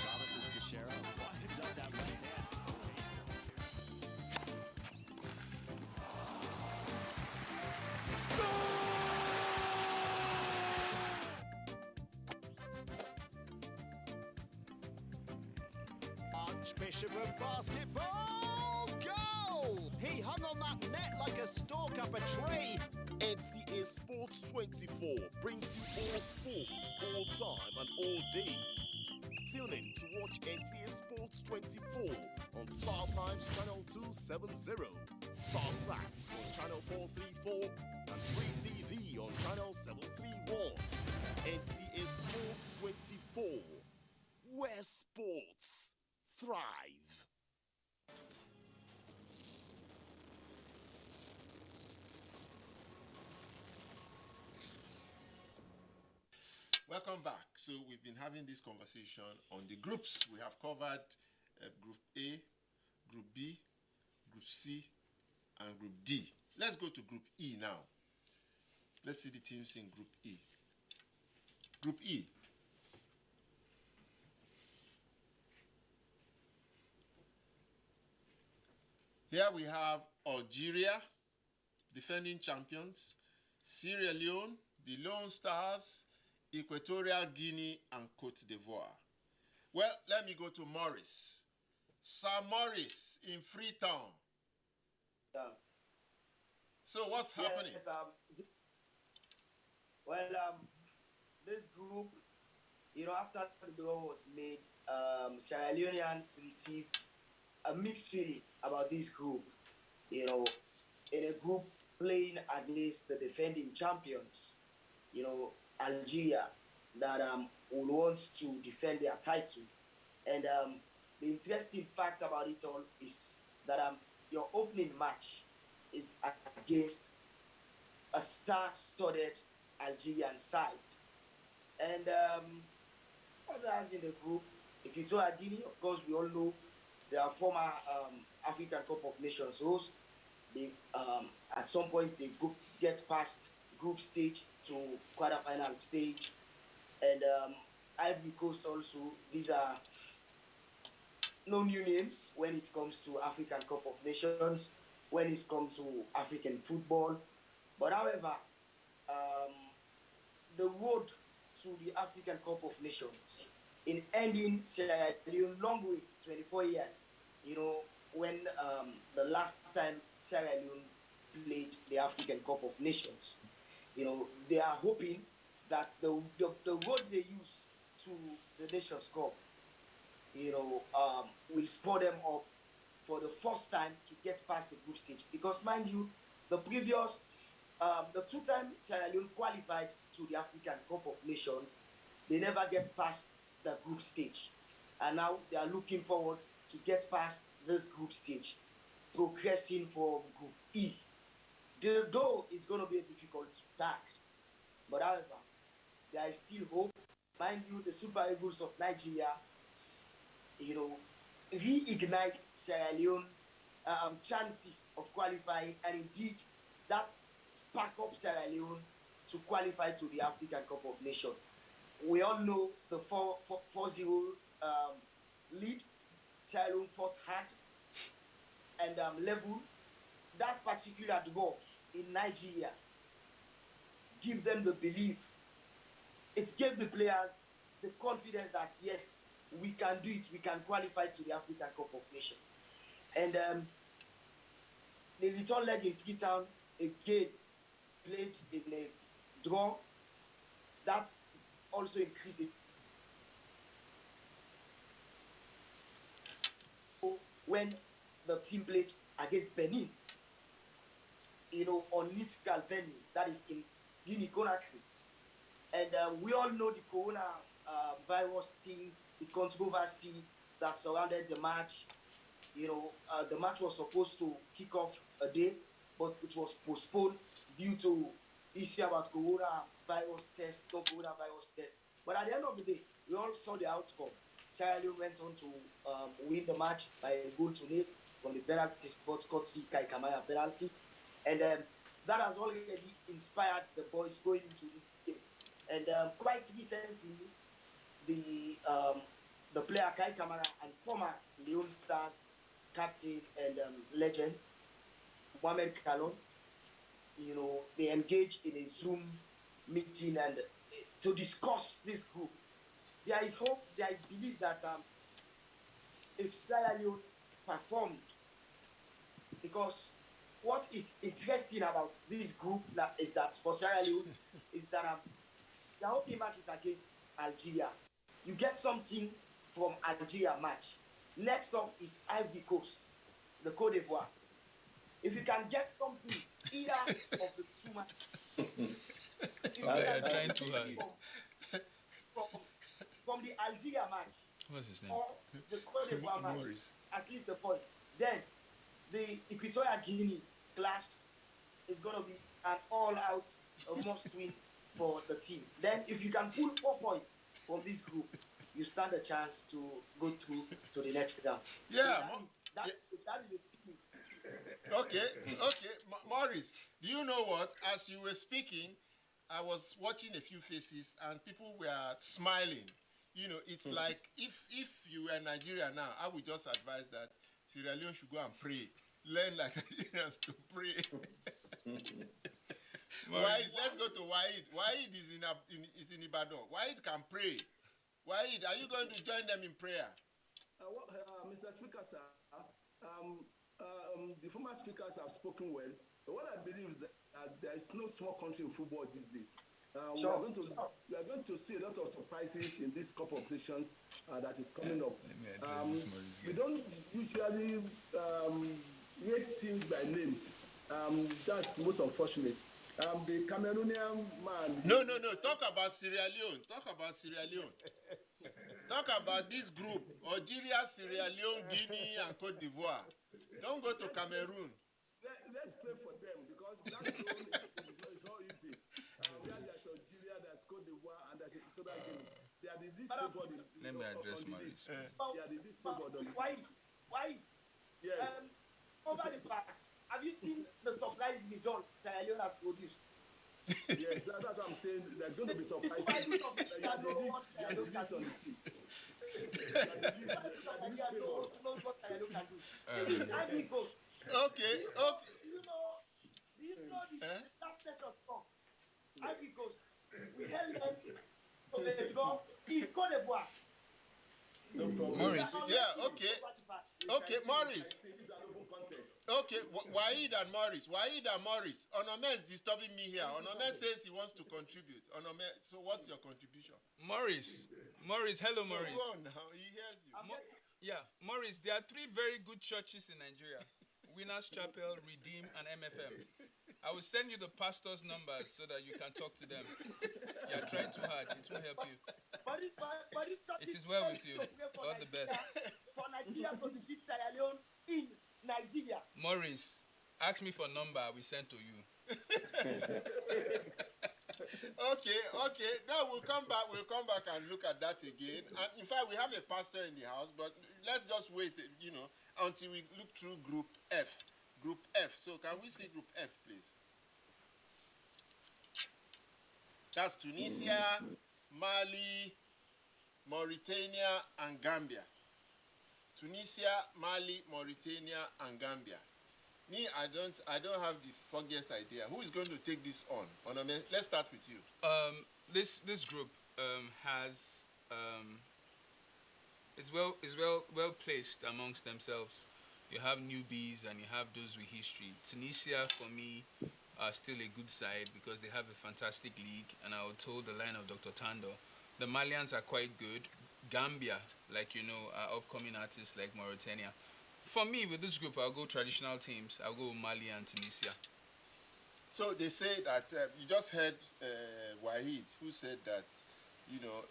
Promises to share out. Winds up that right hand. Archbishop of basketball, goal! He hung on that net like a stalk up a tree. NTA Sports 24 brings you all sports, all time and all day. Tune in to watch NTA Sports 24 on Star Times Channel 270, StarSat on Channel 434, and Free TV on Channel 731. NTA Sports 24, where sports thrive. Welcome back. So we've been having this conversation on the groups. We have covered Group A, Group B, Group C, and Group D. Let's go to Group E now. Let's see the teams in Group E. Group E. Here we have Algeria, defending champions, Sierra Leone, the Lone Stars, Equatorial Guinea, and Cote d'Ivoire. Well, let me go to Maurice. Sir Maurice in Freetown. Yeah. So what's happening? This group, after the draw was made, Sierra Leoneans received a mixed feeling about this group. In a group playing against the defending champions, Algeria, that will want to defend their title. And the interesting fact about it all is that your opening match is against a star-studded Algerian side. And others in the group, Equatorial Guinea, of course, we all know they are former African Cup of Nations host. They at some point they get past group stage to quarterfinal stage, and Ivory Coast also. These are no new names when it comes to African Cup of Nations, when it comes to African football. But however, the road to the African Cup of Nations in ending Sierra Leone long wait, 24 years, when the last time Sierra Leone played the African Cup of Nations. They are hoping that the road they use to the Nations Cup, will spur them up for the first time to get past the group stage. Because mind you, the two-time Sierra Leone qualified to the African Cup of Nations, they never get past the group stage. And now they are looking forward to get past this group stage, progressing from Group E. Though it's going to be a difficult task, but however, there is still hope. Mind you, the Super Eagles of Nigeria, reignite Sierra Leone chances of qualifying, and indeed that spark up Sierra Leone to qualify to the African Cup of Nations. We all know the 4-0 lead Sierra Leone fought hard and level. That particular draw in Nigeria give them the belief. It gave the players the confidence that yes, we can do it. We can qualify to the African Cup of Nations. And the return leg in Freetown again played in a draw. That also increased it. When the team played against Benin, on neutral venue, that is in Guinea-Conakry. And we all know the corona virus thing, the controversy that surrounded the match. The match was supposed to kick off a day, but it was postponed due to issue about coronavirus test, no coronavirus test. But at the end of the day, we all saw the outcome. Sierra Leone went on to win the match by a goal to nil from the penalty spot, courtesy Kai Kamara penalty. And that has already inspired the boys going into this game. And quite recently, the player Kai Kamara and former Leone Stars captain and legend Mohamed Kalon, they engaged in a Zoom meeting and to discuss this group. There is hope, there is belief that if Sierra Leone performed, because what is interesting about this group is that for Sierra Leone is that their opening match is against Algeria. You get something from Algeria match. Next up is Ivory Coast, the Côte d'Ivoire. If you can get something either of the two matches, trying too hard. From the Algeria match, what's his name? Or the Côte d'Ivoire match, at least the point. Then the Equatorial Guinea clash is going to be an all-out must-win for the team. Then if you can pull 4 points from this group, you stand a chance to go through to the next round. Yeah. So that is the thing. Okay. Maurice, do you know what? As you were speaking, I was watching a few faces and people were smiling. It's like if you were in Nigeria now, I would just advise that Sierra Leone should go and pray. Learn like Nigerians to pray. Wahid, let's go to Wahid. Wahid is in Ibadan. Wahid can pray. Wahid, are you going to join them in prayer? Mr. Speaker, sir, the former speakers have spoken well. But what I believe is that there is no small country in football these days. We are going to see a lot of surprises in this Cup of Nations that is coming up. We don't usually rate teams by names. That's most unfortunate. The Cameroonian man... No. Talk about Sierra Leone. Talk about this group. Algeria, Sierra Leone, Guinea, and Côte d'Ivoire. Don't go to Cameroon. Let's pray for them because that zone is not easy. Where there's Algeria, there's Côte d'Ivoire, and there's Equatorial Guinea. They are the least favored. Let me address Maurice. They are the least favored. Why? Yes. Over the past, have you seen the surprise results Sierra Leone has produced? Yes, that's what I'm saying. There's going to be surprises. They are the least on the team. Okay. Do you know the last session song? Ivory Coast. We held them to the draw. It's Côte d'Ivoire. No problem. Maurice. Yeah, okay. Okay, Maurice. Okay, Waheed and Morris. Onome is disturbing me here. Onome says he wants to contribute. Onome, so what's your contribution? Morris, hello, Morris. Go on now, he hears you. Morris, there are 3 very good churches in Nigeria. Winners Chapel, Redeem, and MFM. I will send you the pastor's numbers so that you can talk to them. You are trying too hard. It won't help you. It is well with you. All the best. For Nigeria to defeat Sierra Leone in Nigeria. Morris, ask me for number. We send to you. Okay. Now we'll come back and look at that again. And in fact, we have a pastor in the house, but let's just wait, until we look through Group F. Group F. So can we see Group F, please? That's Tunisia, Mali, Mauritania, and Gambia. Tunisia, Mali, Mauritania, and Gambia. Me, I don't have the foggiest idea. Who is going to take this on? Let's start with you. This group has it's well placed amongst themselves. You have newbies and you have those with history. Tunisia, for me, are still a good side because they have a fantastic league, and I will toe the line of Dr. Tando. The Malians are quite good. Gambia, are upcoming artists like Mauritania. For me, with this group, I'll go traditional teams. I'll go Mali and Tunisia. So they say that, you just heard Waheed, who said that,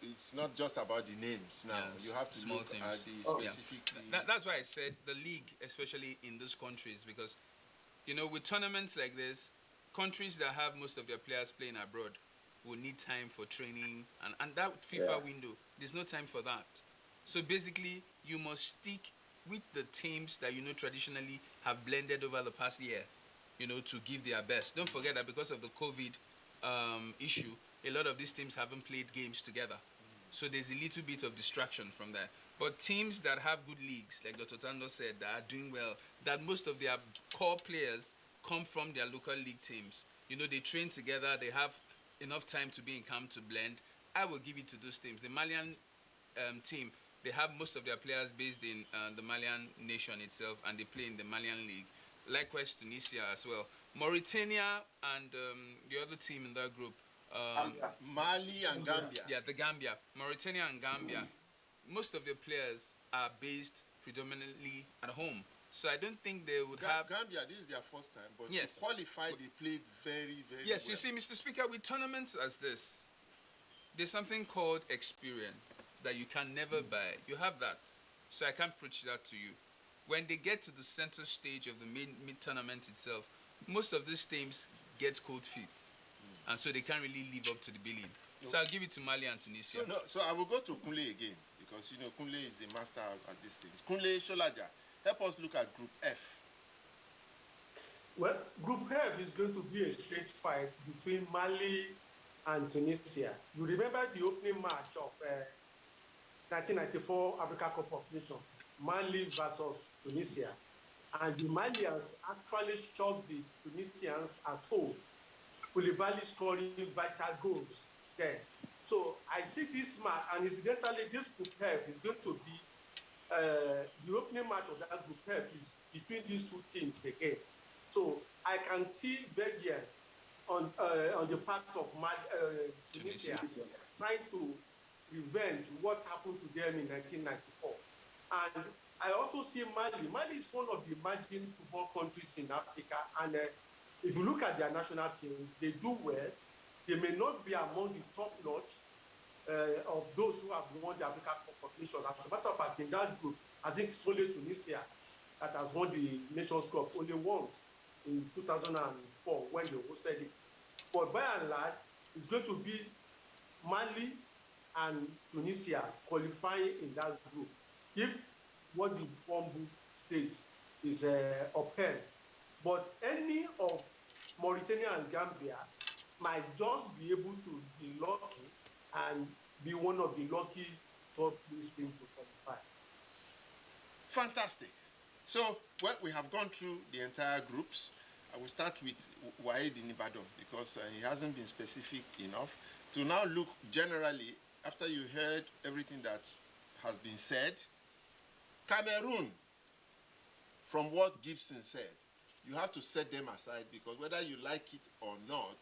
it's not just about the names now. Yeah, you have to look teams. at the specific teams. That's why I said the league, especially in those countries, because, with tournaments like this, countries that have most of their players playing abroad will need time for training. And that FIFA window, there's no time for that. So basically, you must stick with the teams that traditionally have blended over the past year, to give their best. Don't forget that because of the COVID issue, a lot of these teams haven't played games together. So there's a little bit of distraction from that. But teams that have good leagues, like Dr. Tando said, that are doing well, that most of their core players come from their local league teams. They train together, they have enough time to be in camp to blend. I will give it to those teams. The Malian team, they have most of their players based in the Malian nation itself, and they play in the Malian league. Likewise, Tunisia as well. Mauritania and the other team in that group. Mali and Gambia. Yeah, the Gambia. Mauritania and Gambia. Most of their players are based predominantly at home. So I don't think they would have... Gambia, this is their first time, but yes, to qualify, they played very, very yes, well. You see, Mr. Speaker, with tournaments as this, there's something called experience that you can never buy. You have that. So I can't preach that to you. When they get to the center stage of the mid-tournament itself, most of these teams get cold feet. And so they can't really live up to the billing. So I'll give it to Mali and Tunisia. So I will go to Kunle again, because, Kunle is the master at this thing. Kunle Sholaja, help us look at Group F. Well, Group F is going to be a straight fight between Mali and Tunisia. You remember the opening match of 1994 Africa Cup of Nations, Mali versus Tunisia. And the Malians actually shocked the Tunisians at home. Koulibaly scoring vital goals there. So I see this match, and incidentally, this Group F is going to be the opening match of that Group F is between these two teams again. So I can see vengeance on the part of Tunisia trying to revenge what happened to them in 1994. And I also see Mali. Mali is one of the emerging football countries in Africa, and if you look at their national teams, they do well. They may not be among the top notch of those who have won the Africa Cup of Nations. As a matter of fact, in that group, I think it's only Tunisia that has won the Nations Cup only once in 2004 when they hosted it. But by and large, it's going to be Mali and Tunisia qualifying in that group. If what the form book says is upheld. But any of Mauritania and Gambia might just be able to be lucky and be one of the lucky top teams to qualify. Fantastic. So, well, we have gone through the entire groups. I will start with Waheed in Ibadan because he hasn't been specific enough. To now look generally, after you heard everything that has been said, Cameroon, from what Gibson said, you have to set them aside because whether you like it or not,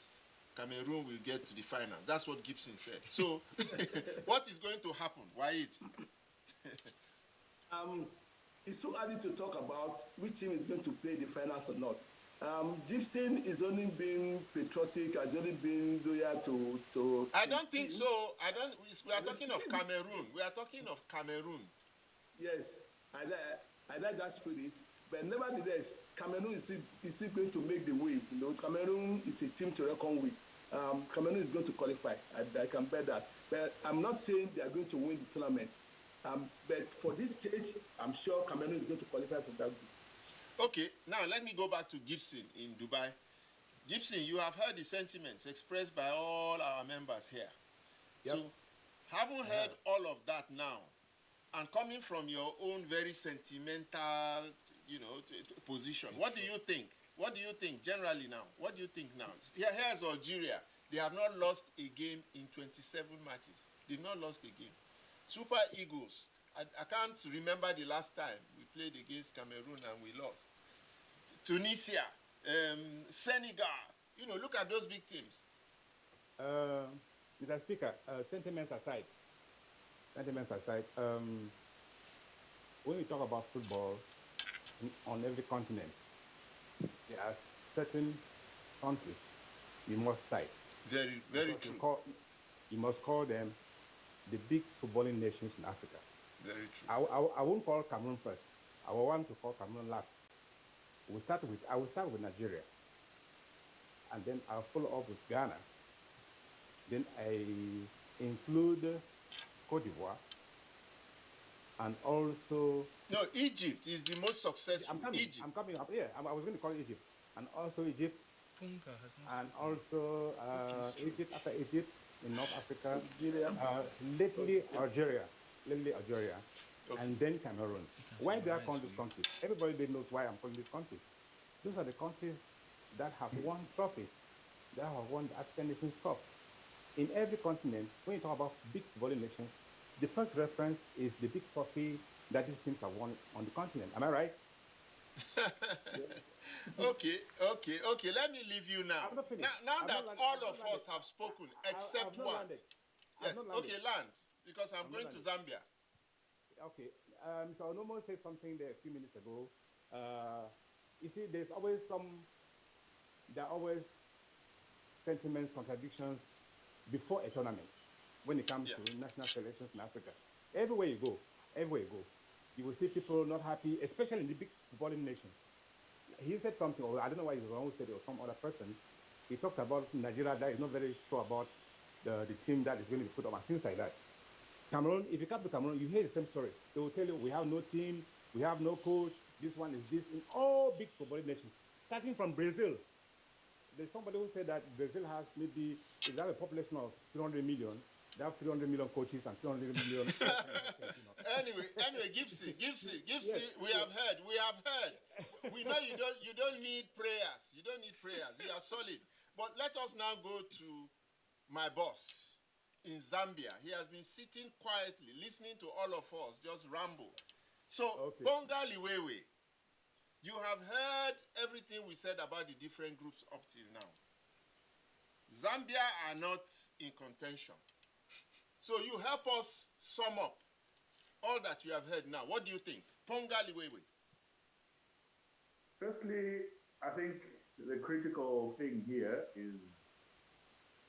Cameroon will get to the final. That's what Gibson said. So, what is going to happen? Why It's too early to talk about which team is going to play the finals or not. Gibson is only being patriotic, has only been loyal to I don't think so. We are talking of Cameroon. We are talking of Cameroon. Yes, I like that spirit. But nevertheless, Cameroon is still going to make the wave. You know, Cameroon is a team to reckon with. Cameroon is going to qualify. I can bet that. But I'm not saying they are going to win the tournament. But for this stage, I'm sure Cameroon is going to qualify for that group. Okay, now let me go back to Gibson in Dubai. Gibson, you have heard the sentiments expressed by all our members here. Yep. So, having heard all of that now, and coming from your own very sentimental, position, what do you think? What do you think generally now? What do you think now? Here's Algeria. They have not lost a game in 27 matches. They've not lost a game. Super Eagles. I can't remember the last time we played against Cameroon and we lost. Tunisia, Senegal. Look at those big teams. Mr. Speaker, sentiments aside, when we talk about football on every continent, there are certain countries you must cite. Very, very true. You must call them the big footballing nations in Africa. Very true. I won't call Cameroon first. I will want to call Cameroon last. I will start with Nigeria, and then I'll follow up with Ghana. Then I include Cote d'Ivoire, and also... No, Egypt is the most successful. I'm coming up. Yeah, I was going to call Egypt. And also Egypt. And also Egypt, after Egypt, in North Africa. Lately Algeria. Okay. And then Cameroon. Why do I call these countries? Everybody knows why I'm calling these countries. Those are the countries that have won trophies, that have won the African Nations Cup. In every continent, when you talk about big footballing nations, the first reference is the big trophy that these teams have won on the continent. Am I right? Okay. Let me leave you now. Now that all of us have spoken, except one. Yes, okay, land, because I'm going to Zambia. Okay. Mr. Onomo said something there a few minutes ago. You see, there are always sentiments, contradictions before a tournament when it comes to national selections in Africa. Everywhere you go, you will see people not happy, especially in the big footballing nations. He said something, or I don't know why he was the one who said it, or some other person. He talked about Nigeria that is not very sure about the team that is going to be put up and things like that. Cameroon, if you come to Cameroon, you hear the same stories. They will tell you, we have no team, we have no coach, this one is this, in all big footballing nations, starting from Brazil. There's somebody who said that Brazil has maybe, if they have a population of 300 million, they have 300 million coaches and 300 million... Anyway, Gibson, we have heard. We know you don't need prayers. You are solid. But let us now go to my boss in Zambia. He has been sitting quietly, listening to all of us just ramble. So, Bonga Liwewe, you have heard everything we said about the different groups up till now. Zambia are not in contention. So you help us sum up all that you have heard now. What do you think? Ponga Liwewe. Firstly, I think the critical thing here is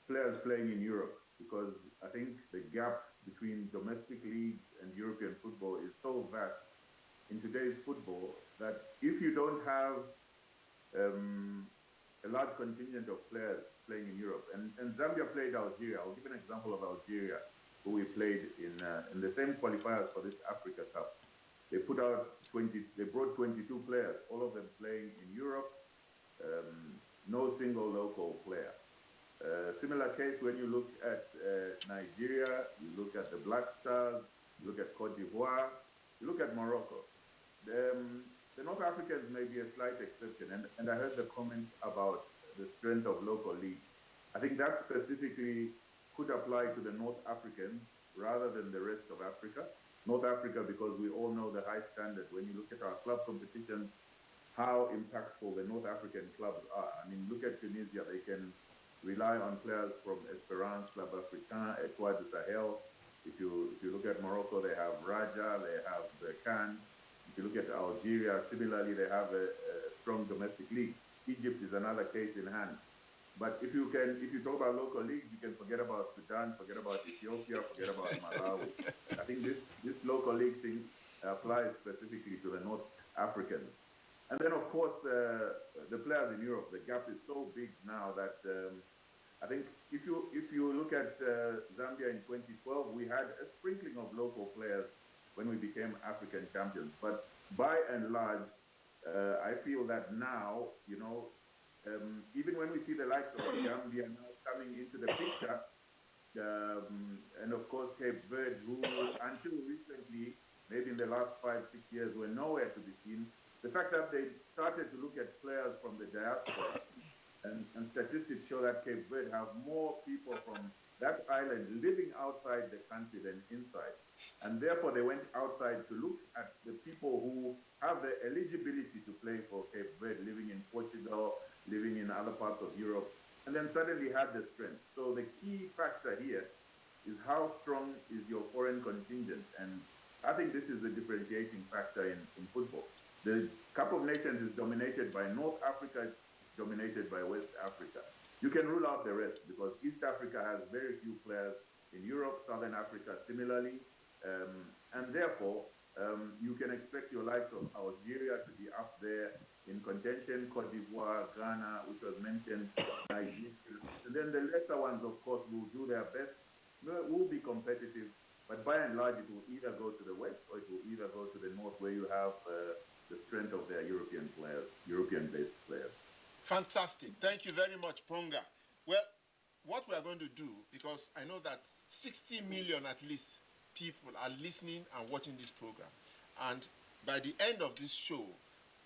players playing in Europe, because I think the gap between domestic leagues and European football is so vast in today's football that if you don't have a large contingent of players playing in Europe, and Zambia played Algeria. I'll give an example of Algeria, who we played in the same qualifiers for this Africa Cup. They brought 22 players, all of them playing in Europe, no single local player. Similar case when you look at Nigeria, you look at the Black Stars, you look at Cote d'Ivoire, you look at Morocco. The North Africans may be a slight exception, and I heard the comment about the strength of local leagues. I think that specifically could apply to the North Africans rather than the rest of Africa. North Africa, because we all know the high standard. When you look at our club competitions, how impactful the North African clubs are. I mean, look at Tunisia. They can rely on players from Espérance, Club Africain, Etoile du Sahel. If you look at Morocco, they have Raja, they have Cannes. If you look at Algeria, similarly, they have a strong domestic league. Egypt is another case in hand. But if you talk about local leagues, you can forget about Sudan, forget about Ethiopia, forget about Malawi. I think this local league thing applies specifically to the North Africans. And then, of course, the players in Europe, the gap is so big now that I think if you look at Zambia in 2012, we had a sprinkling of local players when we became African champions. But by and large, I feel that now, even when we see the likes of Gambia now coming into the picture, and of course Cape Verde, who until recently, maybe in the last 5-6 years, were nowhere to be seen. The fact that they started to look at players from the diaspora, and statistics show that Cape Verde have more people from that island living outside the country than inside. And therefore, they went outside to look at the people who have the eligibility to play for Cape Verde, living in Portugal, living in other parts of Europe, and then suddenly had the strength. So the key factor here is how strong is your foreign contingent. And I think this is the differentiating factor in football. The Cup of Nations is dominated by North Africa, it's dominated by West Africa. You can rule out the rest because East Africa has very few players. In Europe, Southern Africa similarly. And therefore, you can expect your likes of Algeria to be up there in contention, Cote d'Ivoire, Ghana, which was mentioned, Nigeria. And then the lesser ones, of course, will do their best, will be competitive, but by and large, it will either go to the west or it will either go to the north, where you have the strength of their European players, European-based players. Fantastic. Thank you very much, Ponga. Well, what we are going to do, because I know that 60 million at least people are listening and watching this program, and by the end of this show,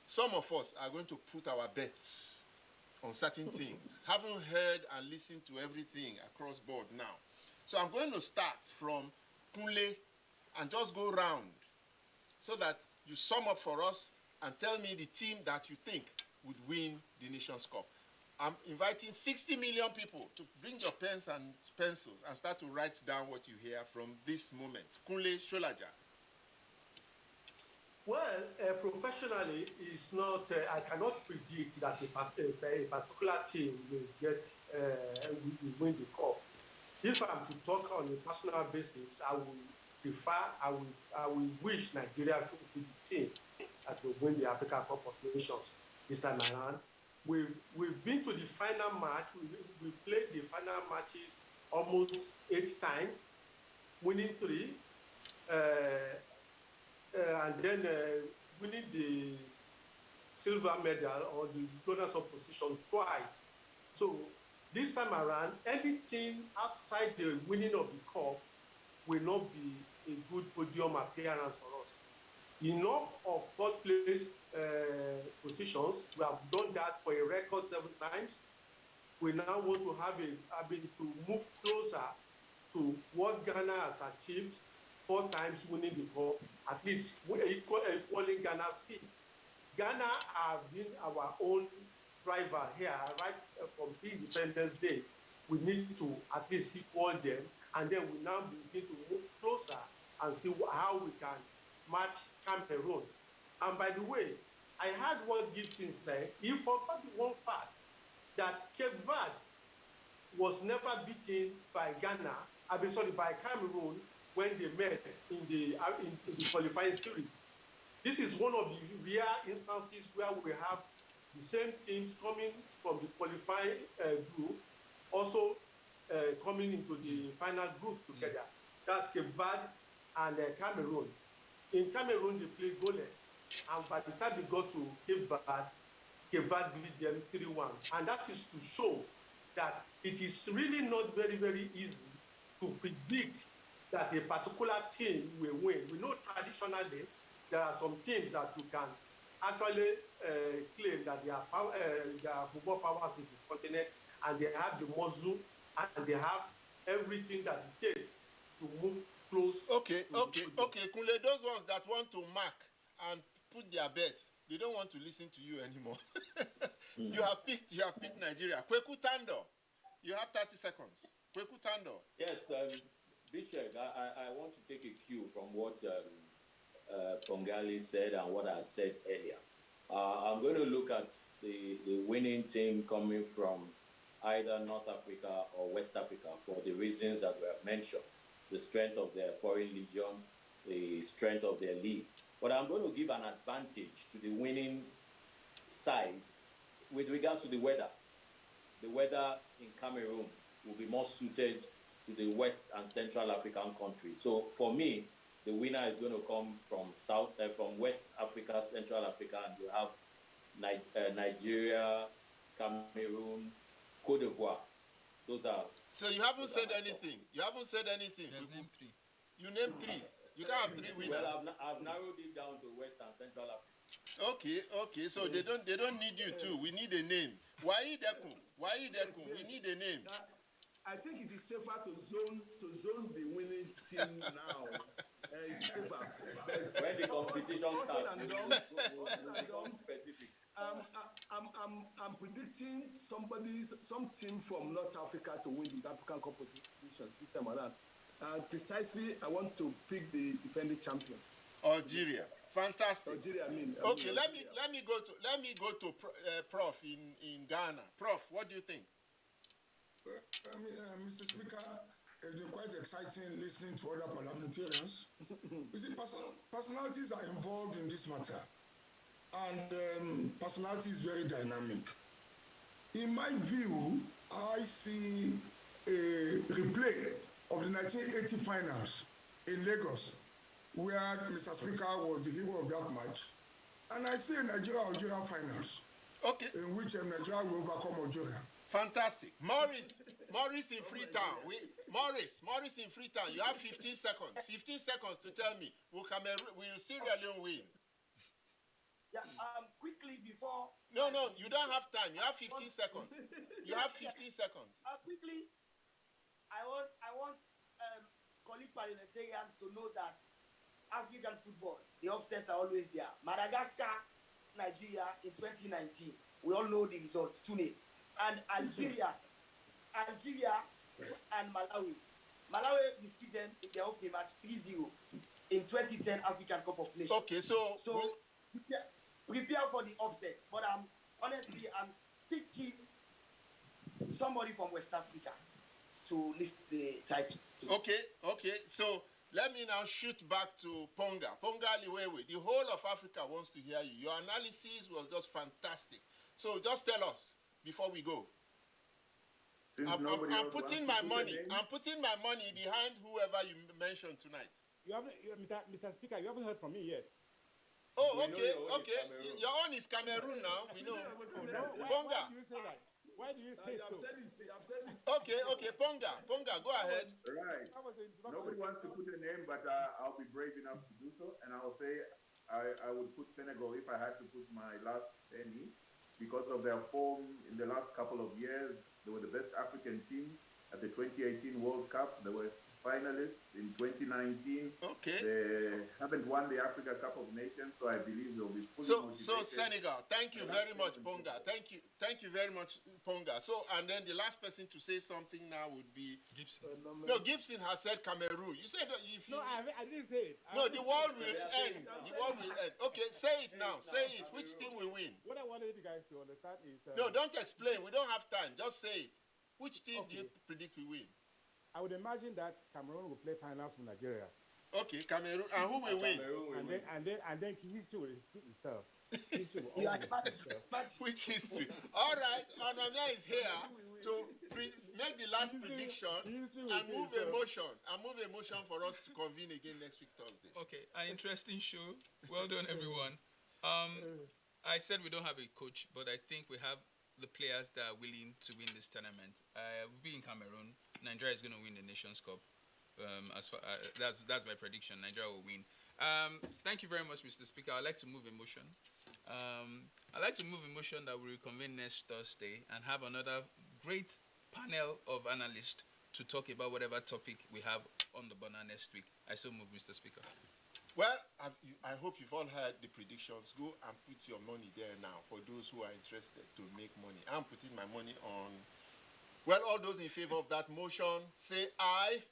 some of us are going to put our bets on certain things, having heard and listened to everything across board now. So I'm going to start from Kunle and just go round so that you sum up for us and tell me the team that you think would win the Nations Cup. I'm inviting 60 million people to bring your pens and pencils and start to write down what you hear from this moment. Kunle Sholaja. Well, professionally, it's not. I cannot predict that a particular team will will win the cup. If I'm to talk on a personal basis, I will wish Nigeria to be the team that will win the African Cup of Nations this time around. We've been to the final match. We played the final matches almost 8 times, winning 3. And then winning the silver medal or the runners-up position twice. So this time around, anything outside the winning of the cup will not be a good podium appearance for us. Enough of third place positions. We have done that for a record 7 times. We now want to to move closer to what Ghana has achieved, 4 times winning the cup, at least equaling Ghana's feat. Ghana have been our own rival here right from pre-independence days. We need to at least equal them, and then we now begin to move closer and see how we can match Cameroon. And by the way, I heard what Gibson said. He forgot one fact, that Cape Verde was never beaten by by Cameroon when they met in the qualifying series. This is one of the rare instances where we have the same teams coming from the qualifying group, also coming into the final group together. That's Cape Verde and Cameroon. In Cameroon, they played goalless, and by the time they got to Cape Verde beat them 3-1. And that is to show that it is really not very, very easy to predict that a particular team will win. We know traditionally there are some teams that you can actually claim that they are football powers in the continent, and they have the muscle and they have everything that it takes to move close. Okay, Kunle, those ones that want to mark and put their bets, They don't want to listen to you anymore. You have picked Nigeria. Kweku Tando, you have 30 seconds. Kweku Tando. Yes, Bishop, I want to take a cue from what Pongali said and what I had said earlier. I'm going to look at the winning team coming from either North Africa or West Africa for the reasons that were mentioned, the strength of their foreign legion, the strength of their league. But I'm going to give an advantage to the winning sides with regards to the weather. The weather in Cameroon will be more suited to the West and Central African countries. So for me, the winner is going to come from West Africa, Central Africa, and you have Nigeria, Cameroon, Cote d'Ivoire. Those are. So you haven't said anything. You haven't said anything. Just name three. You named three. You can't have three winners. Well, I've narrowed it down to West and Central Africa. Okay. So they don't need you too. We need a name. Why Deku? We need a name. I think it is safer to zone the winning team now. It's safer. When the competition starts, we'll become specific. I'm predicting some team from North Africa to win the African competition this time around. Precisely, I want to pick the defending champion. Algeria, fantastic. Algeria, okay, let me go to Prof in Ghana. Prof, what do you think? Mr. Speaker, it's been quite exciting listening to other parliamentarians. You see, personalities are involved in this matter, and personality is very dynamic. In my view, I see a replay of the 1980 finals in Lagos, where Mr. Speaker was the hero of that match. And I see a Nigeria-Algeria finals, in which Nigeria will overcome Algeria. Fantastic. Morris in Freetown. Morris in Freetown. You have 15 seconds. 15 seconds to tell me, will Sierra Leone win? Yeah, quickly before... No, you don't have time. You have 15 seconds. You have 15 seconds. Quickly, I want colleague parliamentarians to know that African football, the upsets are always there. Madagascar, Nigeria in 2019. We all know the results, 2-0. And Algeria and Malawi. Malawi defeated them in their opening match 3-0 in 2010 African Cup of Nations. Okay, so prepare for the upset. But honestly, I'm thinking somebody from West Africa to lift the title. Okay. So let me now shoot back to Ponga Liwewe. The whole of Africa wants to hear you. Your analysis was just fantastic. So just tell us before we go. I'm putting my money behind whoever you mentioned tonight. Mr. Speaker, you haven't heard from me yet. Oh, okay. Your own is Cameroon now. We know. Ponga. Why do you say so? Okay, Ponga, go ahead. Right. Nobody wants to put a name, but I'll be brave enough to do so, and I'll say I would put Senegal if I had to put my last penny, because of their form in the last couple of years. They were the best African team at the 2018 World Cup. They were finalists in 2019. Okay. They haven't won the Africa Cup of Nations, so I believe they'll be fully motivated. So Senegal, thank you very much, Ponga. Thank you very much, Ponga. So, and then the last person to say something now would be Gibson. No, Gibson has said Cameroon. You said if you... No, I didn't say it. No, the world will end. The world will end. Okay, say it now. Say it. Which team will win? What I wanted you guys to understand is... No, don't explain. We don't have time. Just say it. Which team do you predict will win? I would imagine that Cameroon will play finals with Nigeria. Okay, Cameroon. And who will win? And then history will repeat itself. Which history? All right, Onamia is here to make the last prediction and move emotion for us to convene again next week, Thursday. Okay, an interesting show. Well done, everyone. I said we don't have a coach, but I think we have the players that are willing to win this tournament. We'll be in Cameroon. Nigeria is going to win the Nations Cup. That's my prediction. Nigeria will win. Thank you very much, Mr. Speaker. I'd like to move emotion. I'd like to move emotion that we reconvene next Thursday and have another great panel of analysts to talk about whatever topic we have on the banner next week. I so move, Mr. Speaker. Well, I hope you've all heard the predictions. Go and put your money there now for those who are interested to make money. I'm putting my money on. Well, all those in favor of that motion, say aye.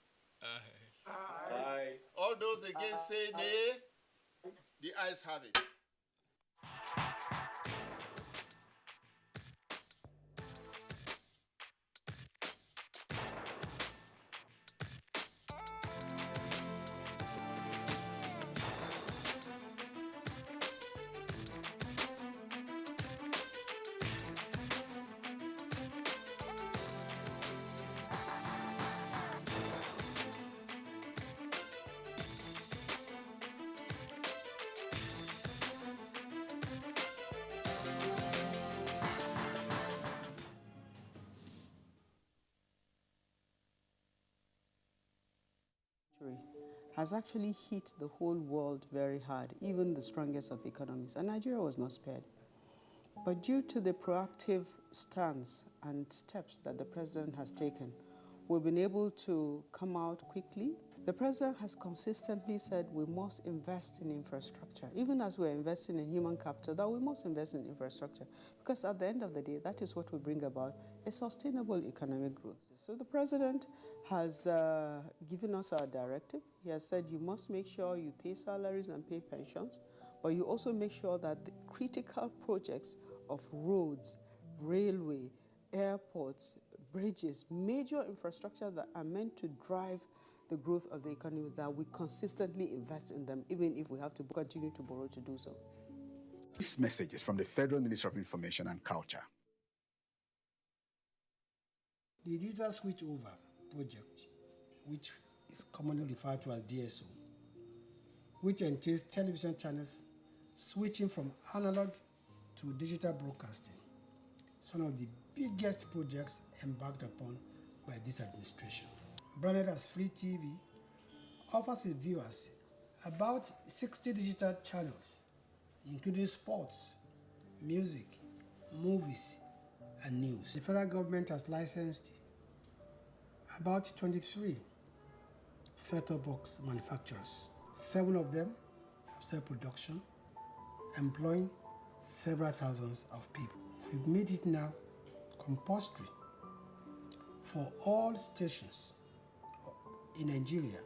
Aye. Aye. All those against, say nay. The ayes have it. has actually hit the whole world very hard, even the strongest of economies, and Nigeria was not spared. But due to the proactive stance and steps that the president has taken, we've been able to come out quickly. The president has consistently said we must invest in infrastructure, even as we're investing in human capital, that we must invest in infrastructure, because at the end of the day, that is what will bring about a sustainable economic growth. So the president has given us our directive. He has said you must make sure you pay salaries and pay pensions, but you also make sure that the critical projects of roads, railway, airports, bridges, major infrastructure that are meant to drive the growth of the economy, that we consistently invest in them, even if we have to continue to borrow to do so. This message is from the Federal Ministry of Information and Culture. The Digital Switchover project, which is commonly referred to as DSO, which entails television channels switching from analog to digital broadcasting, is one of the biggest projects embarked upon by this administration. Branded as Free TV, offers its viewers about 60 digital channels, including sports, music, movies, and news. The federal government has licensed about 23 set-top box manufacturers. 7 of them have self-production, employing several thousands of people. We've made it now compulsory for all stations in Nigeria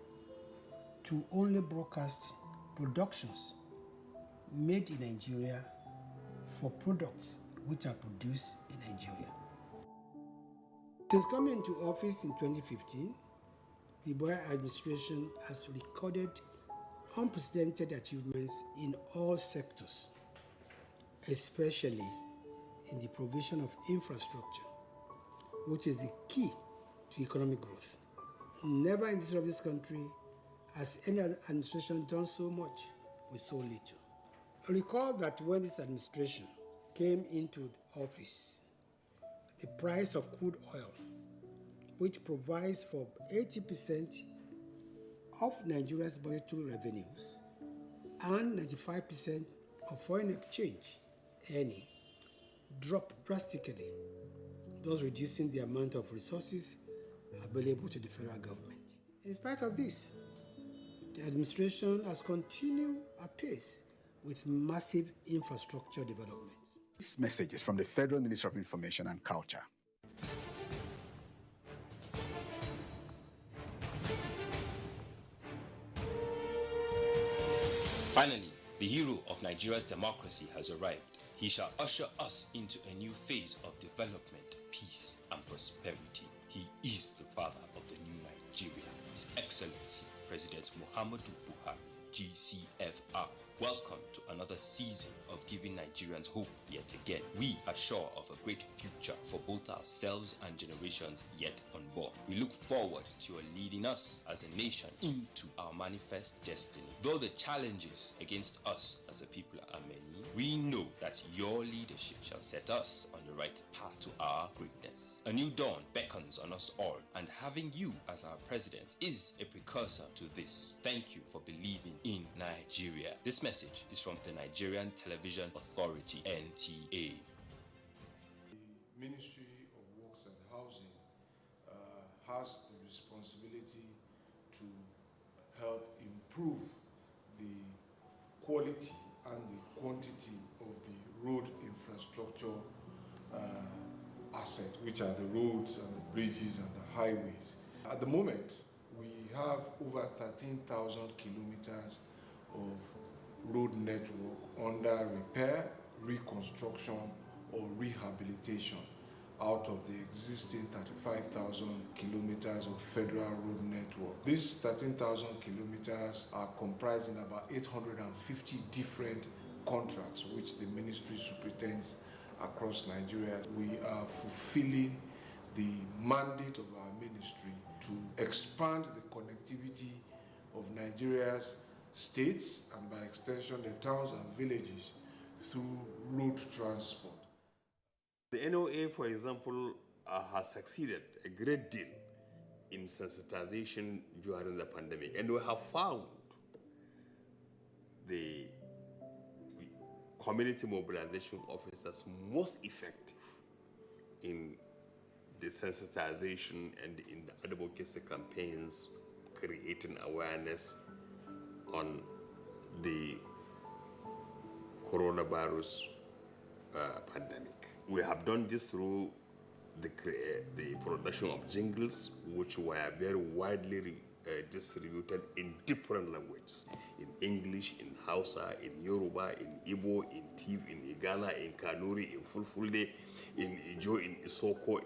to only broadcast productions made in Nigeria for products which are produced in Nigeria. Since coming into office in 2015, the Buhari administration has recorded unprecedented achievements in all sectors, especially in the provision of infrastructure, which is the key to economic growth. Never in the history of this country has any administration done so much with so little. Recall that when this administration came into office, the price of crude oil, which provides for 80% of Nigeria's budgetary revenues and 95% of foreign exchange earning, dropped drastically, thus reducing the amount of resources available to the federal government. In spite of this, the administration has continued apace with massive infrastructure development. This message is from the Federal Ministry of Information and Culture. Finally, the hero of Nigeria's democracy has arrived. He shall usher us into a new phase of development, peace, and prosperity. He is the father of the new Nigeria, His Excellency President Muhammadu Buhari, GCFR. Welcome to another season of giving Nigerians hope yet again. We are sure of a great future for both ourselves and generations yet unborn. We look forward to your leading us as a nation into our manifest destiny. Though the challenges against us as a people are many, we know that your leadership shall set us on the right path to our greatness. A new dawn beckons on us all, and having you as our president is a precursor to this. Thank you for believing in Nigeria. This message is from the Nigerian Television Authority, NTA. The Ministry of Works and Housing has the responsibility to help improve the assets, which are the roads and the bridges and the highways. At the moment, we have over 13,000 kilometers of road network under repair, reconstruction, or rehabilitation out of the existing 35,000 kilometers of federal road network. These 13,000 kilometers are comprising about 850 different contracts which the ministry superintends across Nigeria. We are fulfilling the mandate of our ministry to expand the connectivity of Nigeria's states and by extension the towns and villages through road transport. The NOA, for example, has succeeded a great deal in sensitization during the pandemic, and we have found the community mobilization officers most effective in the sensitization and in the advocacy campaigns, creating awareness on the coronavirus pandemic. We have done this through the production of jingles, which were very widely distributed in different languages, in English, in Hausa, in Yoruba, in Igbo, in Tiv, in Igala, in Kanuri, in Fulfulde, in Ijo, in Isoko,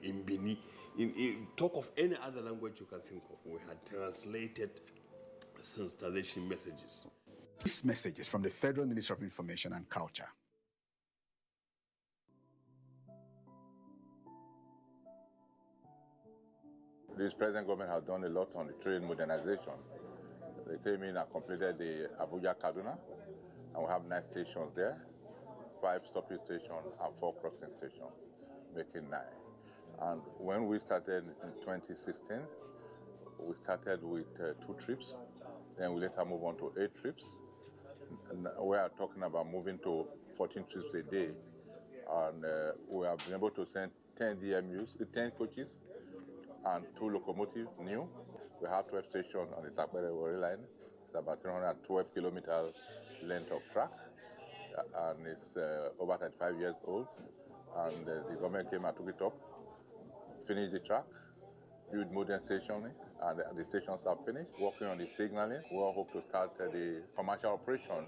in Bini. In talk of any other language you can think of, we had translated sensitization messages. This message is from the Federal Ministry of Information and Culture. This present government has done a lot on the train modernization. They came in and completed the Abuja Kaduna, and we have 9 stations there, 5 stopping stations and 4 crossing stations, making 9. And when we started in 2016, we started with 2 trips, then we later moved on to 8 trips. And we are talking about moving to 14 trips a day, and we have been able to send 10 DMUs, 10 coaches, and 2 locomotives new. We have 12 stations on the Takbere line. It's about 312 kilometer length of track, and it's over 35 years old. And the government came and took it up, finished the track, built modern stationing, and the stations are finished. Working on the signaling. We all hope to start the commercial operation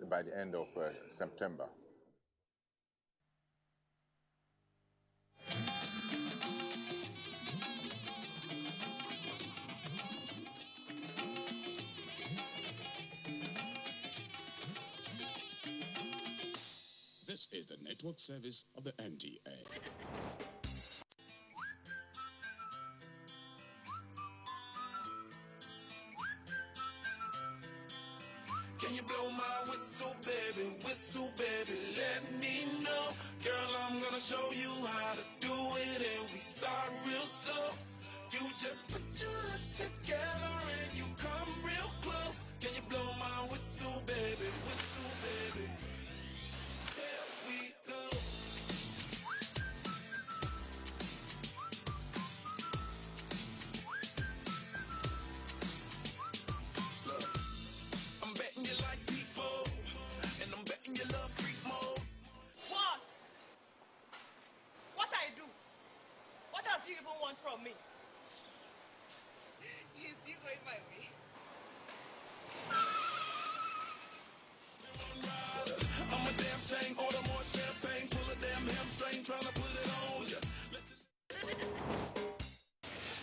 by the end of September. This is the network service of the NTA. Can you blow my whistle, baby, let me know. Girl, I'm gonna show you how to do it, and we start real slow. You just put your lips together and you come real close. Can you blow my whistle, baby, Here we go. Look, I'm betting you like people, and I'm betting you love freak mode. What I do? What does he even want from me? Is he going my way? I'm a damn shame, order more champagne, pull a damn hamstring, trying to put it on ya.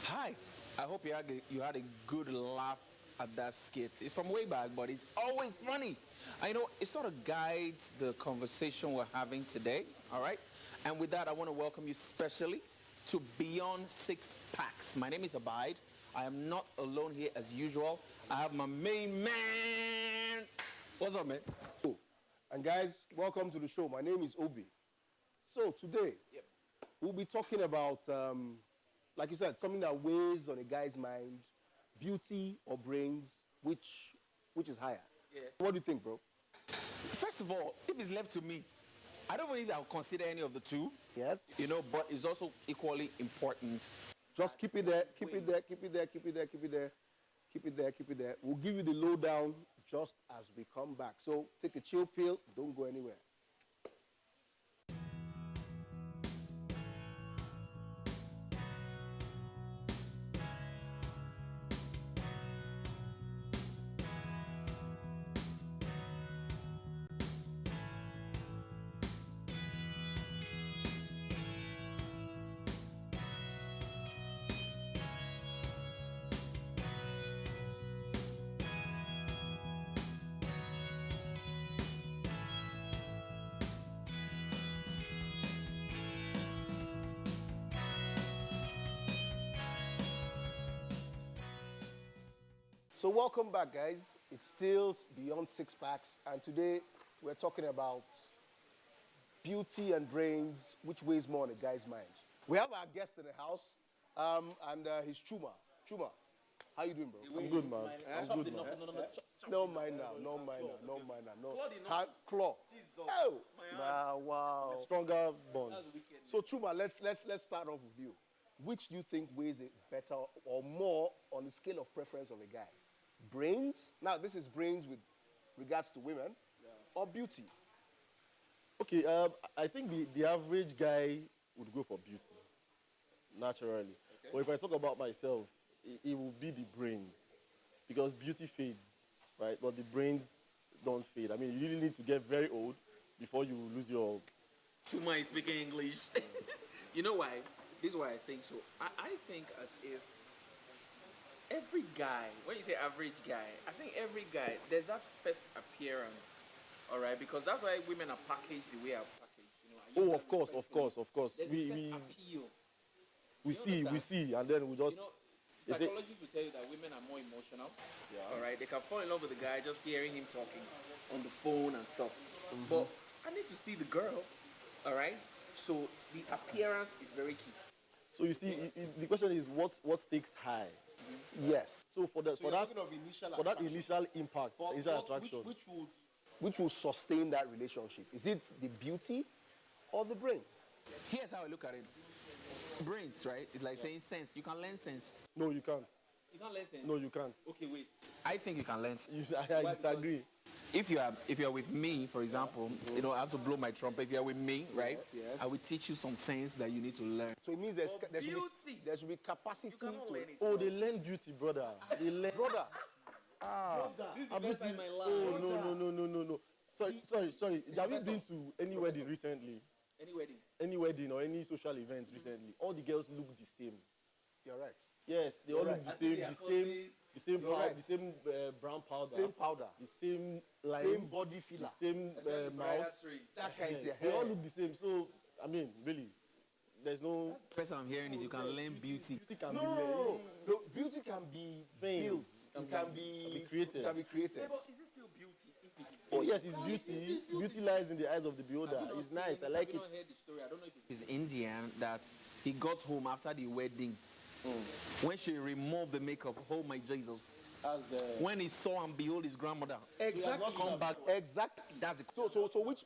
Hi, I hope you had a good laugh at that skit. It's from way back, but it's always funny. I know it sort of guides the conversation we're having today, all right? And with that, I want to welcome you specially to Beyond Six Packs. My name is Abide. I am not alone here as usual. I have my main man. What's up, man? And guys, welcome to the show. My name is Obi. So today, we'll be talking about, like you said, something that weighs on a guy's mind, beauty or brains, which is higher. Yeah. What do you think, bro? First of all, if it's left to me, I don't believe I'll consider any of the two. Yes. You know, but it's also equally important. Just keep it there, keep it there, keep it there, keep it there, keep it there, keep it there, keep it there. We'll give you the lowdown just as we come back. So take a chill pill, don't go anywhere. So welcome back, guys. It's still Beyond Six Packs, and today we're talking about beauty and brains, which weighs more on a guy's mind. We have our guest in the house, and he's Chuma. Chuma, how you doing, bro? I'm good, man. I'm good, man. No mind now. Claw. Oh, wow. Stronger bond. So Chuma, let's start off with you. Which do you think weighs it better or more on the scale of preference of a guy? Brains? Now, this is brains with regards to women, or beauty? Okay, I think the average guy would go for beauty, naturally. Okay. But if I talk about myself, it will be the brains, because beauty fades, right? But the brains don't fade. I mean, you really need to get very old before you lose your... Chuma is speaking English. You know why? This is why I think so. I think as if every guy, when you say average guy, I think every guy, there's that first appearance, all right? Because that's why women are packaged the way I'm packaged. You know, of course. There's the first appeal. We see, and then we just... Psychologists will tell you that women are more emotional. Yeah. All right, they can fall in love with the guy just hearing him talking on the phone and stuff. Mm-hmm. But I need to see the girl. All right, so the appearance is very key. So you see, the question is what stakes high? Mm-hmm. Yes. So for that initial impact, initial attraction, which will sustain that relationship? Is it the beauty or the brains? Here's how I look at it. Brains, right? It's like saying sense. You can learn sense. No, you can't. You can't learn sense. No, you can't. Okay, wait. I think you can learn sense. I disagree. If you are with me, for example, you know, I have to blow my trumpet. If you are with me, right? Yes. I will teach you some sense that you need to learn. So it means there should be capacity to learn it. Oh, they learn beauty, brother. They learn brother. This is the best time in my life. Oh, no. Sorry. Have you been to any wedding recently? Any wedding or any social events recently? All the girls look the same. You're right. Yes, they all look the same. The same brown powder. Same powder. The same line. Same body filler. The same mouth. That kind of hair. They all look the same. So, I mean, really, there's no... The first I'm hearing is you can learn beauty. Beauty can be learned. No, beauty can be built. It can be created. Yeah, but is it still beauty? Oh yes, it's beauty. Beauty lies in the eyes of the beholder. It's nice. I like it. I heard the story. I don't know if it's Indian that he got home after the wedding. When she removed the makeup, oh my Jesus! When he saw and behold his grandmother, exactly. Come back. Exactly. That's so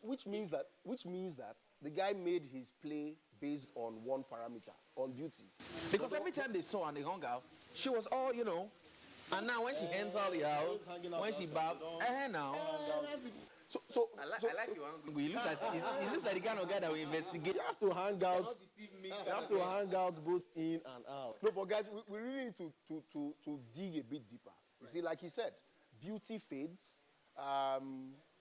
which means that the guy made his play based on one parameter, on beauty. Because every time they saw and they hung out, she was all, you know. And now when she enters the house, when she bowed, now. So I like your angle. He looks like the kind of guy that will investigate. You have to hang out. You have to hang out both in and out. No, but guys, we really need to dig a bit deeper. You see, like he said, beauty fades,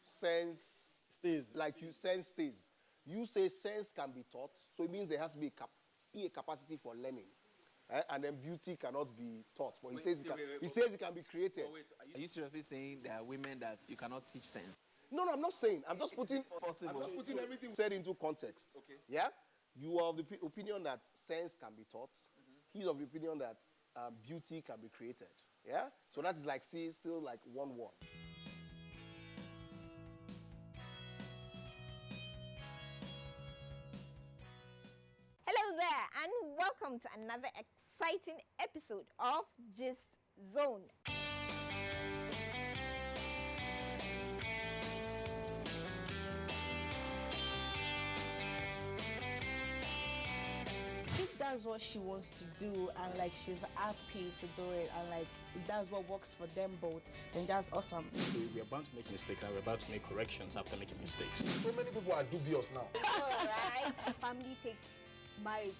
sense stays. Sense stays. You say sense can be taught, so it means there has to be a capacity for learning. And then beauty cannot be taught. But he says it can be created. Are you seriously saying there are women that you cannot teach sense? No, I'm not saying. I'm just putting everything said into context. Okay. Yeah? You are of the opinion that sense can be taught. Mm-hmm. He's of the opinion that beauty can be created. Yeah? So that is still like 1-1. Hello there, and welcome to another exciting episode of Gist Zone. If that's what she wants to do and she's happy to do it and if that's what works for them both, then that's awesome. We're bound to make mistakes and we're about to make corrections after making mistakes. So many people are dubious now. Alright. Family take marriage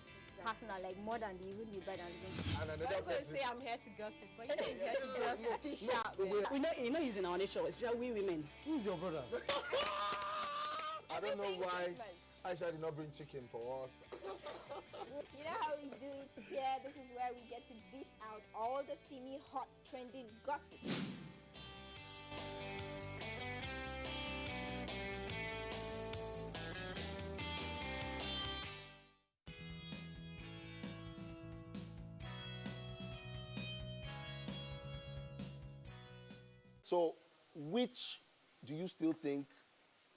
personal, more than even the bride and groom. And another person say I'm here to gossip, but you're here to just dish out. You know he's in our nature, especially we women. Who's your brother? I don't know why Aisha did not bring chicken for us. You know how we do it here? This is where we get to dish out all the steamy, hot, trending gossip. So, which do you still think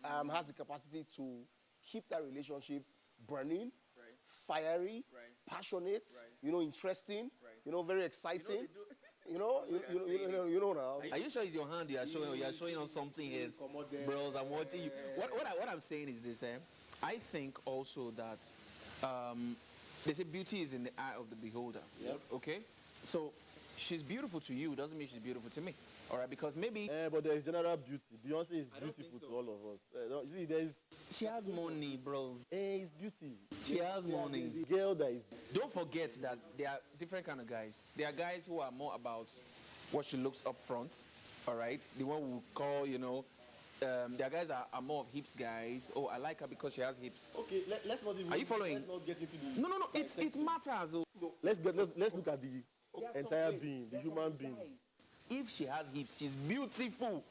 has the capacity to keep that relationship burning, fiery, passionate, interesting, very exciting? You know now. Are you sure it's your hand you are showing? Or you are showing us something else, bros? I'm watching you. What I'm saying is this. I think also that they say beauty is in the eye of the beholder. Yep. Okay. So she's beautiful to you doesn't mean she's beautiful to me. All right, because maybe. But there is general beauty. Beyonce is beautiful to all of us. You see, she has money, bros. It's beauty. She has money. There's a girl that is. Don't forget that there are different kind of guys. There are guys who are more about what she looks up front. All right, the one we call, there are guys that are more of hips guys. Oh, I like her because she has hips. Okay, let's not even. Are you following? Let's not get into the. No. It matters. No, let's look at the entire being, the human being. If she has hips, she's beautiful.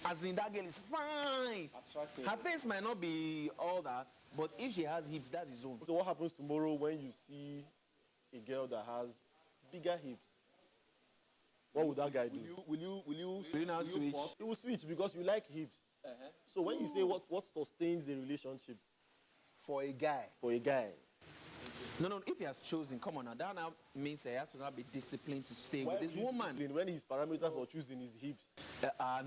As in, that girl is fine. Attractive. Her face might not be all that, but if she has hips, that's his own. So what happens tomorrow when you see a girl that has bigger hips? What would that guy do? Will you now switch? He will switch because you like hips. So when you say what sustains a relationship for a guy? No, if he has chosen, come on now, that now means he has to not be disciplined to stay with this woman. When his parameter for choosing is hips.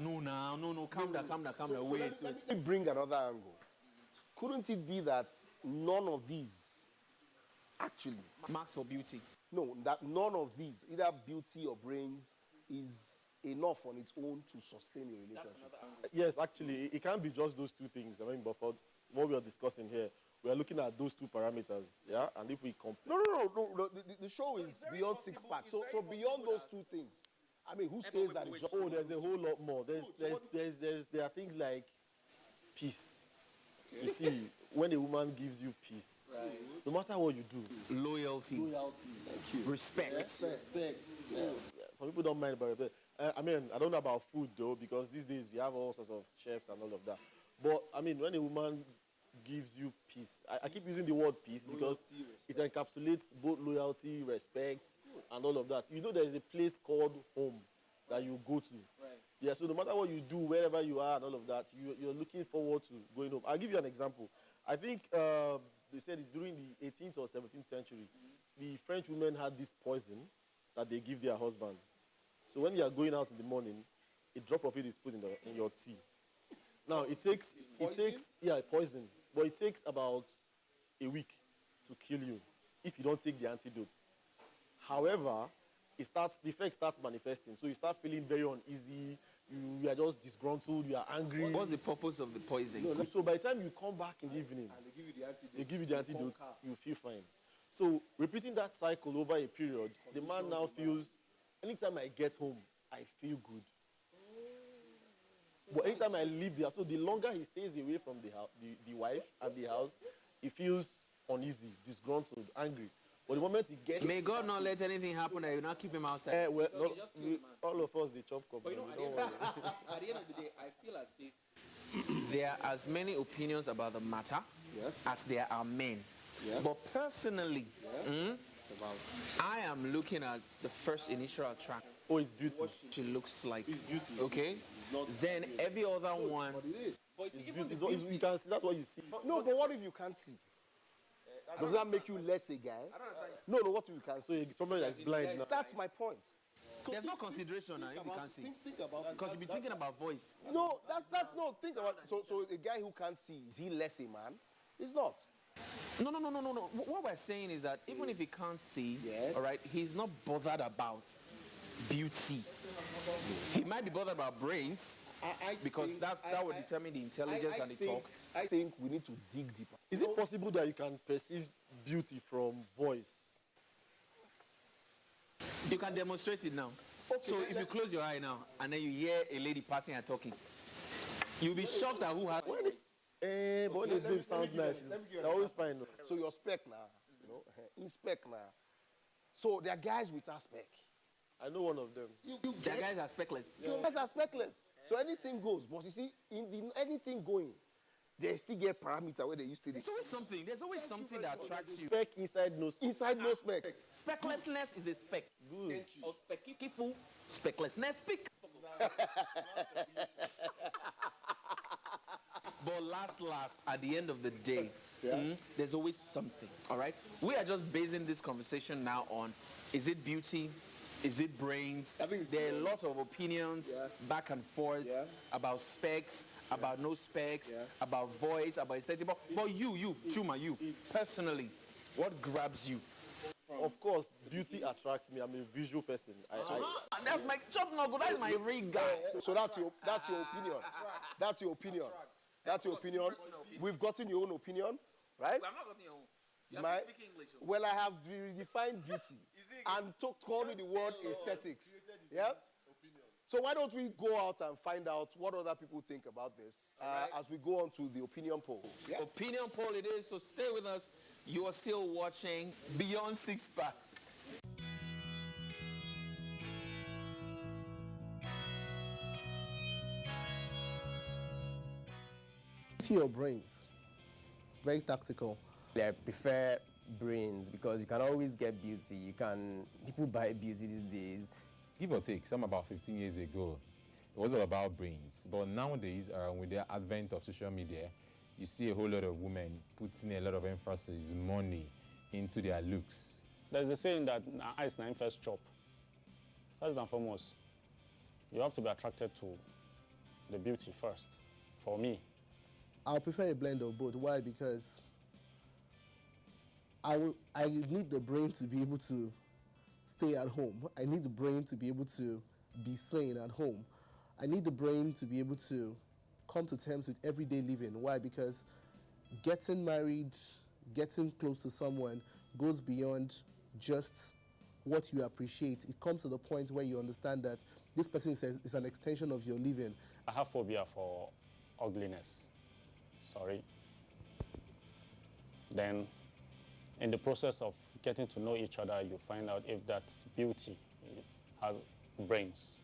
No, calm down, wait. Let me bring another angle. Couldn't it be that none of these actually marks for beauty? No, that none of these, either beauty or brains, is enough on its own to sustain a relationship. Yes, actually, it can't be just those two things. But for what we are discussing here, we are looking at those two parameters, yeah? And if we compare... No. The show is beyond six packs. So beyond those two things, who says that it's just... Oh, there's a whole lot more. There are things like peace. You see, when a woman gives you peace, no matter what you do... Loyalty. Thank you. Respect. Yeah. Some people don't mind about it. I don't know about food, though, because these days you have all sorts of chefs and all of that. But, when a woman gives you peace. I keep using the word peace because it encapsulates both loyalty, respect, and all of that. There is a place called home that you go to. Right. Yeah, so no matter what you do, wherever you are and all of that, you're looking forward to going home. I'll give you an example. I think they said during the 18th or 17th century, the French women had this poison that they give their husbands. So when you are going out in the morning, a drop of it is put in your tea. Now, it takes poison. But it takes about a week to kill you if you don't take the antidote. However, the effect starts manifesting. So you start feeling very uneasy. You are just disgruntled. You are angry. What's the purpose of the poison? So by the time you come back in the evening, and they give you the antidote, you feel fine. So repeating that cycle over a period, the man now feels, anytime I get home, I feel good. But anytime I leave there, so the longer he stays away from the wife and the house, he feels uneasy, disgruntled, angry. But the moment he gets... May God not let anything happen that you not keep him outside. All of us, they chop cup. But at the end of the day, I feel as if there are as many opinions about the matter as there are men. Yes. But personally, I am looking at the first initial attraction. Oh, it's beautiful. She looks like. It's beautiful. Okay? Then every other one... It's beautiful. You can see, that's what you see. No, but what if you can't see? Does that make you less a guy? No, what if you can't see? So somebody that's blind now. That's my point. So there's no consideration now if you can't see. Think about it. Because you'll be thinking about voice. No, think about it. So a guy who can't see, is he less a man? He's not. No. What we're saying is that even if he can't see, all right, he's not bothered about beauty. He might be bothered about brains because that would determine the intelligence and the talk. I think we need to dig deeper. Is it possible that you can perceive beauty from voice? You can demonstrate it now. Okay, so if you close your eye now and then you hear a lady passing and talking, you'll be shocked at who has... But when the babe sounds nice, they're always fine. So your spec now, in spec now. So there are guys without spec. I know one of them. Their guys are speckless. Your guys are speckless. So anything goes. But you see, anything going, they still get parameter where they used to. There's always something that attracts you. Spec inside no spec. Inside no spec. Specklessness is a spec. Good. Or speckifu, specklessness, pick. But last, at the end of the day, Yeah. there's always something, all right? We are just basing this conversation now on, is it beauty? Is it brains? There are a lot of opinions back and forth about specs, about no specs, about voice, about aesthetic. But you, Chuma, you, personally, what grabs you? Of course, beauty attracts me. I'm a visual person. And that's my chop no good. That's my real guy. So that's your opinion. That's your opinion. That's your opinion. We've gotten your own opinion, right? I'm not gotten your own. You're My- still speaking English. Well, I have redefined beauty and called it the word aesthetics. Yeah. So why don't we go out and find out what other people think about this as we go on to the opinion poll? Yeah? Opinion poll it is, so stay with us. You are still watching Beyond Six Packs. Your brains. Very tactical. I prefer brains because you can always get beauty. People buy beauty these days. Give or take, some about 15 years ago, it was all about brains. But nowadays, with the advent of social media, you see a whole lot of women putting a lot of emphasis, money into their looks. There's a saying that eyes na first chop. First and foremost, you have to be attracted to the beauty first, for me. I'll prefer a blend of both. Why? Because I need the brain to be able to stay at home. I need the brain to be able to be sane at home. I need the brain to be able to come to terms with everyday living. Why? Because getting married, getting close to someone goes beyond just what you appreciate. It comes to the point where you understand that this person is an extension of your living. I have phobia for ugliness. Sorry. Then, in the process of getting to know each other, you find out if that beauty has brains.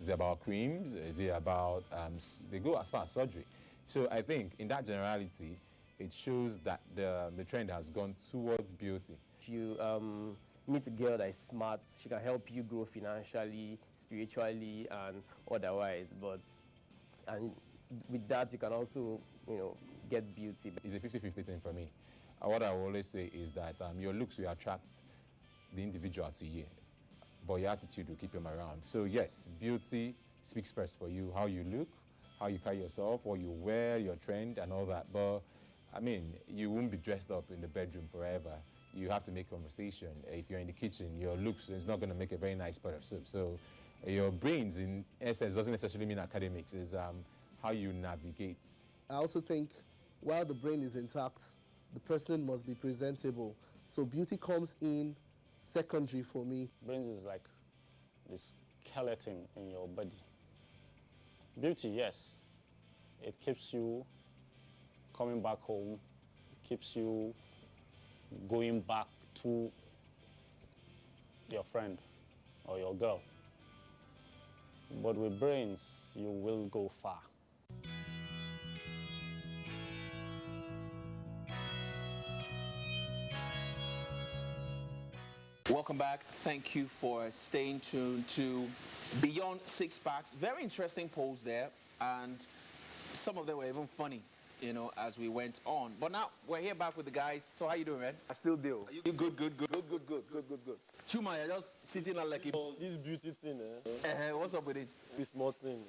Is it about creams? Is it about, they go as far as surgery. So I think in that generality, it shows that the trend has gone towards beauty. If you meet a girl that is smart, she can help you grow financially, spiritually, and otherwise. And with that, you can also, get beauty. It's a 50-50 thing for me. What I will always say is that your looks will attract the individual to you, but your attitude will keep him around. So yes, beauty speaks first for you, how you look, how you carry yourself, what you wear, your trend, and all that. But I mean, you won't be dressed up in the bedroom forever. You have to make conversation. If you're in the kitchen, your looks is not going to make a very nice pot of soup. So your brains, in essence, doesn't necessarily mean academics. It's how you navigate. I also think while the brain is intact, the person must be presentable. So beauty comes in secondary for me. Brains is like the skeleton in your body. Beauty, yes, it keeps you coming back home. It keeps you going back to your friend or your girl. But with brains, you will go far. Welcome back. Thank you for staying tuned to Beyond Six Packs. Very interesting polls there, and some of them were even funny, as we went on. But now we're here back with the guys. So how you doing, man? I still do. You good? Good. Chuma, you're just sitting there like this beauty thing, what's up with it? This small thing.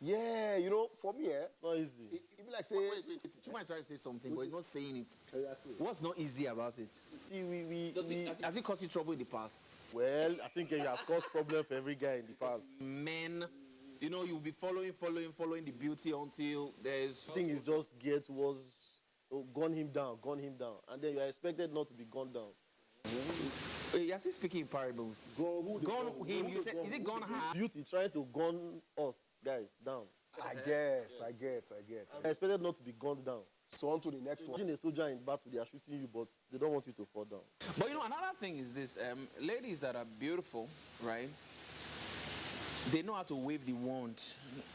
Yeah, for me, not easy. It be like say. Wait. Chuma is trying to say something, but he's not saying it. What's not easy about it? See, Has it caused you trouble in the past? Well, I think it has caused problem for every guy in the past. Men, you'll be following the beauty until there's... I think it's just geared towards gun him down, and then you are expected not to be gunned down. Wait, you're still speaking in parables. Gun him, you said, is it gun her? Beauty trying to gun us, guys, down. I get. I expected not to be gunned down. So on to the next one. Imagine a soldier in battle, they are shooting you, but they don't want you to fall down. But another thing is this, ladies that are beautiful, right? They know how to wave the wand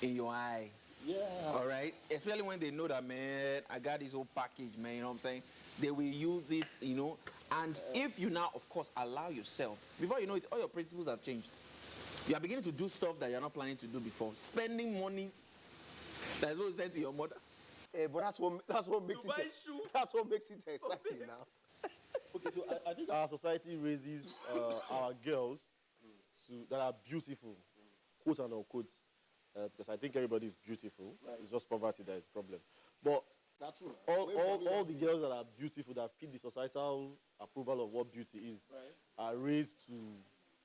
in your eye. Yeah. All right? Especially when they know that, man, I got this whole package, man, you know what I'm saying? They will use it, And if you now, of course, allow yourself, before you know it, all your principles have changed. You are beginning to do stuff that you're not planning to do before. Spending monies that is what sent to your mother. But that's what makes To buy it. shoe. That's what makes it exciting now. Okay, so I think our society raises our girls that are beautiful, quote and unquote, because I think everybody is beautiful. Right. It's just poverty that is the problem. But that's true. All the girls that are beautiful, that fit the societal approval of what beauty is, are raised to